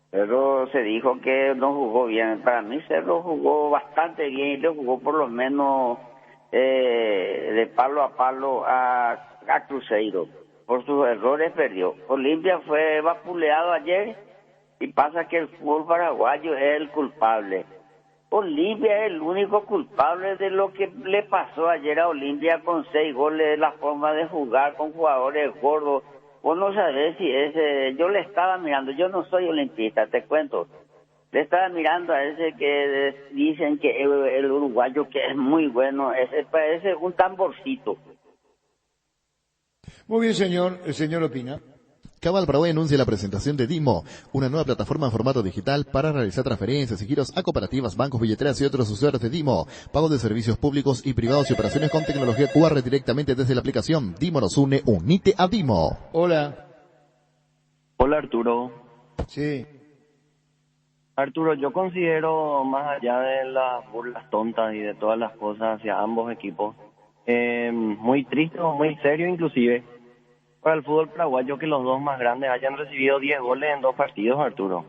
Cerro se dijo que no jugó bien. Para mí Cerro jugó bastante bien y le jugó por lo menos de palo a palo a Cruzeiro. Por sus errores perdió. Olimpia fue vapuleado ayer y pasa que el fútbol paraguayo es el culpable. Olimpia es el único culpable de lo que le pasó ayer a Olimpia con 6 goles, la forma de jugar con jugadores gordos. Vos no sabés si ese, yo le estaba mirando, yo no soy olimpista, te cuento. Le estaba mirando a ese que dicen que el uruguayo que es muy bueno, ese parece un tamborcito. Muy bien, señor. El señor opina. Cabal Paraguay anuncia la presentación de Dimo, una nueva plataforma en formato digital para realizar transferencias y giros a cooperativas, bancos, billeteras y otros usuarios de Dimo, pago de servicios públicos y privados y operaciones con tecnología QR directamente desde la aplicación. Dimo nos une, unite a Dimo. Hola. Hola, Arturo. Sí. Arturo, yo considero, más allá de las burlas tontas y de todas las cosas hacia ambos equipos, muy triste o muy serio inclusive para el fútbol paraguayo que los dos más grandes hayan recibido 10 goles en 2 partidos, Arturo.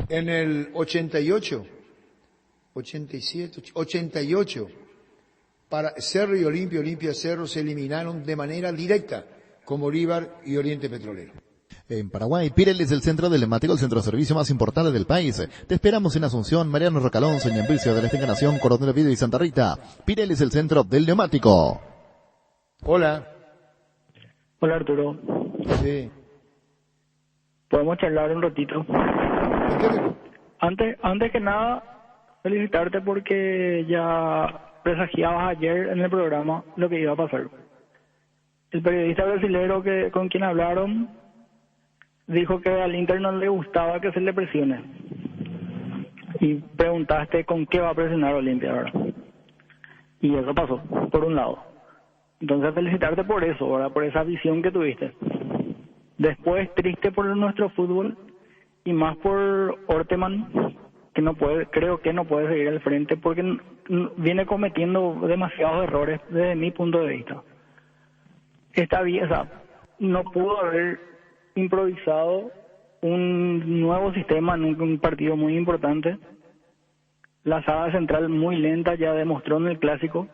En el 88, 87, 88, para Cerro y Olimpia, Olimpia y Cerro se eliminaron de manera directa con Bolívar y Oriente Petrolero. En Paraguay, Pirelli es el centro del neumático, el centro de servicio más importante del país. Te esperamos en Asunción, Mariano Rocalonso, Ñembricio de la Encarnación, Coronel Oviedo y Santa Rita. Pirelli es el centro del neumático. Hola. Hola, Arturo. Sí. ¿Podemos charlar un ratito? Antes que nada, felicitarte porque ya presagiabas ayer en el programa lo que iba a pasar. El periodista brasilero con quien hablaron dijo que al Inter no le gustaba que se le presione. Y preguntaste con qué va a presionar Olimpia ahora. Y eso pasó, por un lado. Entonces felicitarte por eso, ¿verdad? Por esa visión que tuviste. Después triste por nuestro fútbol y más por Orteman, que creo que no puede seguir al frente porque viene cometiendo demasiados errores desde mi punto de vista. Está bien, o sea, no pudo haber improvisado un nuevo sistema en un partido muy importante. La saga central muy lenta ya demostró en el clásico.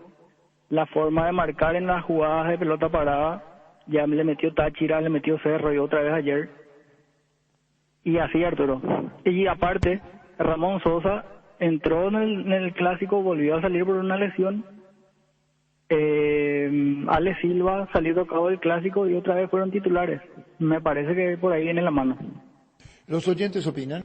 La forma de marcar en las jugadas de pelota parada, ya le metió Táchira, le metió Cerro y otra vez ayer. Y así, Arturo. Y aparte, Ramón Sosa entró en el clásico, volvió a salir por una lesión. Ale Silva salió tocado del clásico y otra vez fueron titulares. Me parece que por ahí viene la mano. ¿Los oyentes opinan?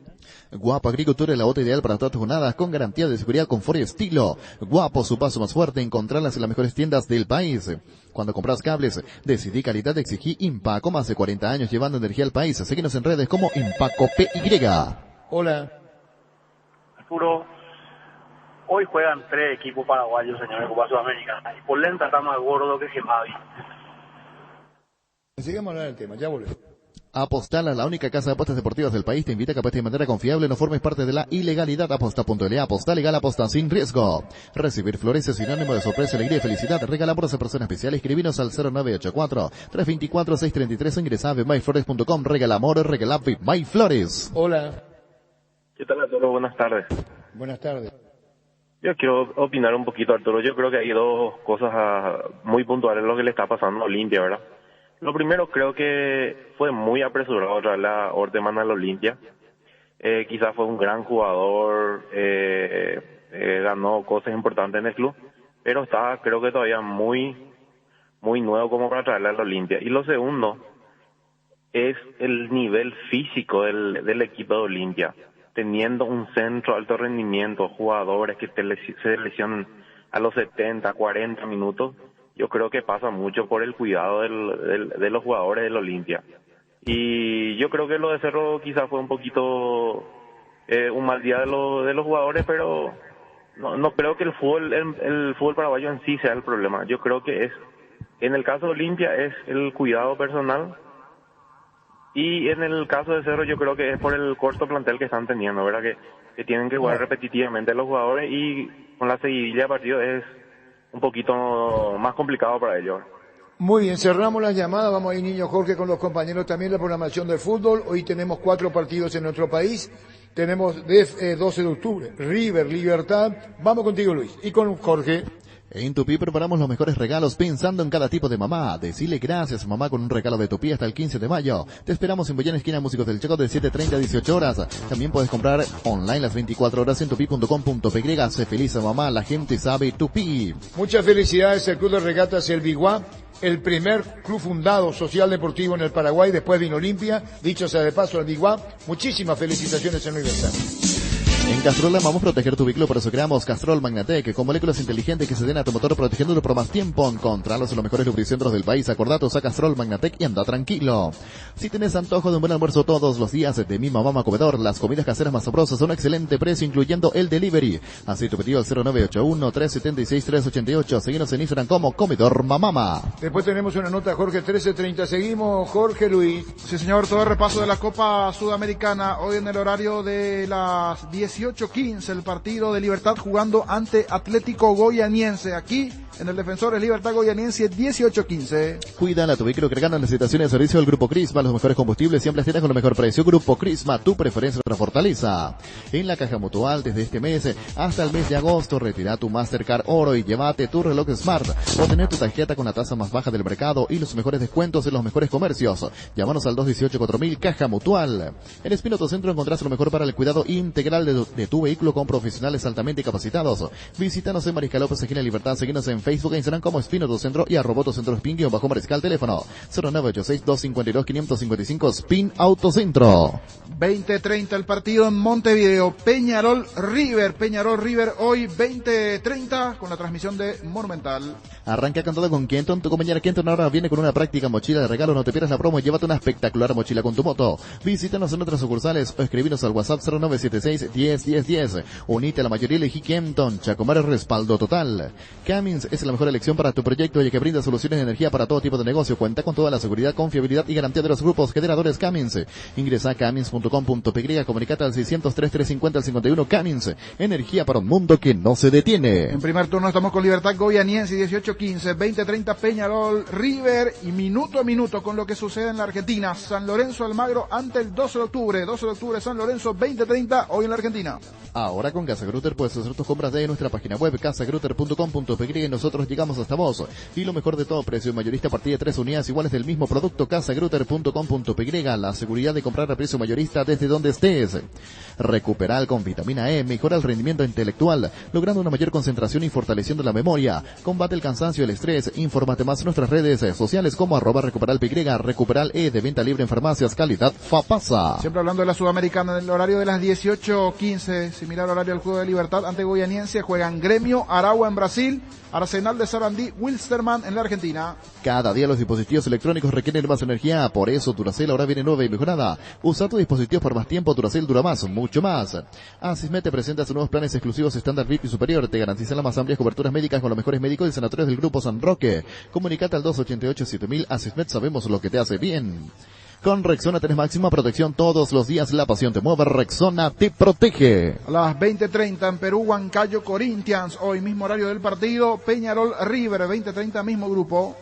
Guapo Agricultura es la bota ideal para todas tus jornadas con garantía de seguridad, confort y estilo. Guapo, su paso más fuerte, encontrarlas en las mejores tiendas del país. Cuando compras cables, decidí calidad, exigí Impaco, más de 40 años llevando energía al país. Síguenos en redes como Impaco PY. Hola. Arturo, hoy juegan 3 equipos paraguayos, señor, en Copa Sudamericana. Y Polenta está más gordo que Gemavi. Sigamos hablando del tema, ya volvemos. Apostala, la única casa de apuestas deportivas del país, te invita a que apuestes de manera confiable, no formes parte de la ilegalidad. Aposta.le, aposta legal, aposta sin riesgo. Recibir flores es sinónimo de sorpresa, alegría y felicidad. Regala por esa persona especial. Escribinos al 0984-324-633 o ingresa a bemyflores.com. Regala amor, regala Bemyflores. Hola. ¿Qué tal, Arturo? Buenas tardes. Buenas tardes. Yo quiero opinar un poquito, Arturo. Yo creo que hay dos cosas muy puntuales en lo que le está pasando a Olimpia, ¿verdad? Lo primero, creo que fue muy apresurado traer a Orteman al Olimpia. Quizás fue un gran jugador, ganó cosas importantes en el club, pero está, creo que todavía muy nuevo como para traerle al Olimpia. Y lo segundo es el nivel físico del equipo de Olimpia, teniendo un centro de alto rendimiento, jugadores que se lesionan a los 70, 40 minutos, yo creo que pasa mucho por el cuidado de los jugadores del Olimpia. Y yo creo que lo de Cerro quizás fue un poquito un mal día de los jugadores, pero no creo que el fútbol paraguayo en sí sea el problema. Yo creo que en el caso de Olimpia es el cuidado personal, y en el caso de Cerro yo creo que es por el corto plantel que están teniendo, ¿verdad? Que tienen que jugar repetitivamente los jugadores, y con la seguidilla de partido es un poquito más complicado para ellos. Muy bien, cerramos las llamadas. Vamos a ir, niño Jorge, con los compañeros también de la programación del fútbol. Hoy tenemos 4 partidos en nuestro país. Tenemos 12 de octubre, River, Libertad. Vamos contigo, Luis, y con Jorge. En Tupí preparamos los mejores regalos pensando en cada tipo de mamá. Decile gracias, mamá, con un regalo de Tupí hasta el 15 de mayo. Te esperamos en Boyana, esquina Músicos del Chaco, de 7:30 a 18 horas. También puedes comprar online las 24 horas en tupi.com.py. Sé feliz, mamá, la gente sabe Tupí. Muchas felicidades al Club de Regatas El Biguá, el primer club fundado social deportivo en el Paraguay después de Inolimpia. Dicho sea de paso, El Biguá, muchísimas felicitaciones en el aniversario. En Castrol amamos proteger tu vehículo, por eso creamos Castrol Magnatec, con moléculas inteligentes que se den a tu motor protegiéndolo por más tiempo. Encontralos en los mejores lubricentros del país. Acordatos a Castrol Magnatec y anda tranquilo. Si tienes antojo de un buen almuerzo todos los días de Mi Mamá Comedor, las comidas caseras más sabrosas a un excelente precio, incluyendo el delivery. Así tu pedido al 0981-376-388. Seguinos en Instagram como Comedor Mamama. Después tenemos una nota, Jorge, 13:30. Seguimos, Jorge Luis. Sí, señor, todo el repaso de la Copa Sudamericana. Hoy en el horario de las 18:15, el partido de Libertad jugando ante Atlético Goianiense. Aquí en el Defensores Libertad Goianiense, 18:15. Cuida tu vehículo cargando en las estaciones de servicio del Grupo Crisma. Los mejores combustibles siempre tienen con el mejor precio. Grupo Crisma, tu preferencia, nuestra fortaleza. En la Caja Mutual, desde este mes hasta el mes de agosto, retira tu Mastercard Oro y llévate tu reloj Smart. O tener tu tarjeta con la tasa más baja del mercado y los mejores descuentos en los mejores comercios. Llámanos al 218-4000, Caja Mutual. En Espinoto Centro encontrás lo mejor para el cuidado integral de tu vehículo con profesionales altamente capacitados. Visítanos en Mariscal López, esquina Libertad. Seguinos en Facebook e Instagram como Espinoto Centro y @ Centro Spin bajo Mariscal. Teléfono 0986-252-555 Spin Autocentro. 20:30 el partido en Montevideo. Peñarol River hoy 20:30 con la transmisión de Monumental. Arranca cantado con Kenton. Tu compañera Kenton ahora viene con una práctica mochila de regalo. No te pierdas la promo y llévate una espectacular mochila con tu moto. Visítanos en otras sucursales o escribinos al WhatsApp 0976-101010. Unite a la mayoría, elegí Kenton. Chacomar, respaldo total. Cummins es la mejor elección para tu proyecto y que brinda soluciones de energía para todo tipo de negocio. Cuenta con toda la seguridad, confiabilidad y garantía de los grupos generadores Cummins. Ingresa a cummins.com.py, comunicate al 603-350-51. Cummins, energía para un mundo que no se detiene. En primer turno estamos con Libertad Goianiense, 18:15, 20:30 Peñarol River, y minuto a minuto con lo que sucede en la Argentina. San Lorenzo Almagro ante el 12 de octubre. 12 de octubre San Lorenzo, 20:30 hoy en la Argentina. Ahora con Casa Grutter puedes hacer tus compras de nuestra página web casagrutter.com.py y nosotros llegamos hasta vos. Y lo mejor de todo, precio mayorista a partir de 3 unidades iguales del mismo producto. casagrutter.com.py, la seguridad de comprar a precio mayorista desde donde estés. Recuperal con vitamina E mejora el rendimiento intelectual, logrando una mayor concentración y fortaleciendo la memoria. Combate el cansancio y el estrés. Infórmate más en nuestras redes sociales como @recuperalpy. Recuperal E, de venta libre en farmacias, calidad FAPASA. Siempre hablando de la Sudamericana, en el horario de las 18:15, similar horario al Juego de Libertad ante Goianiense, juegan Gremio, Aragua en Brasil, Arsenal de Sarandí, Wilstermann en la Argentina. Cada día los dispositivos electrónicos requieren más energía, por eso Duracell ahora viene nueva y mejorada. Usa tu dispositivo por más tiempo, Duracell dura más, mucho más. Asismed te presenta sus nuevos planes exclusivos estándar VIP y superior, te garantizan las más amplias coberturas médicas con los mejores médicos y sanatorios del Grupo San Roque. Comunicate al 288-7000, Asismed, sabemos lo que te hace bien. Con Rexona tenés máxima protección todos los días, la pasión te mueve, Rexona te protege. A las 20:30 en Perú, Huancayo Corinthians, hoy mismo horario del partido, Peñarol River, 20:30 mismo grupo.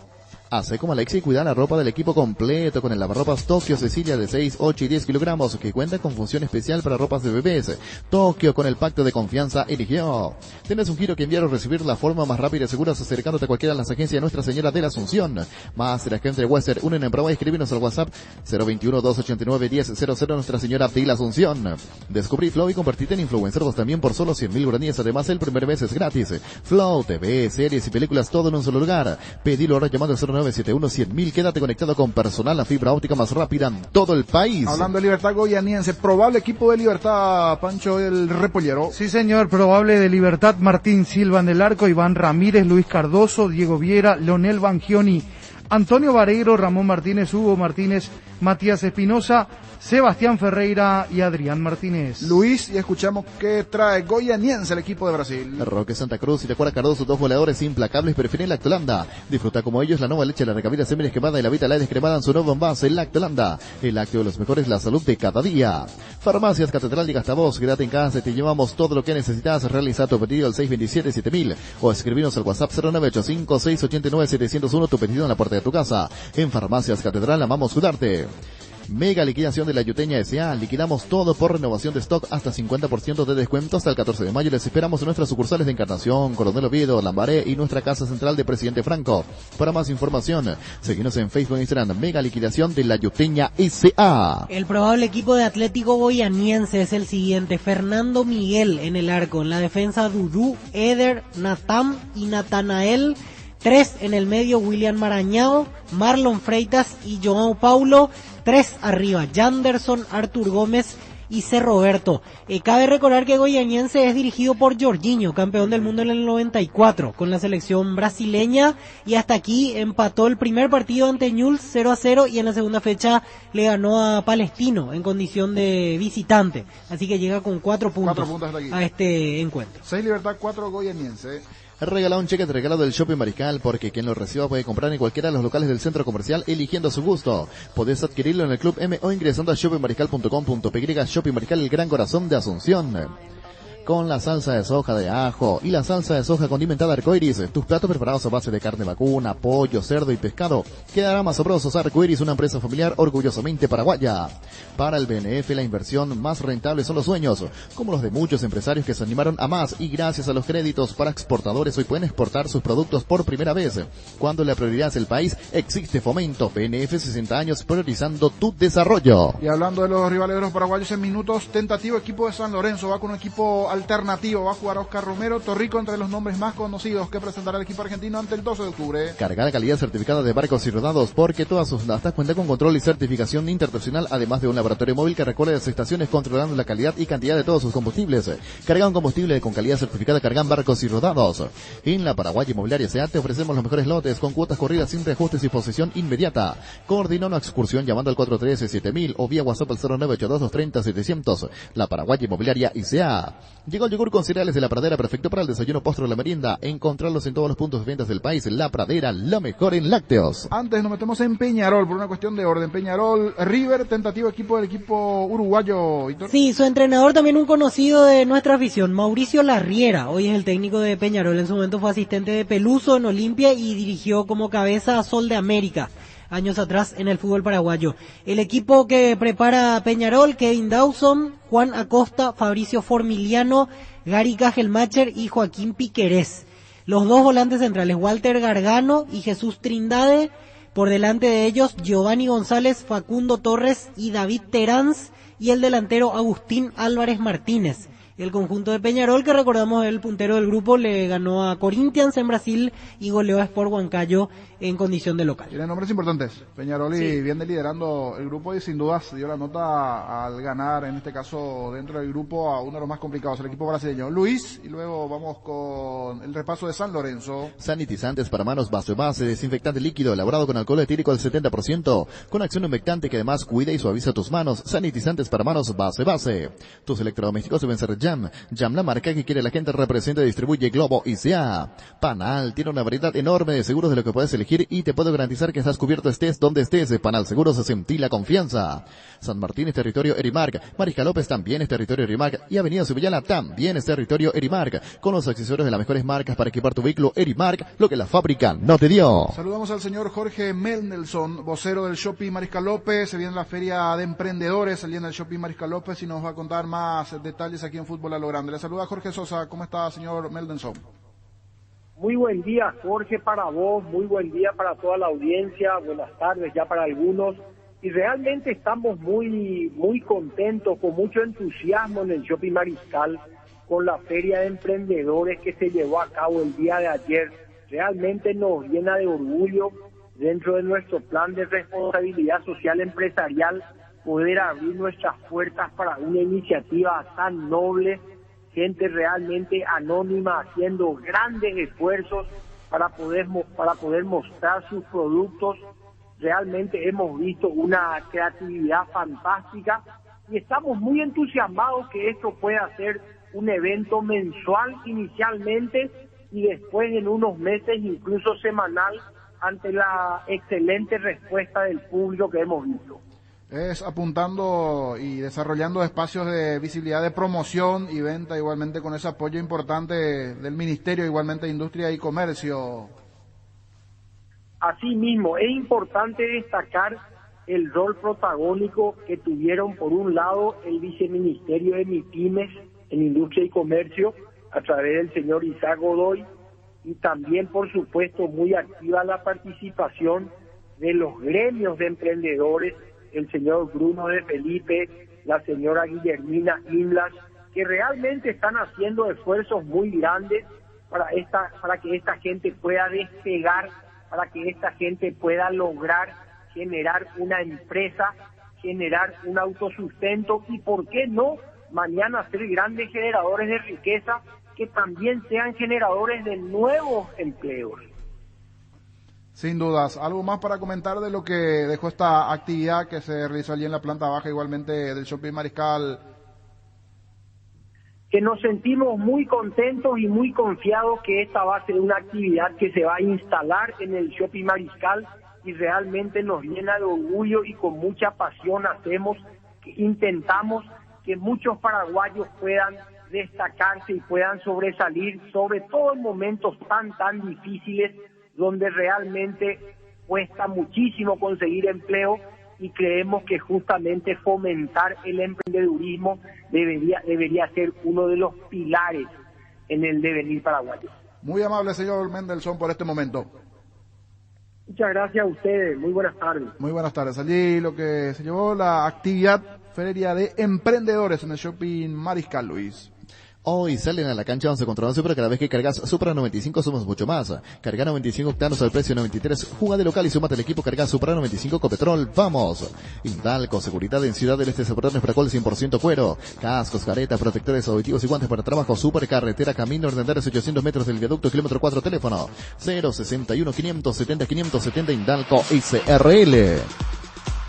Hace como Alexia y cuida la ropa del equipo completo con el lavarropas Tokio Cecilia de 6, 8 y 10 kilogramos que cuenta con función especial para ropas de bebés. Tokio, con el pacto de confianza, eligió. Tienes un giro que enviar o recibir la forma más rápida y segura acercándote a cualquiera de las agencias de Nuestra Señora de la Asunción. Más de la gente de Western, unen en prueba y escríbenos al WhatsApp 021-289-1000 Nuestra Señora de la Asunción. Descubrí Flow y convertirte en influencer vos también por solo 100.000 guaraníes. Además, el primer mes es gratis. Flow, TV, series y películas, todo en un solo lugar. Pedilo ahora llamando al 0971-100.000. Quédate conectado con personal, la fibra óptica más rápida en todo el país. Hablando de Libertad Goyaniense, probable equipo de Libertad, Pancho, el Repollero. Sí, señor, probable de Libertad: Martín Silva en el arco, Iván Ramírez, Luis Cardoso, Diego Viera, Leonel Bangioni, Antonio Vareiro, Ramón Martínez, Hugo Martínez, Matías Espinosa, Sebastián Ferreira y Adrián Martínez. Luis, y escuchamos qué trae Goianiense, el equipo de Brasil. Roque Santa Cruz y Tecuara Cardoso, dos goleadores implacables, prefieren Lactolanda. Disfruta como ellos la nueva leche, la recabida semi descremada y la Vita Light descremada en su nuevo envase, Lactolanda. El lácteo de los mejores, la salud de cada día. Farmacias Catedral y Gastavoz, quédate en casa, te llevamos todo lo que necesitas. Realiza tu pedido al 627-7000 o escribirnos al WhatsApp 0985-689-701, tu pedido en la puerta de tu casa. En Farmacias Catedral amamos cuidarte. Mega liquidación de la Yuteña S.A. Liquidamos todo por renovación de stock, hasta 50% de descuento hasta el 14 de mayo. Les esperamos en nuestras sucursales de Encarnación, Coronel Oviedo, Lambaré y nuestra casa central de Presidente Franco. Para más información, seguinos en Facebook e Instagram. Mega liquidación de la Yuteña S.A. El probable equipo de Atlético Goianiense es el siguiente: Fernando Miguel en el arco, en la defensa Dudú, Eder, Natam y Natanael. 3 en el medio, William Marañao, Marlon Freitas y João Paulo. 3 arriba, Janderson, Artur Gómez y C. Roberto. Cabe recordar que Goianiense es dirigido por Jorginho, campeón del mundo en el 94 con la selección brasileña, y hasta aquí empató el primer partido ante Newell's 0-0 y en la segunda fecha le ganó a Palestino en condición de visitante, así que llega con 4 puntos a este encuentro. 6 Libertad, 4 Goianiense. Regala un cheque de regalo del Shopping Mariscal, porque quien lo reciba puede comprar en cualquiera de los locales del centro comercial eligiendo a su gusto. Podés adquirirlo en el Club M o ingresando a shoppingmariscal.com.py. Shopping Mariscal, el gran corazón de Asunción. Con la salsa de soja de ajo y la salsa de soja condimentada Arcoiris, tus platos preparados a base de carne vacuna, pollo, cerdo y pescado quedará más sabrosos. Arcoiris, una empresa familiar orgullosamente paraguaya. Para el BNF, la inversión más rentable son los sueños, como los de muchos empresarios que se animaron a más, y gracias a los créditos para exportadores hoy pueden exportar sus productos por primera vez. Cuando la prioridad es el país, existe Fomento. BNF, 60 años priorizando tu desarrollo. Y hablando de los rivales de los paraguayos en minutos, tentativo equipo de San Lorenzo, va con un equipo alternativo, va a jugar Oscar Romero, Torrico entre los nombres más conocidos que presentará el equipo argentino ante el 12 de octubre. Cargada calidad certificada de barcos y rodados, porque todas sus datas cuentan con control y certificación internacional, además de un laboratorio móvil que recorre las estaciones controlando la calidad y cantidad de todos sus combustibles. Cargan combustible con calidad certificada, cargan barcos y rodados. En la Paraguay Inmobiliaria S.A. te ofrecemos los mejores lotes con cuotas corridas sin reajustes y posesión inmediata. Coordina una excursión llamando al 413-7000 o vía WhatsApp al 0982-230-700. La Paraguay Inmobiliaria S.A. Llegó el yogur con cereales de La Pradera, perfecto para el desayuno, postre o la merienda. Encontrarlos en todos los puntos de ventas del país. La Pradera, lo mejor en lácteos. Antes nos metemos en Peñarol por una cuestión de orden. Peñarol, River, tentativo equipo del equipo uruguayo, Víctor. Sí, su entrenador también un conocido de nuestra afición, Mauricio Larriera. Hoy es el técnico de Peñarol. En su momento fue asistente de Peluso en Olimpia y dirigió como cabeza a Sol de América años atrás en el fútbol paraguayo. El equipo que prepara Peñarol: Kevin Dawson, Juan Acosta, Fabricio Formiliano, Gary Cajelmacher y Joaquín Piquerés. Los dos volantes centrales, Walter Gargano y Jesús Trindade. Por delante de ellos, Giovanni González, Facundo Torres y David Teráns, y el delantero Agustín Álvarez Martínez. El conjunto de Peñarol, que recordamos el puntero del grupo, le ganó a Corinthians en Brasil y goleó a Sport Huancayo en condición de local. Tiene nombres importantes, Peñarol, y viene liderando el grupo y sin dudas dio la nota al ganar, en este caso dentro del grupo, a uno de los más complicados, el equipo brasileño. Luis, y luego vamos con el repaso de San Lorenzo. Sanitizantes para manos base, desinfectante líquido elaborado con alcohol etílico al 70%, con acción humectante que además cuida y suaviza tus manos. Sanitizantes para manos base. Tus electrodomésticos deben ser Jam, la marca que quiere la gente, representa y distribuye Globo ICA. Panal tiene una variedad enorme de seguros de lo que puedes elegir y te puedo garantizar que estás cubierto estés donde estés. Panal Seguros, sentí la confianza. San Martín es territorio Erimark, Mariscal López también es territorio Erimark y Avenida Subillana también es territorio Erimark, con los accesorios de las mejores marcas para equipar tu vehículo. Erimark, lo que la fábrica no te dio. Saludamos al señor Jorge Mendelssohn, vocero del Shopping Mariscal López. Se viene la feria de emprendedores, el día del Shopping Mariscal López, y nos va a contar más detalles aquí en Fútbol a lo Grande. Le saluda Jorge Sosa. ¿Cómo está, señor Mendelssohn? Muy buen día, Jorge, para vos, muy buen día para toda la audiencia, buenas tardes ya para algunos, y realmente estamos muy contentos, con mucho entusiasmo en el Shopping Mariscal, con la feria de emprendedores que se llevó a cabo el día de ayer. Realmente nos llena de orgullo dentro de nuestro plan de responsabilidad social empresarial, poder abrir nuestras puertas para una iniciativa tan noble, gente realmente anónima haciendo grandes esfuerzos para poder mostrar sus productos. Realmente hemos visto una creatividad fantástica y estamos muy entusiasmados que esto pueda ser un evento mensual inicialmente y después en unos meses incluso semanal, ante la excelente respuesta del público que hemos visto. Es apuntando y desarrollando espacios de visibilidad, de promoción y venta, igualmente con ese apoyo importante del Ministerio, igualmente de Industria y Comercio. Asimismo, es importante destacar el rol protagónico que tuvieron, por un lado, el Viceministerio de MIPYMES en Industria y Comercio, a través del señor Isaac Godoy, y también, por supuesto, muy activa la participación de los gremios de emprendedores, el señor Bruno de Felipe, la señora Guillermina Inlas, que realmente están haciendo esfuerzos muy grandes para que esta gente pueda despegar, para que esta gente pueda lograr generar una empresa, generar un autosustento y, ¿por qué no?, mañana ser grandes generadores de riqueza que también sean generadores de nuevos empleos. Sin dudas. ¿Algo más para comentar de lo que dejó esta actividad que se realizó allí en la planta baja, igualmente del Shopping Mariscal? Que nos sentimos muy contentos y muy confiados que esta va a ser una actividad que se va a instalar en el Shopping Mariscal y realmente nos llena de orgullo y con mucha pasión intentamos que muchos paraguayos puedan destacarse y puedan sobresalir, sobre todo en momentos tan difíciles donde realmente cuesta muchísimo conseguir empleo, y creemos que justamente fomentar el emprendedurismo debería ser uno de los pilares en el devenir paraguayo. Muy amable, señor Mendelssohn, por este momento. Muchas gracias a ustedes, muy buenas tardes. Muy buenas tardes. Allí lo que se llevó la actividad feria de emprendedores en el Shopping Mariscal, Luis. Hoy salen a la cancha 11 contra 11, pero cada vez que cargas Supra 95 sumas mucho más. Carga 95 octanos al precio de 93. Juga de local y súmate al equipo. Carga Supra 95 Copetrol. ¡Vamos! Indalco, seguridad en Ciudad del Este, Zaporrones para cual 100% cuero. Cascos, caretas, protectores auditivos y guantes para trabajo. Supercarretera, camino Hernández, 800 metros del viaducto, kilómetro 4, teléfono 061 570 570 Indalco SRL.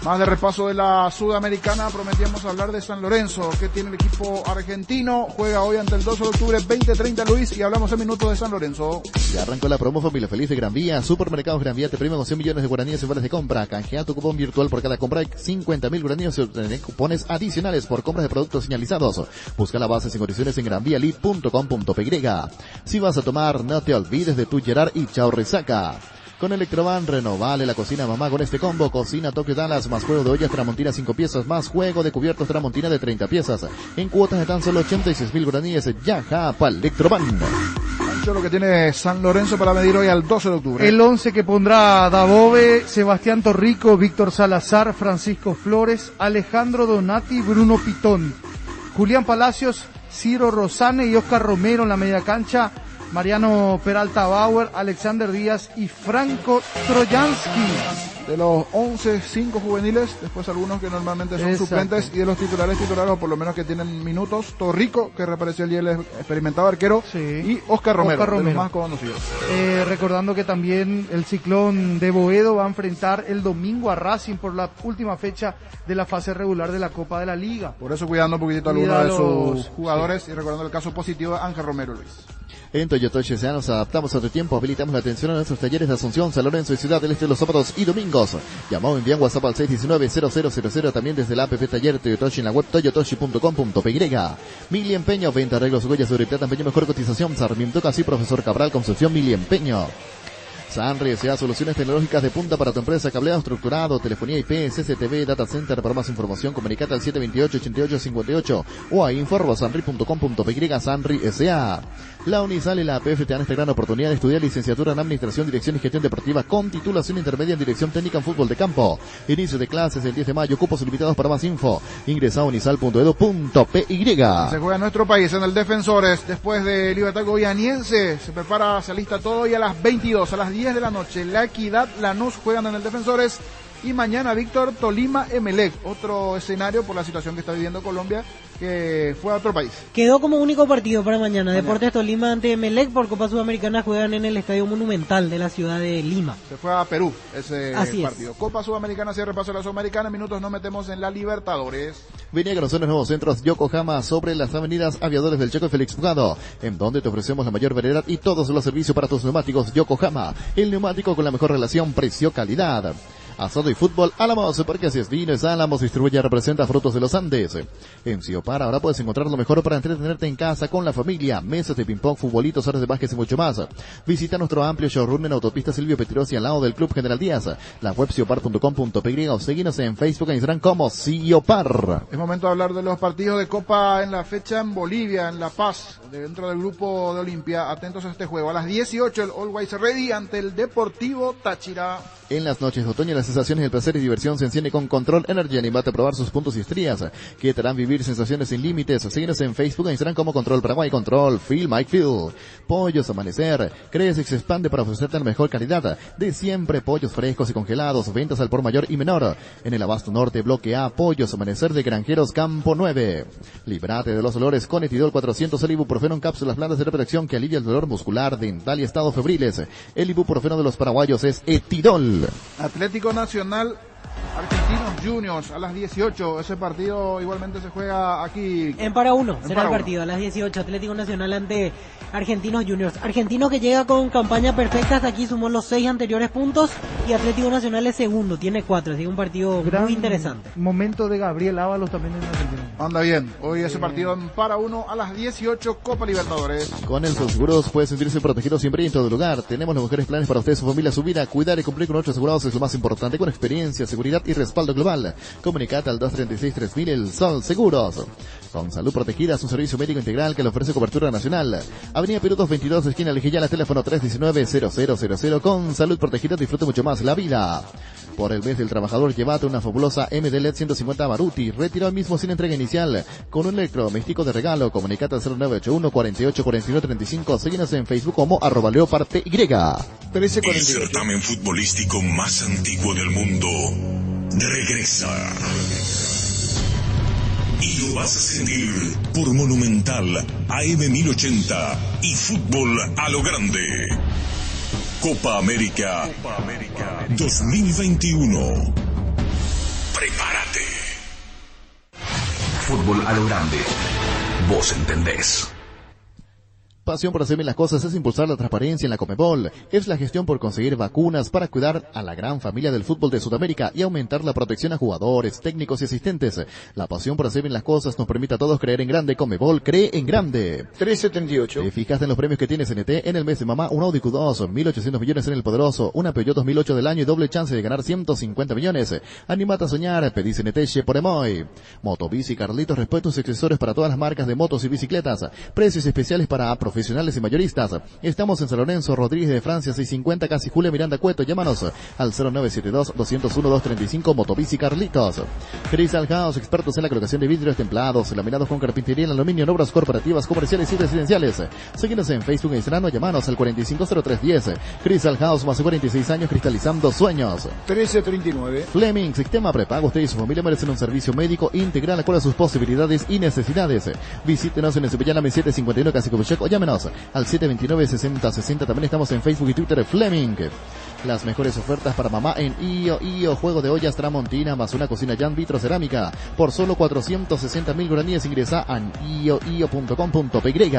Más de repaso de la Sudamericana, prometíamos hablar de San Lorenzo, que tiene el equipo argentino, juega hoy ante el 12 de octubre, 20:30, Luis, y hablamos en minutos de San Lorenzo. Ya arrancó la promo Familia Feliz de Gran Vía. Supermercados Gran Vía te premia con 100 millones de guaraníes en vales de compra. Canjea tu cupón virtual por cada compra de 50.000 guaraníes y obtener cupones adicionales por compras de productos señalizados. Busca la base sin condiciones en granvialid.com.py. Si vas a tomar, no te olvides de tu Gerard y chao resaca. Con Electroban, renovale la cocina a mamá con este combo. Cocina Tokio Dallas, más juego de ollas Tramontina 5 piezas, más juego de cubiertos Tramontina de 30 piezas. En cuotas de tan solo 86.000 guaraníes. Ya, para Electroban. Ancho, lo que tiene San Lorenzo para medir hoy al 12 de octubre. El 11 que pondrá Dabove, Sebastián Torrico, Víctor Salazar, Francisco Flores, Alejandro Donati, Bruno Pitón, Julián Palacios, Ciro Rosane y Oscar Romero en la media cancha. Mariano Peralta Bauer, Alexander Díaz y Franco Trojansky. De los 11, 5 juveniles, después algunos que normalmente son suplentes, y de los titulares, o por lo menos que tienen minutos, Torrico, que reapareció allí el experimentado arquero, y Oscar Romero, de los más conocidos. Recordando que también el Ciclón de Boedo va a enfrentar el domingo a Racing por la última fecha de la fase regular de la Copa de la Liga. Por eso cuidando un poquitito a algunos de sus jugadores, y recordando el caso positivo de Ángel Romero, Luis. En Toyota S.A. nos adaptamos a tu tiempo, habilitamos la atención a nuestros talleres de Asunción, San Lorenzo y Ciudad del Este los sábados y domingos. Llama o envía WhatsApp al 619-0000, también desde la app Taller Toyotoshi en la web toyotoshi.com.py. Mili Empeño, venta, arreglos, huellas, sobre plata, empeño, mejor cotización, Sarmiento Casi, Profesor Cabral, Concepción, Mili Empeño. Sanri S.A. Soluciones tecnológicas de punta para tu empresa, cableado estructurado, telefonía IP, CCTV, data center. Para más información, comunicate al 728-8858 o a info@sanri.com.py. Sanri S.A. La Unisal y la APF te dan esta gran oportunidad de estudiar licenciatura en Administración, Dirección y Gestión Deportiva con titulación intermedia en Dirección Técnica en Fútbol de Campo. Inicio de clases el 10 de mayo, cupos limitados. Para más info, ingresa a unisal.edu.py. Se juega en nuestro país, en el Defensores, después de Libertad Goianiense, se prepara, se alista todo, y a las 22, a las 10 10 de la noche. La Equidad, Lanús juegan en el Defensores. Y mañana, Víctor, Tolima, Emelec. Otro escenario por la situación que está viviendo Colombia, que fue a otro país. Quedó como único partido para mañana. Deportes Tolima ante Emelec por Copa Sudamericana juegan en el Estadio Monumental de la ciudad de Lima. Se fue a Perú ese Así partido. es. Copa Sudamericana, cierre paso de la Sudamericana. Minutos nos metemos en la Libertadores. Venía a conocer los nuevos centros Yokohama sobre las avenidas Aviadores del Checo y Félix Fugado, en donde te ofrecemos la mayor variedad y todos los servicios para tus neumáticos Yokohama. El neumático con la mejor relación precio-calidad. Asado y fútbol Álamos, porque así es vino, es Álamos, distribuye y representa Frutos de los Andes. En Ciopar ahora puedes encontrar lo mejor para entretenerte en casa con la familia, mesas de ping-pong, futbolitos, horas de básquet y mucho más. Visita nuestro amplio showroom en Autopista Silvio Petrosi al lado del Club General Díaz, la web ciopar.com.py o seguinos en Facebook e Instagram como Ciopar. Es momento de hablar de los partidos de Copa en la fecha en Bolivia, en La Paz, dentro del grupo de Olimpia. Atentos a este juego. A las 18 el Always Ready ante el Deportivo Táchira. En las noches de otoño las sensaciones del placer y diversión se enciende con Control Energy. Anímate a probar sus puntos y estrías que te harán vivir sensaciones sin límites. Síguenos en Facebook e Instagram como Control Paraguay, Control Feel Mike Feel. Pollos Amanecer crece y se expande para ofrecerte la mejor calidad de siempre. Pollos frescos y congelados, ventas al por mayor y menor. En el Abasto Norte, Bloque A, Pollos Amanecer de Granjeros Campo 9. Líbrate de los dolores con Etidol 400, el ibuprofeno en cápsulas blandas de protección que alivia el dolor muscular, dental y estado febriles. El ibuprofeno de los paraguayos es Etidol. Atlético Nacional, Argentinos Juniors a las 18. Ese partido igualmente se juega aquí. En para uno será el partido a las 18. Atlético Nacional ante Argentinos Juniors. Argentino que llega con campaña perfecta hasta aquí, sumó los 6 anteriores puntos y Atlético Nacional es segundo, tiene 4. Así que un partido muy interesante. Momento de Gabriel Ábalos también en Argentina. Anda bien. Hoy ese partido en para uno a las 18, Copa Libertadores. Con el Seguros puede sentirse protegido siempre y en todo lugar. Tenemos los mejores planes para usted, su familia, su vida. Cuidar y cumplir con nuestros asegurados es lo más importante, con experiencia, seguridad y respaldo global. Comunicate al 236-3000, el Sol Seguros. Con Salud Protegida, su servicio médico integral que le ofrece cobertura nacional. Avenida Perú 222, esquina Lejillana, teléfono 319-0000. Con Salud Protegida disfrute mucho más la vida. Por el mes del trabajador, llévate una fabulosa MD LED 150 Baruti. Retiro hoy mismo sin entrega inicial. Con un electrodoméstico de regalo. Comunicate al 0981 48 49 35. Síguenos en Facebook como @leopardty. El certamen futbolístico más antiguo del mundo regresa. Y lo vas a sentir por Monumental, AM 1080 y Fútbol a lo Grande. Copa América 2021. Prepárate. Fútbol a lo Grande. Vos entendés. Pasión por hacer bien las cosas es impulsar la transparencia en la Conmebol. Es la gestión por conseguir vacunas para cuidar a la gran familia del fútbol de Sudamérica y aumentar la protección a jugadores, técnicos y asistentes. La pasión por hacer bien las cosas nos permite a todos creer en grande. Conmebol cree en grande. 13.38. ¿Te fijaste en los premios que tiene CNT? En el mes de mamá, un Audi Q2, 1.800 millones en el Poderoso, una Peugeot 2008 del año y doble chance de ganar 150 millones. Animate a soñar, pedí CNT por Emoy. Motobici Carlitos, repuestos y accesorios para todas las marcas de motos y bicicletas. Precios especiales para profesionales y mayoristas. Estamos en San Lorenzo, Rodríguez de Francia, 650, casi Julia Miranda Cueto. Llámanos al 0972-201-235, Motobici Carlitos. Crystal House, expertos en la colocación de vidrios templados, laminados con carpintería en aluminio en obras corporativas, comerciales y residenciales. Síguenos en Facebook e Instagram, llamanos al 450310. Crystal House, más de 46 años cristalizando sueños. 13.39. Fleming, sistema prepago. Usted y su familia merecen un servicio médico integral acorde a sus posibilidades y necesidades. Visítenos en el Cepillana M751 Casi Cobuchec o llámenos al 729-6060. También estamos en Facebook y Twitter. Fleming. Las mejores ofertas para mamá en IO. Juego de ollas Tramontina más una cocina Jan Vitro Cerámica. Por solo 460.000 guaraníes ingresa a io.com.py.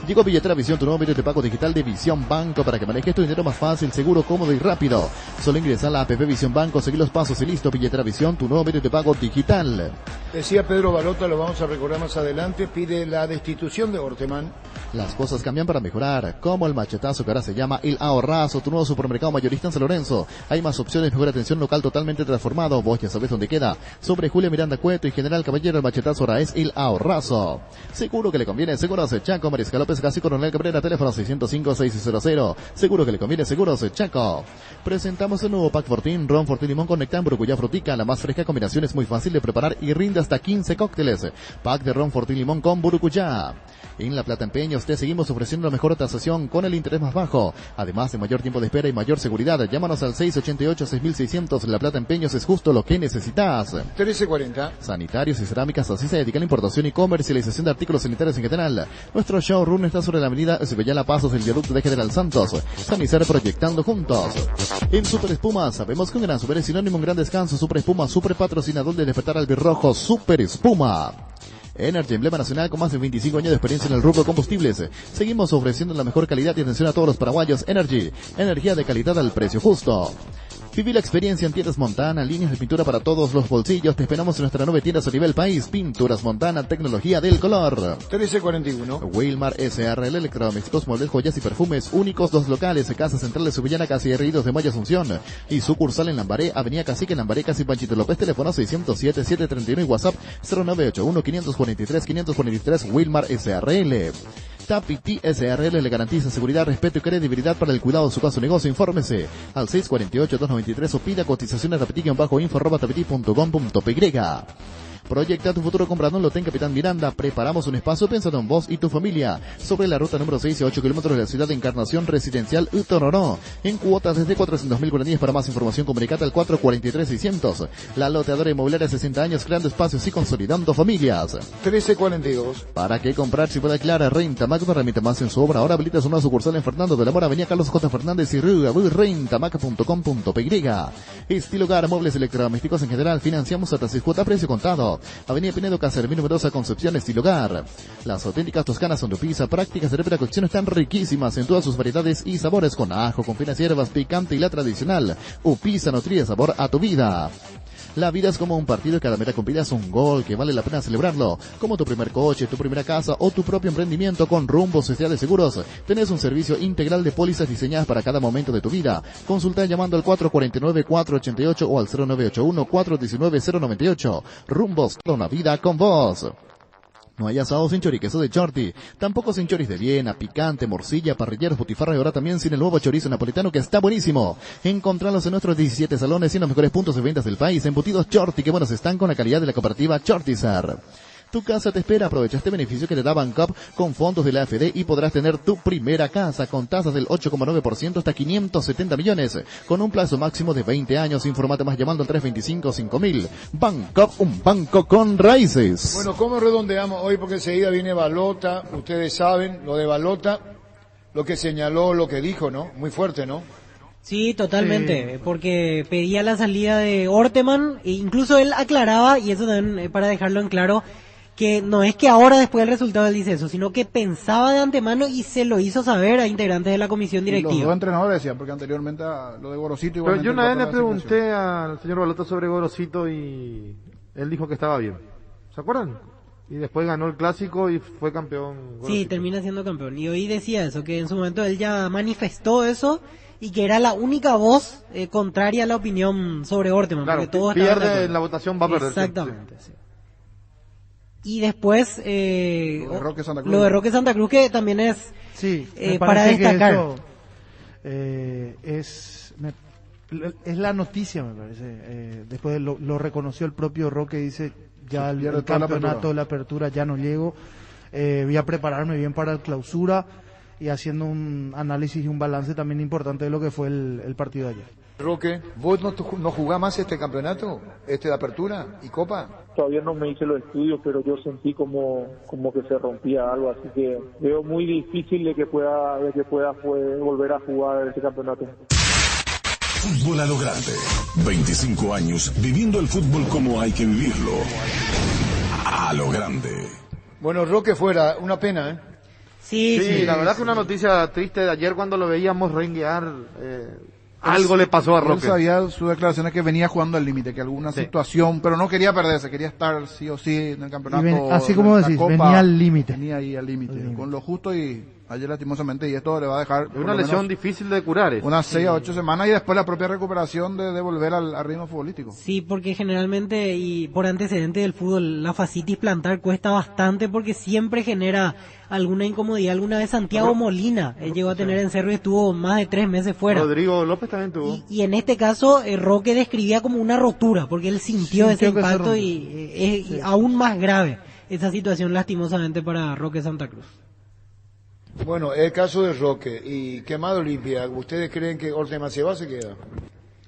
Llegó Billetera Visión, tu nuevo medio de pago digital de Visión Banco para que manejes tu dinero más fácil, seguro, cómodo y rápido. Solo ingresa a la app Visión Banco, seguí los pasos y listo. Billetera Visión, tu nuevo medio de pago digital. Decía Pedro Balota, lo vamos a recordar más adelante, pide la destitución de Orteman. Las cosas cambian para mejorar, como el machetazo que ahora se llama El Ahorrazo, tu nuevo supermercado mayorista en San Lorenzo. Hay más opciones, mejor atención local totalmente transformado. Vos ya sabés dónde queda. Sobre Julia Miranda Cueto y General Caballero, el machetazo ahora es El Ahorrazo. Seguro que le conviene, seguros Chaco, Mariscal López, casi Coronel Cabrera, teléfono 605-600. Seguro que le conviene, seguros Chaco. Presentamos el nuevo Pack Fortín, Ron Fortín Limón con Nectar, Brucuyá Frutica, la más fresca combinación, es muy fácil de preparar y rinde hasta 15 cócteles. Pack de Ron Fortín Limón con Burucuyá. En La Plata Empeños, paraguayos te seguimos ofreciendo la mejor tasación con el interés más bajo. Además de mayor tiempo de espera y mayor seguridad, llámanos al 688-6600. La Plata Empeños es justo lo que necesitas. 1340. Sanitarios y cerámicas, así se dedica a la importación y comercialización de artículos sanitarios en general. Nuestro showroom está sobre la avenida Cibellala Pasos del viaducto de General Santos. Sanicer, proyectando juntos. En Super Espuma sabemos que un gran super es sinónimo, un gran descanso. Super Espuma, super patrocinador de despertar albirrojo. Super Espuma. Energy, emblema nacional con más de 25 años de experiencia en el rubro combustibles. Seguimos ofreciendo la mejor calidad y atención a todos los paraguayos. Energy, energía de calidad al precio justo. Viví la experiencia en Tiendas Montana, líneas de pintura para todos los bolsillos. Te esperamos en nuestra 9 tiendas a nivel país. Pinturas Montana, tecnología del color. 1341. Wilmar SRL, electrodomésticos, muebles, joyas y perfumes únicos. 2 locales, Casa Central de Subillana, Casi Herridos de Mayo, Asunción. Y sucursal en Lambaré, Avenida Cacique, en Lambaré, Casi Panchito López. Teléfono 607-731 y WhatsApp 0981-543-543. Wilmar SRL. Tapiti SRL le garantiza seguridad, respeto y credibilidad para el cuidado de su casa o negocio. Infórmese al 648-293 o pida cotizaciones a tapiti-info@tapiti.com.py. Proyecta tu futuro comprando en Loten Capitán Miranda. Preparamos un espacio pensado en vos y tu familia. Sobre la ruta número 6 y 8 kilómetros de la ciudad de Encarnación Residencial Utororó. En cuotas desde 400.000 guaraníes. Para más información comunicate al 443-600. La loteadora inmobiliaria 60 años, creando espacios y consolidando familias. 1342. ¿Para qué comprar si puede aclarar? Rentamac no remite más en su obra. Ahora habilita su nueva sucursal en Fernando de la Mora, Avenida Carlos J. Fernández y Rentamac.com.py. Estilo Hogar, muebles electrodomésticos en general. Financiamos hasta 6 cuotas, precio contado. Avenida Pinedo, Casermín, numerosa Concepción, Estilo Hogar. Las auténticas toscanas son de pizza, prácticas de cocción están riquísimas en todas sus variedades y sabores, con ajo, con finas hierbas, picante y la tradicional. Pizza nutrida sabor a tu vida. La vida es como un partido y cada meta cumplida es un gol que vale la pena celebrarlo. Como tu primer coche, tu primera casa o tu propio emprendimiento. Con Rumbo Sociedad de Seguros tenés un servicio integral de pólizas diseñadas para cada momento de tu vida. Consulta llamando al 449-488 o al 0981-419-098. Rumbos, toda una vida con vos. No hay asado sin choriqueso de Shorty, tampoco sin choris de Viena, picante, morcilla, parrilleros, butifarra y ahora también sin el nuevo chorizo napolitano que está buenísimo. Encontralos en nuestros 17 salones y en los mejores puntos de ventas del país. Embutidos Shorty, que buenos están con la calidad de la cooperativa Shortizar. Tu casa te espera. Aprovecha este beneficio que te da Bancop con fondos de la AFD y podrás tener tu primera casa con tasas del 8,9% hasta 570 millones, con un plazo máximo de 20 años. Informate más llamando al 325-5000. Bancop, un banco con raíces. Bueno, ¿cómo redondeamos hoy? Porque enseguida viene Balota. Ustedes saben lo de Balota, lo que señaló, lo que dijo, ¿no? Muy fuerte, ¿no? Sí, totalmente, porque pedía la salida de Orteman e incluso él aclaraba, y eso también para dejarlo en claro, que no es que ahora después del resultado él dice eso, sino que pensaba de antemano y se lo hizo saber a integrantes de la comisión directiva. Los dos entrenadores decían, porque anteriormente lo de Gorosito... Pero yo una vez le pregunté al señor Balota sobre Gorosito y él dijo que estaba bien. ¿Se acuerdan? Y después ganó el clásico y fue campeón. Gorosito. Sí, termina siendo campeón. Y hoy decía eso, que en su momento él ya manifestó eso y que era la única voz contraria a la opinión sobre Orteman. Claro, porque todos pierde en la votación, va a perder. Exactamente, sí. Y después lo de Roque Santa Cruz. Lo de Roque Santa Cruz, que también es sí, para destacar. Es la noticia, me parece. Después lo reconoció el propio Roque, dice, ya el campeonato, la apertura ya no llego. Voy a prepararme bien para la clausura y haciendo un análisis y un balance también importante de lo que fue el partido de ayer. Roque, ¿vos no jugás más este campeonato, de apertura y copa? Todavía no me hice los estudios, pero yo sentí como que se rompía algo, así que veo muy difícil de que pueda volver a jugar este campeonato. Fútbol a lo grande. 25 años viviendo el fútbol como hay que vivirlo. A lo grande. Bueno, Roque fuera, una pena, ¿eh? Sí, la verdad que una noticia triste de ayer cuando lo veíamos renguear. Algo le pasó a Roque. Él sabía sus declaraciones que venía jugando al límite, que alguna situación, pero no quería perderse, quería estar sí o sí en el campeonato. Así como decís, Copa, venía al límite. Venía ahí al límite, con lo justo y ayer lastimosamente, y esto le va a dejar... Es una lesión difícil de curar. Unas 6 a 8 semanas y después la propia recuperación de volver al ritmo futbolístico. Sí, porque generalmente y por antecedente del fútbol, la fascitis plantar cuesta bastante porque siempre genera alguna incomodidad. Alguna vez Santiago Molina llegó a tener en Cerro y estuvo más de 3 meses fuera. Rodrigo López también tuvo. Y en este caso, Roque describía como una rotura, porque él sintió ese impacto y es aún más grave esa situación lastimosamente para Roque Santa Cruz. Bueno, el caso de Roque y quemado Olimpia, ¿ustedes creen que Ortema se va o se queda?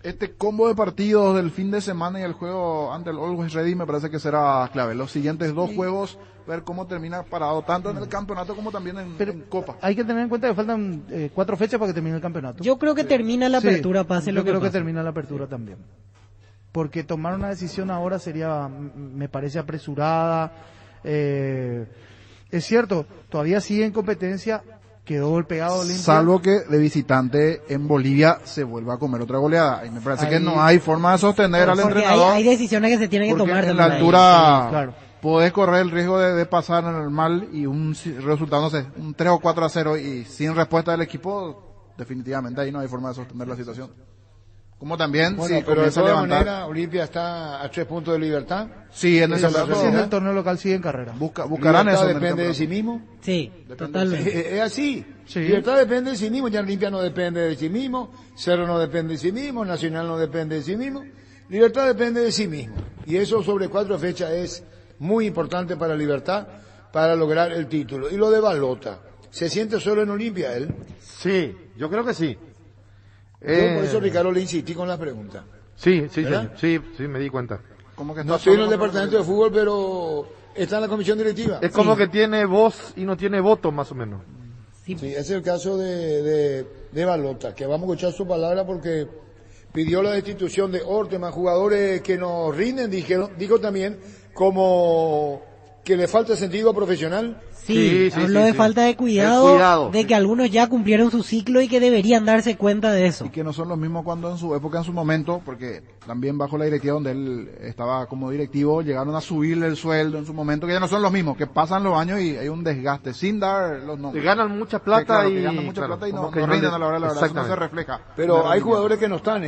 Este combo de partidos del fin de semana y el juego ante el Always Ready me parece que será clave. Los siguientes dos juegos, ver cómo termina parado, tanto en el campeonato como también en Copa. Hay que tener en cuenta que faltan 4 fechas para que termine el campeonato. Yo creo que termina la apertura, pase lo que Yo creo que pase. termina la apertura también. Porque tomar una decisión ahora sería, me parece apresurada. Es cierto, todavía sigue en competencia. Quedó golpeado Olimpia. Salvo que de visitante en Bolivia se vuelva a comer otra goleada. Y me parece que no hay forma de sostener al entrenador. Hay decisiones que se tienen que tomar. En la altura claro, podés correr el riesgo de pasar en el mal y un resultado, no sé, un 3 o 4-0 y sin respuesta del equipo, definitivamente ahí no hay forma de sostener la situación. Como también, bueno, si pero de comienza a todas levantar. maneras, Olimpia está a 3 puntos de Libertad. Sí, en el Esa es la campeonato, realidad. en el torneo local sigue en carrera. Buscarán Libertad eso. en el depende de campeonato. sí mismo. Sí, totalmente. Es así. Sí. Libertad depende de sí mismo, ya Olimpia no depende de sí mismo, Cerro no depende de sí mismo, Nacional no depende de sí mismo. Libertad depende de sí mismo. Y eso sobre 4 fechas es muy importante para Libertad, para lograr el título. Y lo de Balota, ¿se siente solo en Olimpia él? Sí, yo creo que sí. Yo por eso, Ricardo, le insistí con la pregunta. Sí, ¿verdad? sí, me di cuenta. Como que No estoy en el departamento de fútbol, pero está en la comisión directiva. Es como que tiene voz y no tiene voto, más o menos. Sí, ese es el caso de Balota, que vamos a escuchar su palabra porque pidió la destitución de Ortema, jugadores que nos rinden, dijo también, como que le falta sentido profesional. Sí, habló de falta de cuidado, de que algunos ya cumplieron su ciclo y que deberían darse cuenta de eso. Y que no son los mismos cuando en su época, en su momento, porque también bajo la directiva donde él estaba como directivo, llegaron a subirle el sueldo en su momento, que ya no son los mismos, que pasan los años y hay un desgaste, sin dar los nombres. Que ganan mucha plata claro, y... que ganan mucha claro, plata y no como que rinden no a la hora de la verdad, eso no se exactamente. refleja. Pero hay jugadores que no están,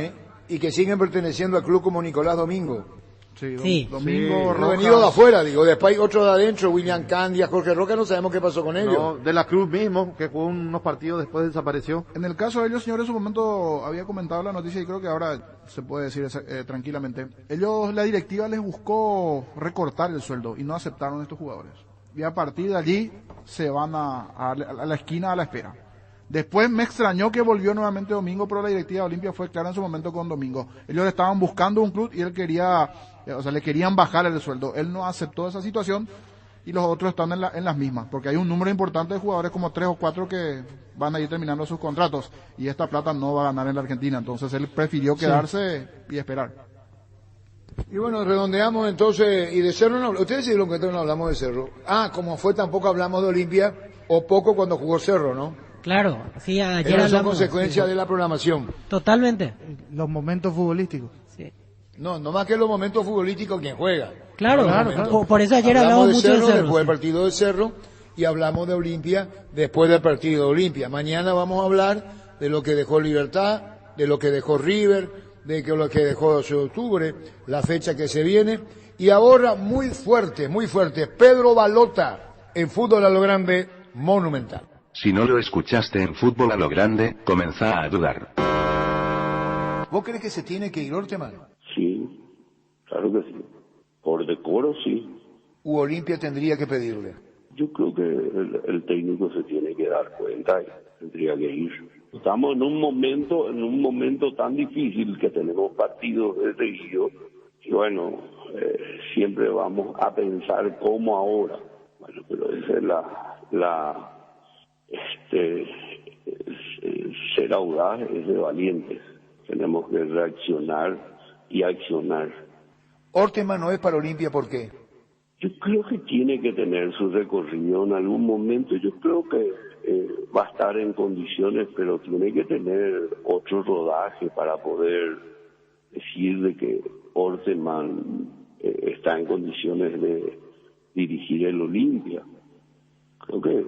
y que siguen perteneciendo al club como Nicolás Domingo. Sí. Domingo, No venido de afuera, digo, después hay otro de adentro, William Candia, Jorge Roca, no sabemos qué pasó con ellos. No, de la Cruz mismo, que jugó unos partidos después desapareció. En el caso de ellos, señores, en su momento había comentado la noticia y creo que ahora se puede decir tranquilamente. Ellos, la directiva les buscó recortar el sueldo y no aceptaron estos jugadores. Y a partir de allí se van a la esquina a la espera. Después me extrañó que volvió nuevamente Domingo, pero la directiva de Olimpia fue clara en su momento con Domingo. Ellos estaban buscando un club y él quería, le querían bajar el sueldo. Él no aceptó esa situación y los otros están en las mismas, porque hay un número importante de jugadores, como 3 o 4 que van a ir terminando sus contratos y esta plata no va a ganar en la Argentina. Entonces él prefirió quedarse y esperar. Y bueno, redondeamos entonces, y de Cerro no, ustedes se dieron cuenta que no hablamos de Cerro. Como fue tampoco hablamos de Olimpia, o poco cuando jugó Cerro, ¿no? Claro, sí, ayer Esas son hablamos. consecuencias de la programación. Totalmente. Los momentos futbolísticos. Sí. No más que los momentos futbolísticos quien juega. Claro, por eso ayer hablamos mucho de Cerro. Después del partido de Cerro, y hablamos de Olimpia después del partido de Olimpia. Mañana vamos a hablar de lo que dejó Libertad, de lo que dejó River, de lo que dejó 12 de octubre, la fecha que se viene. Y ahora muy fuerte, Pedro Balota en Fútbol a lo Grande, Monumental. Si no lo escuchaste en Fútbol a lo Grande, comenzá a dudar. ¿Vos crees que se tiene que ir Orteman? Sí, claro que sí. Por decoro, sí. ¿U Olimpia tendría que pedirle? Yo creo que el técnico se tiene que dar cuenta y tendría que ir. Estamos en un momento tan difícil que tenemos partidos de seguido y bueno, siempre vamos a pensar cómo ahora. Bueno, pero esa es ser audaz es de valientes. Tenemos que reaccionar y accionar. Orteman no es para Olimpia, ¿por qué? Yo creo que tiene que tener su recorrido en algún momento. Yo creo que va a estar en condiciones, pero tiene que tener otro rodaje para poder decir de que Orteman está en condiciones de dirigir el Olimpia. Creo que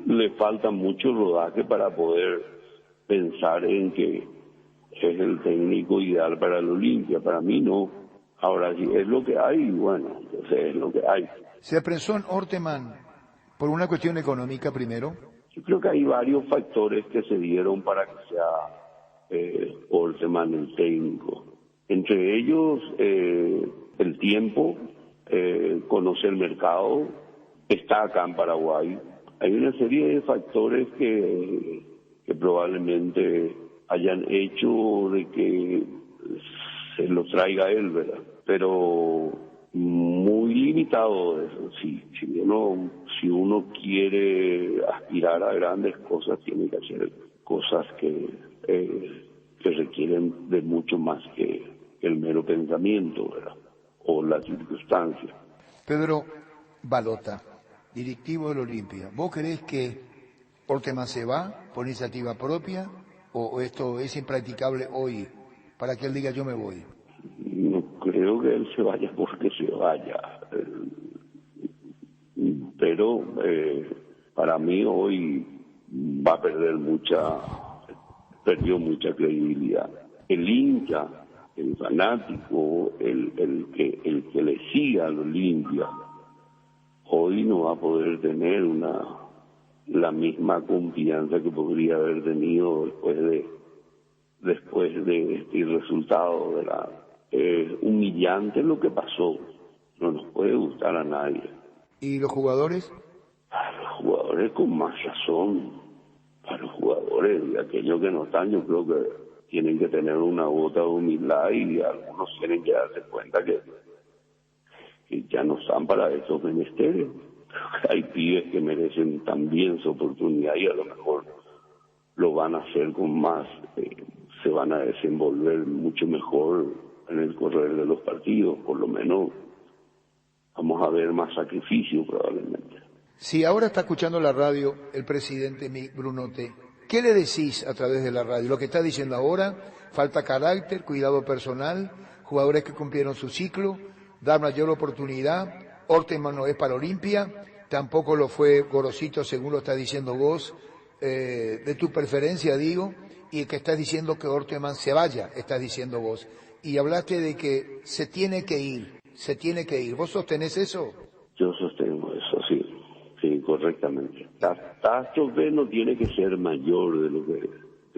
le falta mucho rodaje para poder pensar en que es el técnico ideal para el Olimpia. Para mí no. Ahora, si es lo que hay, bueno, entonces es lo que hay. ¿Se pensó en Orteman por una cuestión económica primero? Yo creo que hay varios factores que se dieron para que sea Orteman el técnico. Entre ellos, el tiempo, conocer el mercado, está acá en Paraguay, Hay una serie de factores que probablemente hayan hecho de que se lo traiga él, ¿verdad? Pero muy limitado eso. Si uno quiere aspirar a grandes cosas, tiene que hacer cosas que requieren de mucho más que el mero pensamiento, ¿verdad? O las circunstancias. Pedro Balota, directivo del Olimpia, ¿vos creés que Orteman se va por iniciativa propia o esto es impracticable hoy para que él diga yo me voy? No creo que él se vaya porque se vaya, pero para mí hoy va a perdió mucha credibilidad. El hincha, el fanático, el que le siga al Olimpia, hoy no va a poder tener la misma confianza que podría haber tenido después de este resultado humillante lo que pasó. No nos puede gustar a nadie. ¿Y los jugadores? Los jugadores con más razón. Para los jugadores y aquellos que no están, yo creo que tienen que tener una gota de humildad y algunos tienen que darse cuenta que ya no están para esos menesteres. Hay pibes que merecen también su oportunidad y a lo mejor lo van a hacer con más, se van a desenvolver mucho mejor en el correr de los partidos, por lo menos vamos a ver más sacrificio probablemente. Si ahora está escuchando la radio el presidente Brunote, ¿qué le decís a través de la radio? Lo que está diciendo ahora, falta carácter, cuidado personal, jugadores que cumplieron su ciclo, dar mayor oportunidad, Orteman no es para Olimpia, tampoco lo fue Gorosito según lo está diciendo vos, de tu preferencia digo, y que estás diciendo que Orteman se vaya, estás diciendo vos. Y hablaste de que se tiene que ir. ¿Vos sostenés eso? Yo sostengo eso, sí, correctamente. Catástrofe no tiene que ser mayor de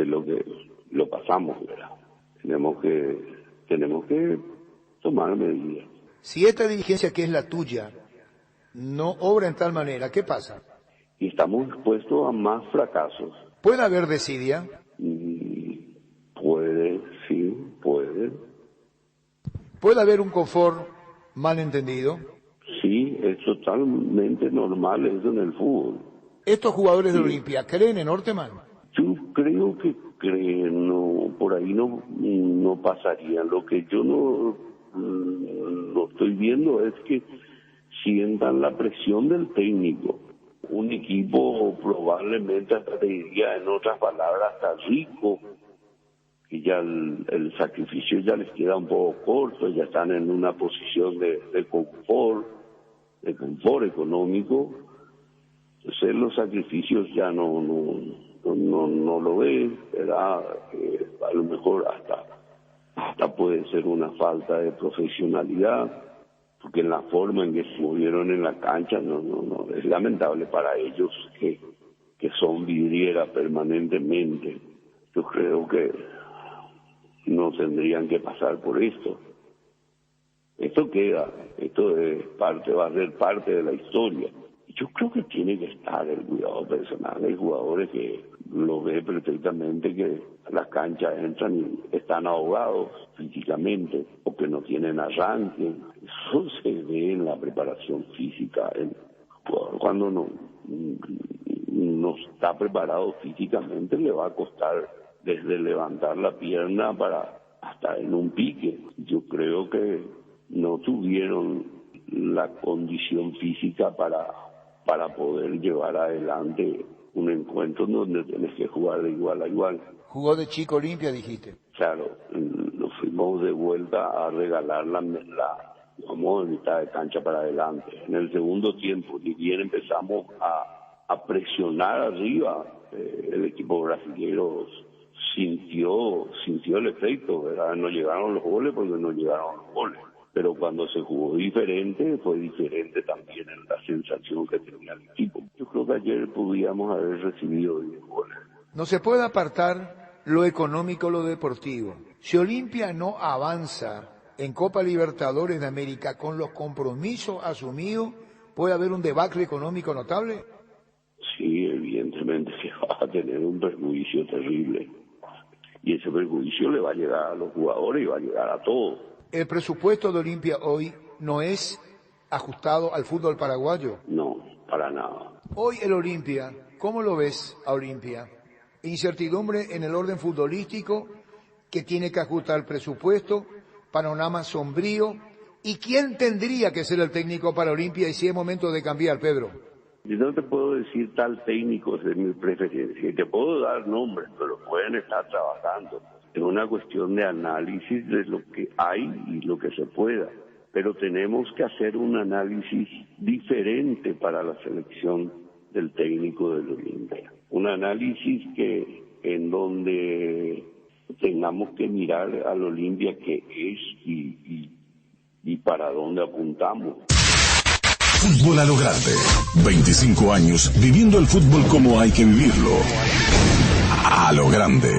lo que lo pasamos, ¿verdad? Tenemos que tomar medidas. Si esta dirigencia que es la tuya no obra en tal manera, ¿qué pasa? Y estamos expuestos a más fracasos. ¿Puede haber desidia? Puede, sí, puede. ¿Puede haber un confort mal entendido? Sí, es totalmente normal eso en el fútbol. ¿Estos jugadores de Olimpia creen en Orteman? Yo creo que creen, no, por ahí no pasaría. Lo que yo no estoy viendo es que sientan la presión del técnico. Un equipo probablemente, hasta te diría en otras palabras, hasta rico, que ya el sacrificio ya les queda un poco corto, ya están en una posición de confort económico. Entonces los sacrificios ya no lo ven, ¿verdad? A lo mejor hasta puede ser una falta de profesionalidad, porque en la forma en que se movieron en la cancha no es lamentable para ellos que son vidriera permanentemente. Yo creo que no tendrían que pasar por esto. Esto va a ser parte de la historia. Yo creo que tiene que estar el cuidado personal. Hay jugadores que lo ven perfectamente, que a las canchas entran y están ahogados físicamente o que no tienen arranque. Eso se ve en la preparación física. El jugador cuando no está preparado físicamente le va a costar desde levantar la pierna hasta en un pique. Yo creo que no tuvieron la condición física para poder llevar adelante un encuentro donde tenés que jugar de igual a igual. ¿Jugó de chico Olimpia, dijiste? Claro, nos fuimos de vuelta a regalar vamos de mitad de cancha para adelante. En el segundo tiempo, ni bien empezamos a presionar arriba, el equipo brasileño sintió el efecto, ¿verdad? No llegaron los goles porque no llegaron los goles. Pero cuando se jugó diferente, fue diferente también en la sensación que tenía el equipo. Yo creo que ayer podíamos haber recibido 10 goles. No se puede apartar lo económico, lo deportivo. Si Olimpia no avanza en Copa Libertadores de América con los compromisos asumidos, ¿puede haber un debacle económico notable? evidentemente que va a tener un perjuicio terrible. Y ese perjuicio le va a llegar a los jugadores y va a llegar a todos. ¿El presupuesto de Olimpia hoy no es ajustado al fútbol paraguayo? No, para nada. Hoy el Olimpia, ¿cómo lo ves a Olimpia? Incertidumbre en el orden futbolístico, que tiene que ajustar el presupuesto, panorama sombrío. ¿Y quién tendría que ser el técnico para Olimpia y si es momento de cambiar, Pedro? Yo no te puedo decir tal técnico es mi preferencia, te puedo dar nombres, pero pueden estar trabajando. Es una cuestión de análisis de lo que hay y lo que se pueda, pero tenemos que hacer un análisis diferente para la selección del técnico del Olimpia. Un análisis que en donde tengamos que mirar al Olimpia que es y para dónde apuntamos. Fútbol a lo grande. 25 años viviendo el fútbol como hay que vivirlo. A lo grande.